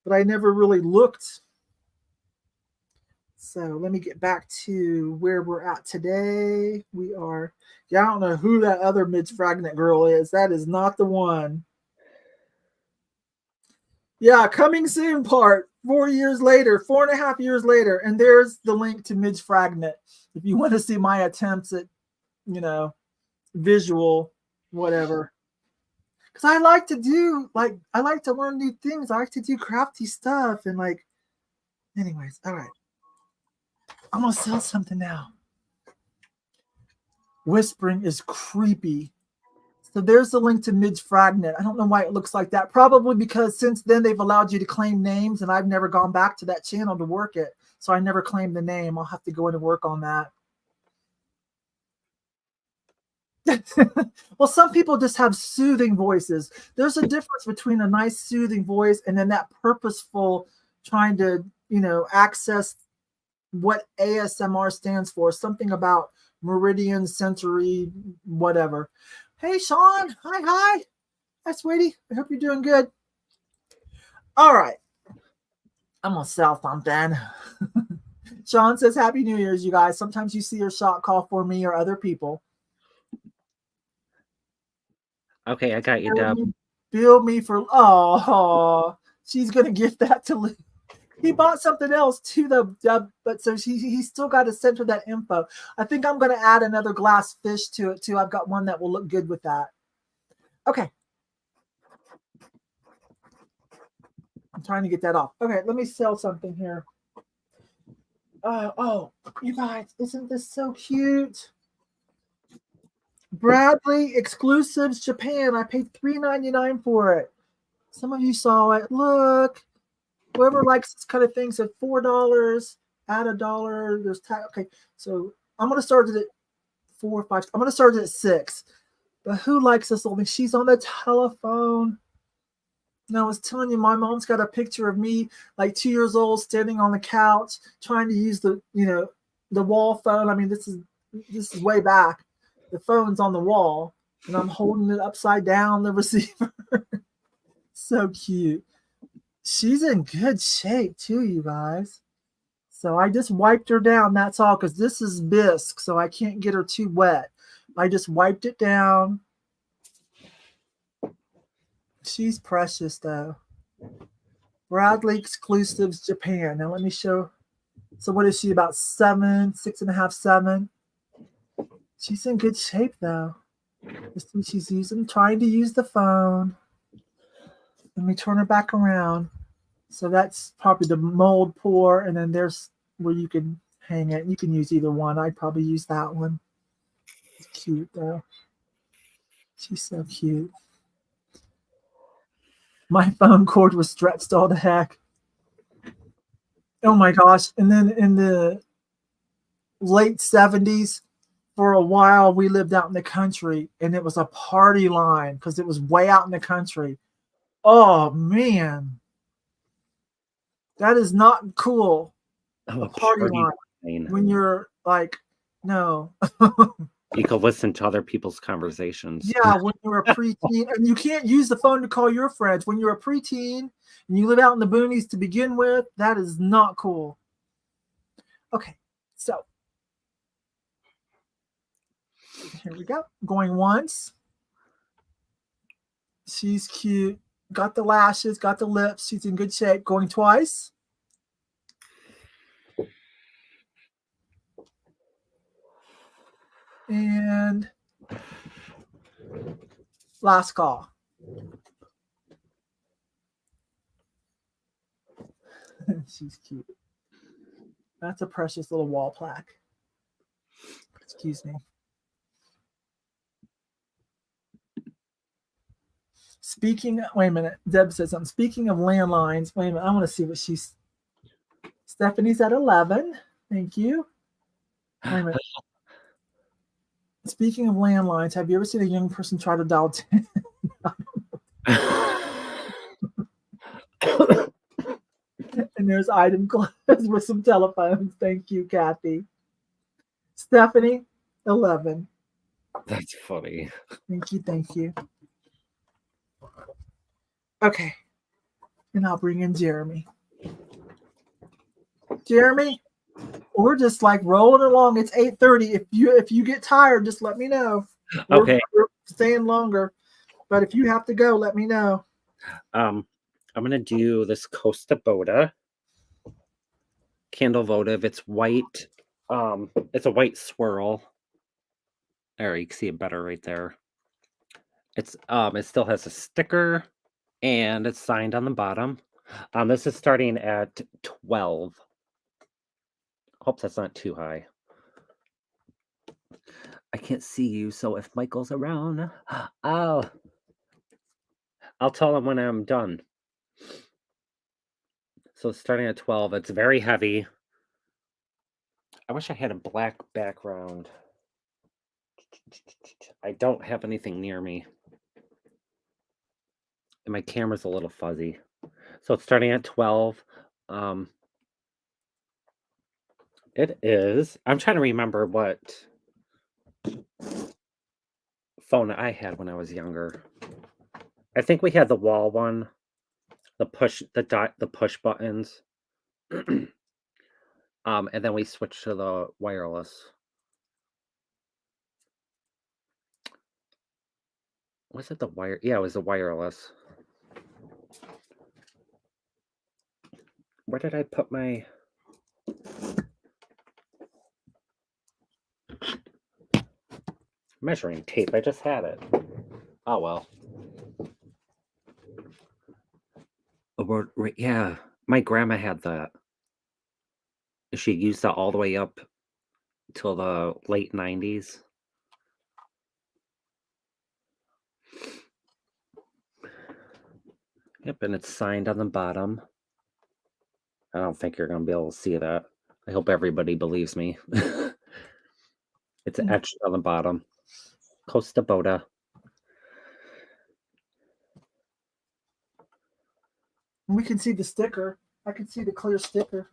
Speaker 1: but I never really looked. So let me get back to where we're at today. We are, I don't know who that other Midge Fragment girl is. That is not the one. Yeah, coming soon part, 4 years later, 4.5 years later. And there's the link to Midge Fragment. If you want to see my attempts at, visual, whatever. Because I like to do, I like to learn new things. I like to do crafty stuff. And anyways, all right. I'm going to sell something now. Whispering is creepy. So there's the link to Midge Fragnet. I don't know why it looks like that. Probably because since then they've allowed you to claim names, and I've never gone back to that channel to work it. So I never claimed the name. I'll have to go in and work on that. Well, some people just have soothing voices. There's a difference between a nice soothing voice and then that purposeful trying to, access what ASMR stands for. Something about meridian, century, whatever. Hey, Sean. Hi. Hi, sweetie. I hope you're doing good. All right. I'm going to sell something. Sean says, Happy New Year's, you guys. Sometimes you see your shot call for me or other people.
Speaker 2: Okay, I got you, Deb.
Speaker 1: Bill me for, she's going to give that to Lou. He bought something else too, though, Deb, but so he still got to send her that info. I think I'm going to add another glass fish to it too. I've got one that will look good with that. Okay. I'm trying to get that off. Okay, let me sell something here. Oh, you guys, isn't this so cute? Bradley Exclusives Japan. I paid $3.99 for it. Some of you saw it. Look. Whoever likes this kind of thing said $4, add $1. There's tax. Okay, so I'm going to start it at 4 or 5. I'm going to start it at 6. But who likes this little thing? She's on the telephone. No, I was telling you, my mom's got a picture of me, like 2 years old, standing on the couch, trying to use the wall phone. I mean, this is way back. The phone's on the wall, and I'm holding it upside down, the receiver. So cute. She's in good shape too, you guys. So I just wiped her down. That's all, because this is bisque, so I can't get her too wet. I just wiped it down. She's precious, though. Bradley Exclusives Japan. Now let me show. So what is she, about 7, 6.5, 7? She's in good shape, though. She's trying to use the phone. Let me turn her back around. So that's probably the mold pour, and then there's where you can hang it. You can use either one. I'd probably use that one. It's cute, though. She's so cute. My phone cord was stretched all the heck. Oh my gosh. And then in the late 70s, for a while, we lived out in the country, and it was a party line because it was way out in the country. Oh, man. That is not cool.
Speaker 2: Oh,
Speaker 1: a party line. When you're like, no.
Speaker 2: You can listen to other people's conversations.
Speaker 1: Yeah, when you're a preteen, and you can't use the phone to call your friends. When you're a preteen and you live out in the boonies to begin with, that is not cool. Okay, so here we go. Going once. She's cute. Got the lashes, got the lips. She's in good shape. Going twice. And last call. She's cute. That's a precious little wall plaque. Excuse me. Wait a minute. Deb says, I'm speaking of landlines. Wait a minute. I want to see what she's. Stephanie's at 11. Thank you. Wait a minute. Speaking of landlines, have you ever seen a young person try to dial 10? And there's item closed with some telephones. Thank you, Kathy. Stephanie, 11.
Speaker 2: That's funny.
Speaker 1: Thank you. Okay. And I'll bring in Jeremy. Jeremy, we're just like rolling along. It's 8:30. If you get tired, just let me know.
Speaker 2: Okay.
Speaker 1: We're staying longer. But if you have to go, let me know.
Speaker 2: I'm gonna do this Costa Boda candle votive. It's white. It's a white swirl. There, you can see it better right there. It's it still has a sticker and it's signed on the bottom. This is starting at 12. Hope that's not too high. I can't see you, so if Michael's around, I'll tell him when I'm done. So it's starting at 12. It's very heavy. I wish I had a black background. I don't have anything near me. And my camera's a little fuzzy. So it's starting at 12. It is. I'm trying to remember what phone I had when I was younger. I think we had the wall one, the push buttons. And then we switched to the wireless. Was it the wire? Yeah, it was the wireless. Where did I put my measuring tape? I just had it. Oh well. Yeah, my grandma had that. She used that all the way up till the late 90s. Yep, and it's signed on the bottom. I don't think you're going to be able to see that. I hope everybody believes me. It's etched on the bottom. Costa Boda.
Speaker 1: We can see the sticker. I can see the clear sticker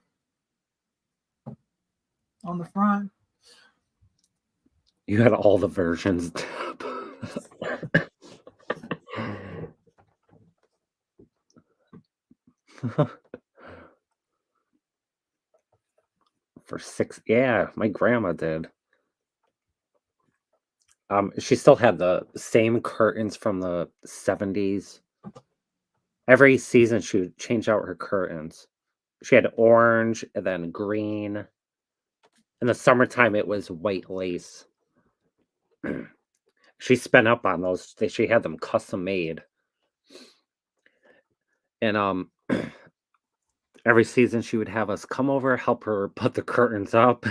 Speaker 1: on the front.
Speaker 2: You had all the versions. For yeah, my grandma did. She still had the same curtains from the 70s. Every season she would change out her curtains. She had orange and then green. In the summertime it was white lace. She spent up on those. She had them custom made. And every season she would have us come over, help her put the curtains up.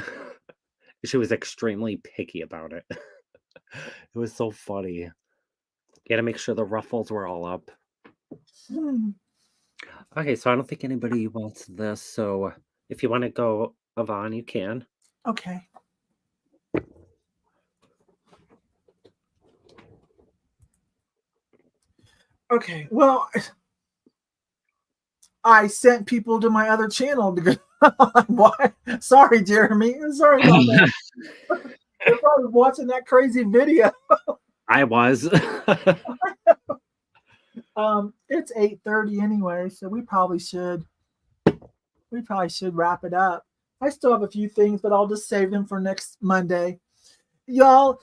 Speaker 2: She was extremely picky about it. It was so funny. You had to make sure the ruffles were all up. Okay, so I don't think anybody wants this. So if you want to go, Yvon, you can.
Speaker 1: Okay. Okay. Well, I sent people to my other channel to go. Why? Sorry, Jeremy. Sorry about that. They're probably watching that crazy video.
Speaker 2: I was.
Speaker 1: It's 8:30 anyway, so we probably should wrap it up. I still have a few things, but I'll just save them for next Monday. Y'all,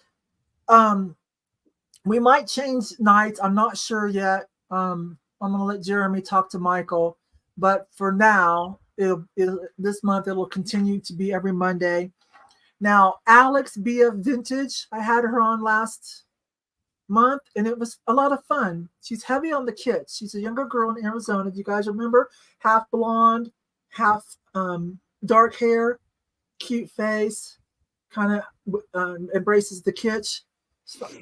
Speaker 1: we might change nights. I'm not sure yet. I'm gonna let Jeremy talk to Michael, but for now, this month it'll continue to be every Monday. Now, Alex BF Vintage, I had her on last month, and it was a lot of fun. She's heavy on the Kitsch. She's a younger girl in Arizona. Do you guys remember? Half blonde, half dark hair, cute face, kind of embraces the Kitsch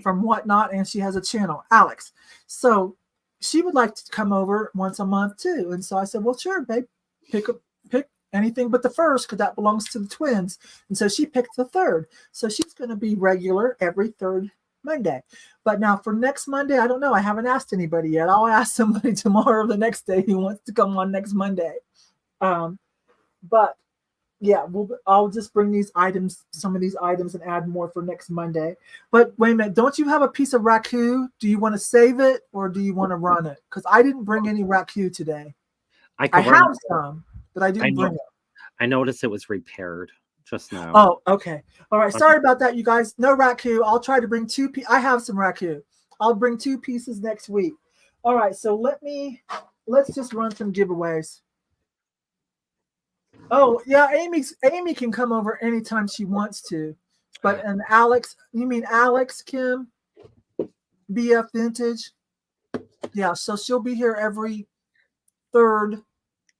Speaker 1: from Whatnot, and she has a channel, Alex. So she would like to come over once a month too. And so I said, well, sure, babe, pick anything but the first, because that belongs to the twins. And so she picked the third. So she's going to be regular every third Monday. But now for next Monday, I don't know. I haven't asked anybody yet. I'll ask somebody tomorrow or the next day who wants to come on next Monday. But yeah, I'll just bring these items, some of these items, and add more for next Monday. But wait a minute, don't you have a piece of raku? Do you want to save it or do you want to run it? Because I didn't bring any raku today. I have some, but I didn't bring it.
Speaker 2: I noticed it was repaired just now.
Speaker 1: Oh, okay. All right. Sorry about that, you guys. No raku. I'll try to bring two. I have some raku. I'll bring 2 pieces next week. All right. So let's just run some giveaways. Oh yeah, Amy can come over anytime she wants to. But and Alex, you mean Alex Kim, BF Vintage? Yeah. So she'll be here every third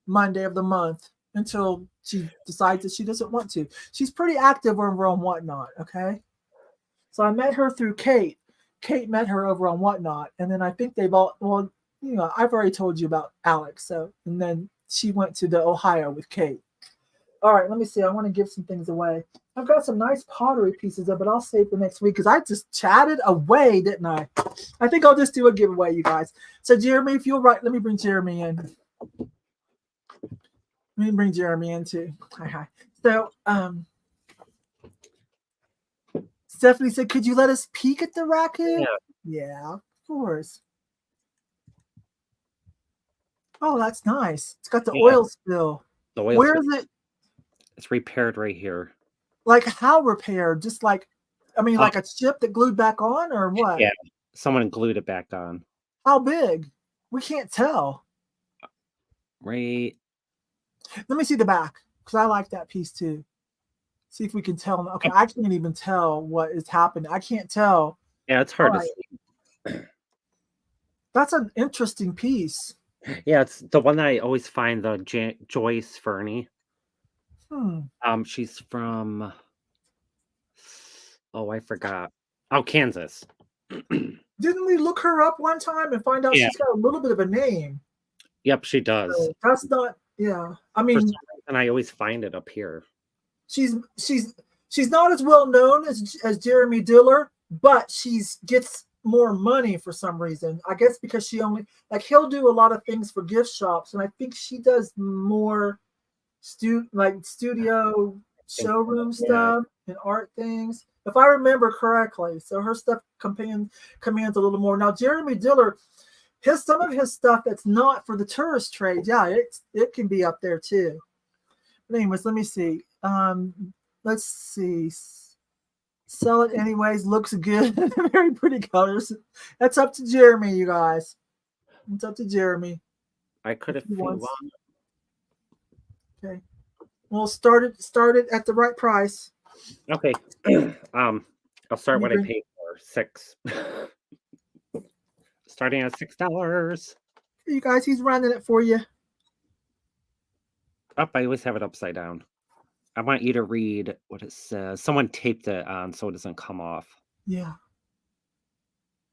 Speaker 1: Monday of the month until she decides that she doesn't want to. She's pretty active over on Whatnot, okay? So I met her through Kate. Kate met her over on Whatnot, and then I think they've all, well, you know, I've already told you about Alex. So, and then she went to the Ohio with Kate. All right, let me see. I want to give some things away. I've got some nice pottery pieces of, but I'll save for next week because I just chatted away, didn't I? I think I'll just do a giveaway, you guys. So Jeremy, if you'll write, let me bring Jeremy in. Let me bring Jeremy in too. Hi. So, Stephanie said, "Could you let us peek at the raccoon?" Yeah, of course. Oh, that's nice. It's got the oil spill.
Speaker 2: The oil
Speaker 1: Where
Speaker 2: spill.
Speaker 1: is it?
Speaker 2: It's repaired right here.
Speaker 1: Like how repaired? Just like, I mean, like a chip that glued back on, or what?
Speaker 2: Yeah, someone glued it back on.
Speaker 1: How big? We can't tell.
Speaker 2: Right.
Speaker 1: Let me see the back, because I like that piece too. See if we can tell. Okay, I can't even tell what is happening. I can't tell.
Speaker 2: Yeah, it's hard to see.
Speaker 1: That's an interesting piece.
Speaker 2: Yeah, it's the one that I always find, the Joyce Fernie. She's from, oh, I forgot. Oh, Kansas.
Speaker 1: Didn't we look her up one time and find out she's got a little bit of a name?
Speaker 2: Yep, she does.
Speaker 1: So that's not, yeah. I mean,
Speaker 2: for some reason, I always find it up here.
Speaker 1: She's not as well known as Jeremy Diller, but gets more money for some reason. I guess because she only, like, he'll do a lot of things for gift shops, and I think she does more studio showroom stuff and art things, if I remember correctly. So her stuff commands a little more. Now Jeremy Diller, some of his stuff that's not for the tourist trade, it can be up there too. But anyways, let me see. Let's see. Sell it anyways. Looks good. Very pretty colors. That's up to Jeremy, you guys. It's up to Jeremy.
Speaker 2: I could have won.
Speaker 1: Okay. Well, start it at the right price.
Speaker 2: Okay. I'll start what I paid for. $6. Starting at $6.
Speaker 1: You guys, he's running it for you.
Speaker 2: Up, I always have it upside down. I want you to read what it says. Someone taped it on so it doesn't come off.
Speaker 1: Yeah.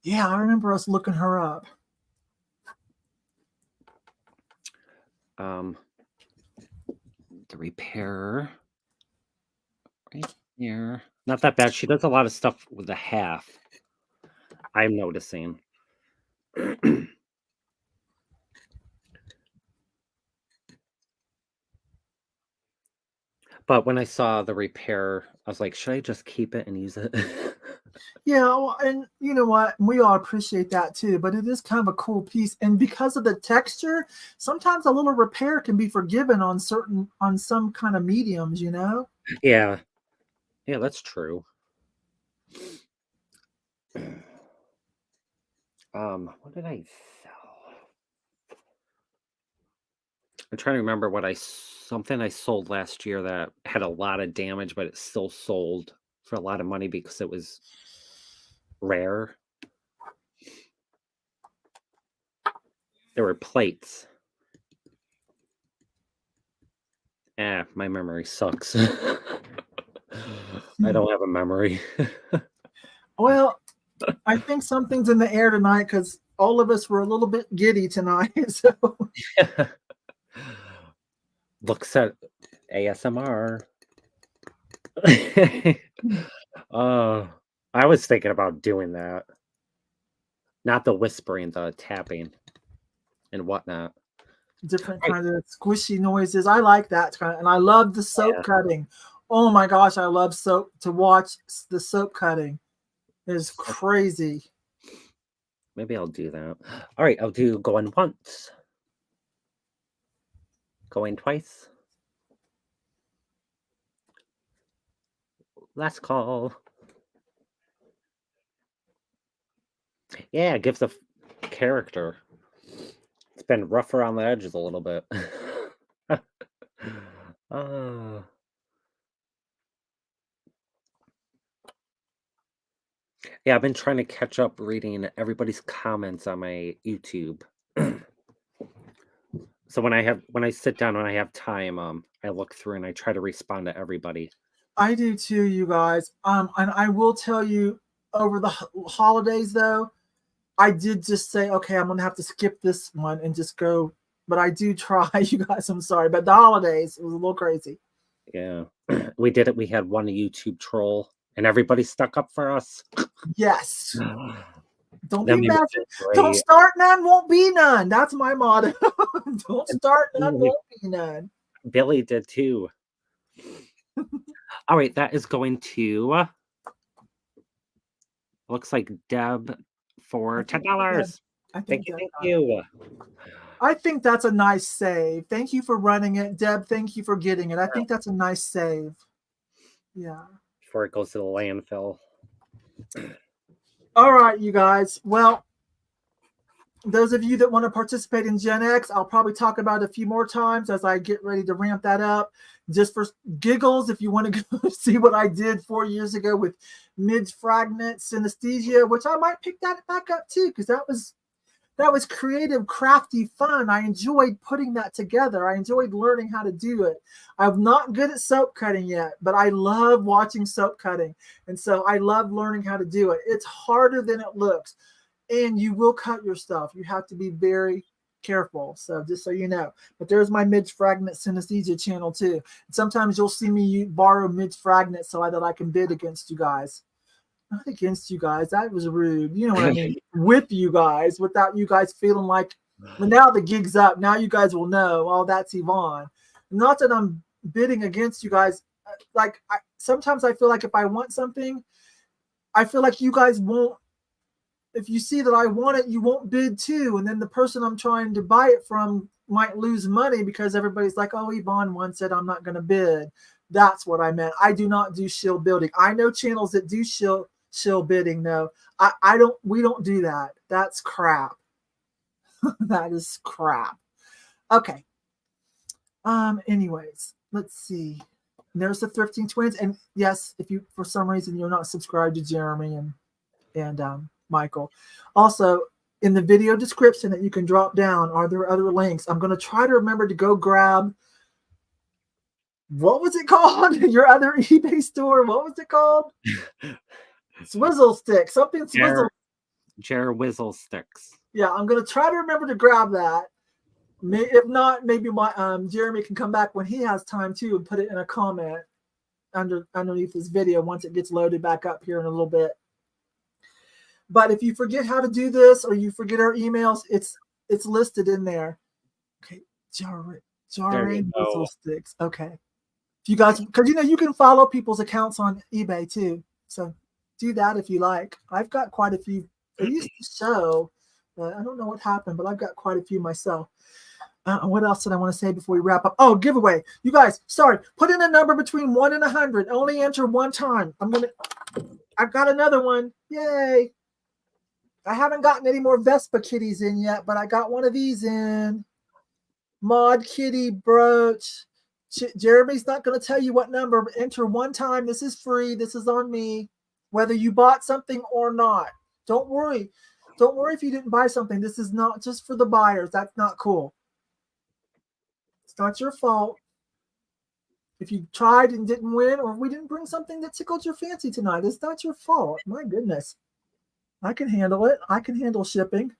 Speaker 1: Yeah, I remember us looking her up.
Speaker 2: The repairer right here. Not that bad. She does a lot of stuff with a half. I'm noticing. But when I saw the repair, I was like, should I just keep it and use it?
Speaker 1: Yeah, well, and you know what? We all appreciate that too, but it is kind of a cool piece. And because of the texture, sometimes a little repair can be forgiven on some kind of mediums, you know?
Speaker 2: Yeah. Yeah, that's true. What did I sell? I'm trying to remember something I sold last year that had a lot of damage, but it still sold for a lot of money because it was rare. There were plates. My memory sucks. I don't have a memory.
Speaker 1: Well, I think something's in the air tonight because all of us were a little bit giddy tonight. So
Speaker 2: Looks at ASMR. I was thinking about doing that. Not the whispering, the tapping and whatnot.
Speaker 1: Different kinds of squishy noises. I like that kind of, and I love the soap cutting. Oh my gosh, I love soap. To watch the soap cutting is crazy.
Speaker 2: Maybe I'll do that. All right, I'll do going once. Going twice. Last call. Yeah, it gives a character. It's been rough around the edges a little bit. Yeah, I've been trying to catch up reading everybody's comments on my YouTube. So when I sit down, when I have time, I look through and I try to respond to everybody.
Speaker 1: I do too, you guys. And I will tell you, over the holidays though, I did just say, okay, I'm gonna have to skip this one and just go. But I do try, you guys. I'm sorry, but the holidays, it was a little crazy.
Speaker 2: Yeah, we did it. We had one YouTube troll, and everybody stuck up for us.
Speaker 1: Yes. Don't be mad. Don't start none, won't be none. That's my motto. Don't start none, won't be none.
Speaker 2: Billy did too. All right, that is going to looks like Deb for $10.
Speaker 1: I
Speaker 2: Thank
Speaker 1: think
Speaker 2: you,
Speaker 1: Deb
Speaker 2: thank
Speaker 1: got it.
Speaker 2: you.
Speaker 1: I think that's a nice save. Thank you for running it. Deb, thank you for getting it. I think that's a nice save. Yeah.
Speaker 2: Before it goes to the landfill.
Speaker 1: All right, you guys. Well, those of you that want to participate in Gen X, I'll probably talk about it a few more times as I get ready to ramp that up. Just for giggles, if you want to go see what I did 4 years ago with Midge Fragment Synesthesia, which I might pick that back up too, because that was creative, crafty fun. I enjoyed putting that together. I enjoyed learning how to do it. I'm not good at soap cutting yet, but I love watching soap cutting. And so I love learning how to do it. It's harder than it looks. And you will cut your stuff. You have to be very careful. So just so you know. But there's my Midge Fragment Synesthesia channel too. Sometimes you'll see me borrow Midge Fragment so that I can bid against you guys. Not against you guys. That was rude. You know what I mean? With you guys, without you guys feeling like, well, now the gig's up. Now you guys will know, oh, that's Yvon. Not that I'm bidding against you guys. Like, sometimes I feel like if I want something, I feel like you guys won't. If you see that I want it, you won't bid too. And then the person I'm trying to buy it from might lose money because everybody's like, oh, Yvon wants it, I'm not going to bid. That's what I meant. I do not do shill building. I know channels that do shill bidding. No, we don't do that. That's crap. That is crap. Okay. Anyways, let's see. There's the Thrifting Twins. And yes, if you, for some reason, you're not subscribed to Jeremy and Michael. Also, in the video description that you can drop down, are there other links? I'm going to try to remember to go grab, what was it called? Your other eBay store. What was it called? Swizzle stick. Something swizzle.
Speaker 2: Jer Whizzle sticks.
Speaker 1: Yeah, I'm going to try to remember to grab that. If not, maybe my Jeremy can come back when he has time too and put it in a comment underneath this video once it gets loaded back up here in a little bit. But if you forget how to do this or you forget our emails, it's listed in there. Okay, Jar Whizzle sticks. Okay, if you guys, because you can follow people's accounts on eBay too, so do that if you like. I've got quite a few. It used to show, but I don't know what happened. But I've got quite a few myself. What else did I want to say before we wrap up? Oh, giveaway. You guys, sorry. Put in a number between 1 and 100. Only enter one time. I've got another one. Yay. I haven't gotten any more Vespa kitties in yet, but I got one of these in. Mod Kitty brooch. Jeremy's not going to tell you what number. But enter one time. This is free. This is on me. Whether you bought something or not. Don't worry. Don't worry if you didn't buy something. This is not just for the buyers. That's not cool. It's not your fault. If you tried and didn't win, or if we didn't bring something that tickled your fancy tonight, it's not your fault. My goodness. I can handle it. I can handle shipping.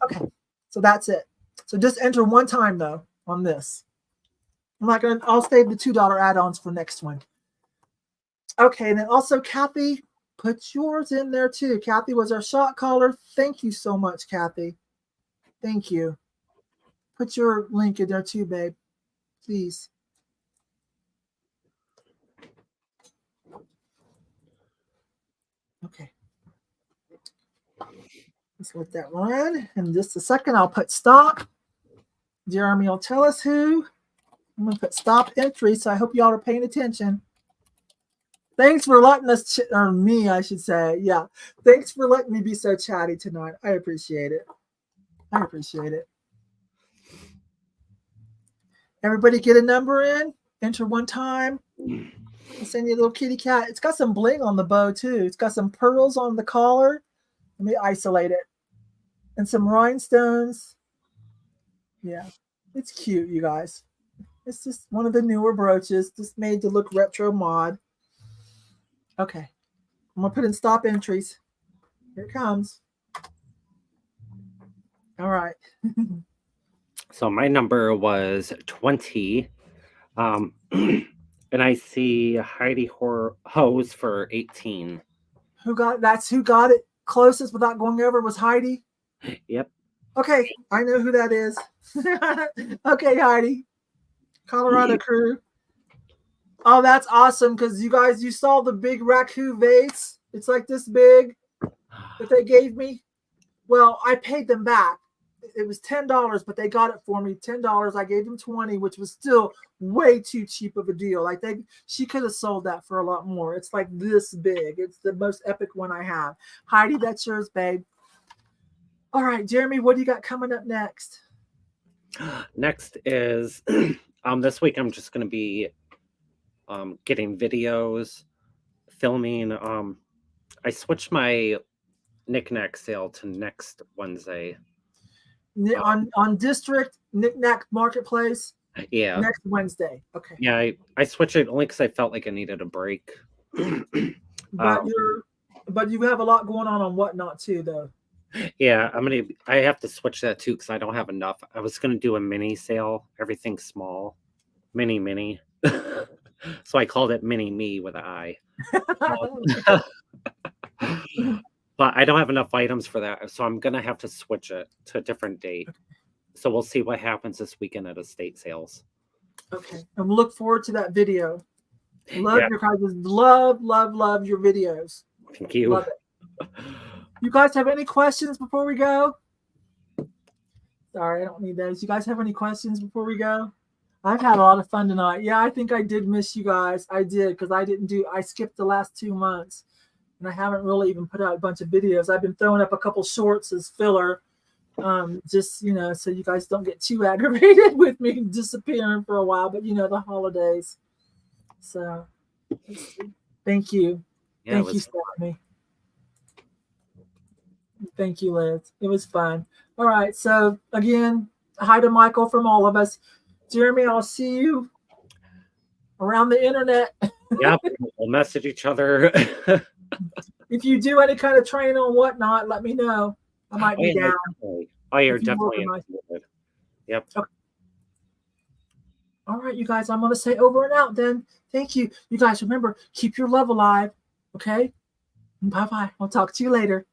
Speaker 1: Okay, so that's it. So just enter one time though on this. I'll save the $2 add-ons for next one. Okay, and then also Kathy, put yours in there too. Kathy was our shot caller. Thank you so much, Kathy. Thank you. Put your link in there too, babe. Please. Okay. Let's let that run. In just a second, I'll put stop. Jeremy will tell us who. I'm going to put stop entry, so I hope y'all are paying attention. Thanks for letting us, or me, I should say. Yeah. Thanks for letting me be so chatty tonight. I appreciate it. I appreciate it. Everybody get a number in. Enter one time. I'll send you a little kitty cat. It's got some bling on the bow, too. It's got some pearls on the collar. Let me isolate it. And some rhinestones. Yeah. It's cute, you guys. It's just one of the newer brooches, just made to look retro mod. Okay. I'm going to put in stop entries. Here it comes. All right.
Speaker 2: So my number was 20. And I see Heidi Hose for 18.
Speaker 1: Who got it closest without going over was Heidi?
Speaker 2: Yep.
Speaker 1: Okay, I know who that is. Okay, Heidi. Colorado crew. Oh, that's awesome because you saw the big raccoon vase. It's like this big that they gave me. Well, I paid them back. It was $10, but they got it for me. $10. I gave them 20, which was still way too cheap of a deal. Like she could have sold that for a lot more. It's like this big. It's the most epic one I have. Heidi, that's yours, babe. All right, Jeremy, what do you got coming up next?
Speaker 2: Next is this week I'm just going to be getting videos, filming. I switched my NikNax sale to next Wednesday.
Speaker 1: On District NikNax Marketplace?
Speaker 2: Yeah.
Speaker 1: Next Wednesday. Okay.
Speaker 2: Yeah, I switched it only because I felt like I needed a break.
Speaker 1: But you have a lot going on Whatnot too, though.
Speaker 2: Yeah, I have to switch that too because I don't have enough. I was gonna do a mini sale, everything small, mini. So I called it Mini Me with an I. But I don't have enough items for that, so I'm gonna have to switch it to a different date. So we'll see what happens this weekend at estate sales.
Speaker 1: Okay, and look forward to that video. Love your guys. Love your videos.
Speaker 2: Thank you.
Speaker 1: Love it. You guys have any questions before we go? Sorry, I don't need those. You guys have any questions before we go? I've had a lot of fun tonight. Yeah, I think I did miss you guys. I did because I skipped the last 2 months and I haven't really even put out a bunch of videos. I've been throwing up a couple shorts as filler. Just, so you guys don't get too aggravated with me disappearing for a while, but the holidays. So thank you.
Speaker 2: Yeah,
Speaker 1: thank you, Stephanie. Thank you, Liz. It was fun. All right. So again, hi to Michael from all of us. Jeremy, I'll see you around the internet.
Speaker 2: Yep. We'll message each other.
Speaker 1: If you do any kind of training on Whatnot, let me know. I might be down.
Speaker 2: Definitely. Oh, you're definitely interested. Yep.
Speaker 1: Okay. All right, you guys, I'm going to say over and out then. Thank you. You guys, remember, keep your love alive. Okay? Bye-bye. I'll talk to you later.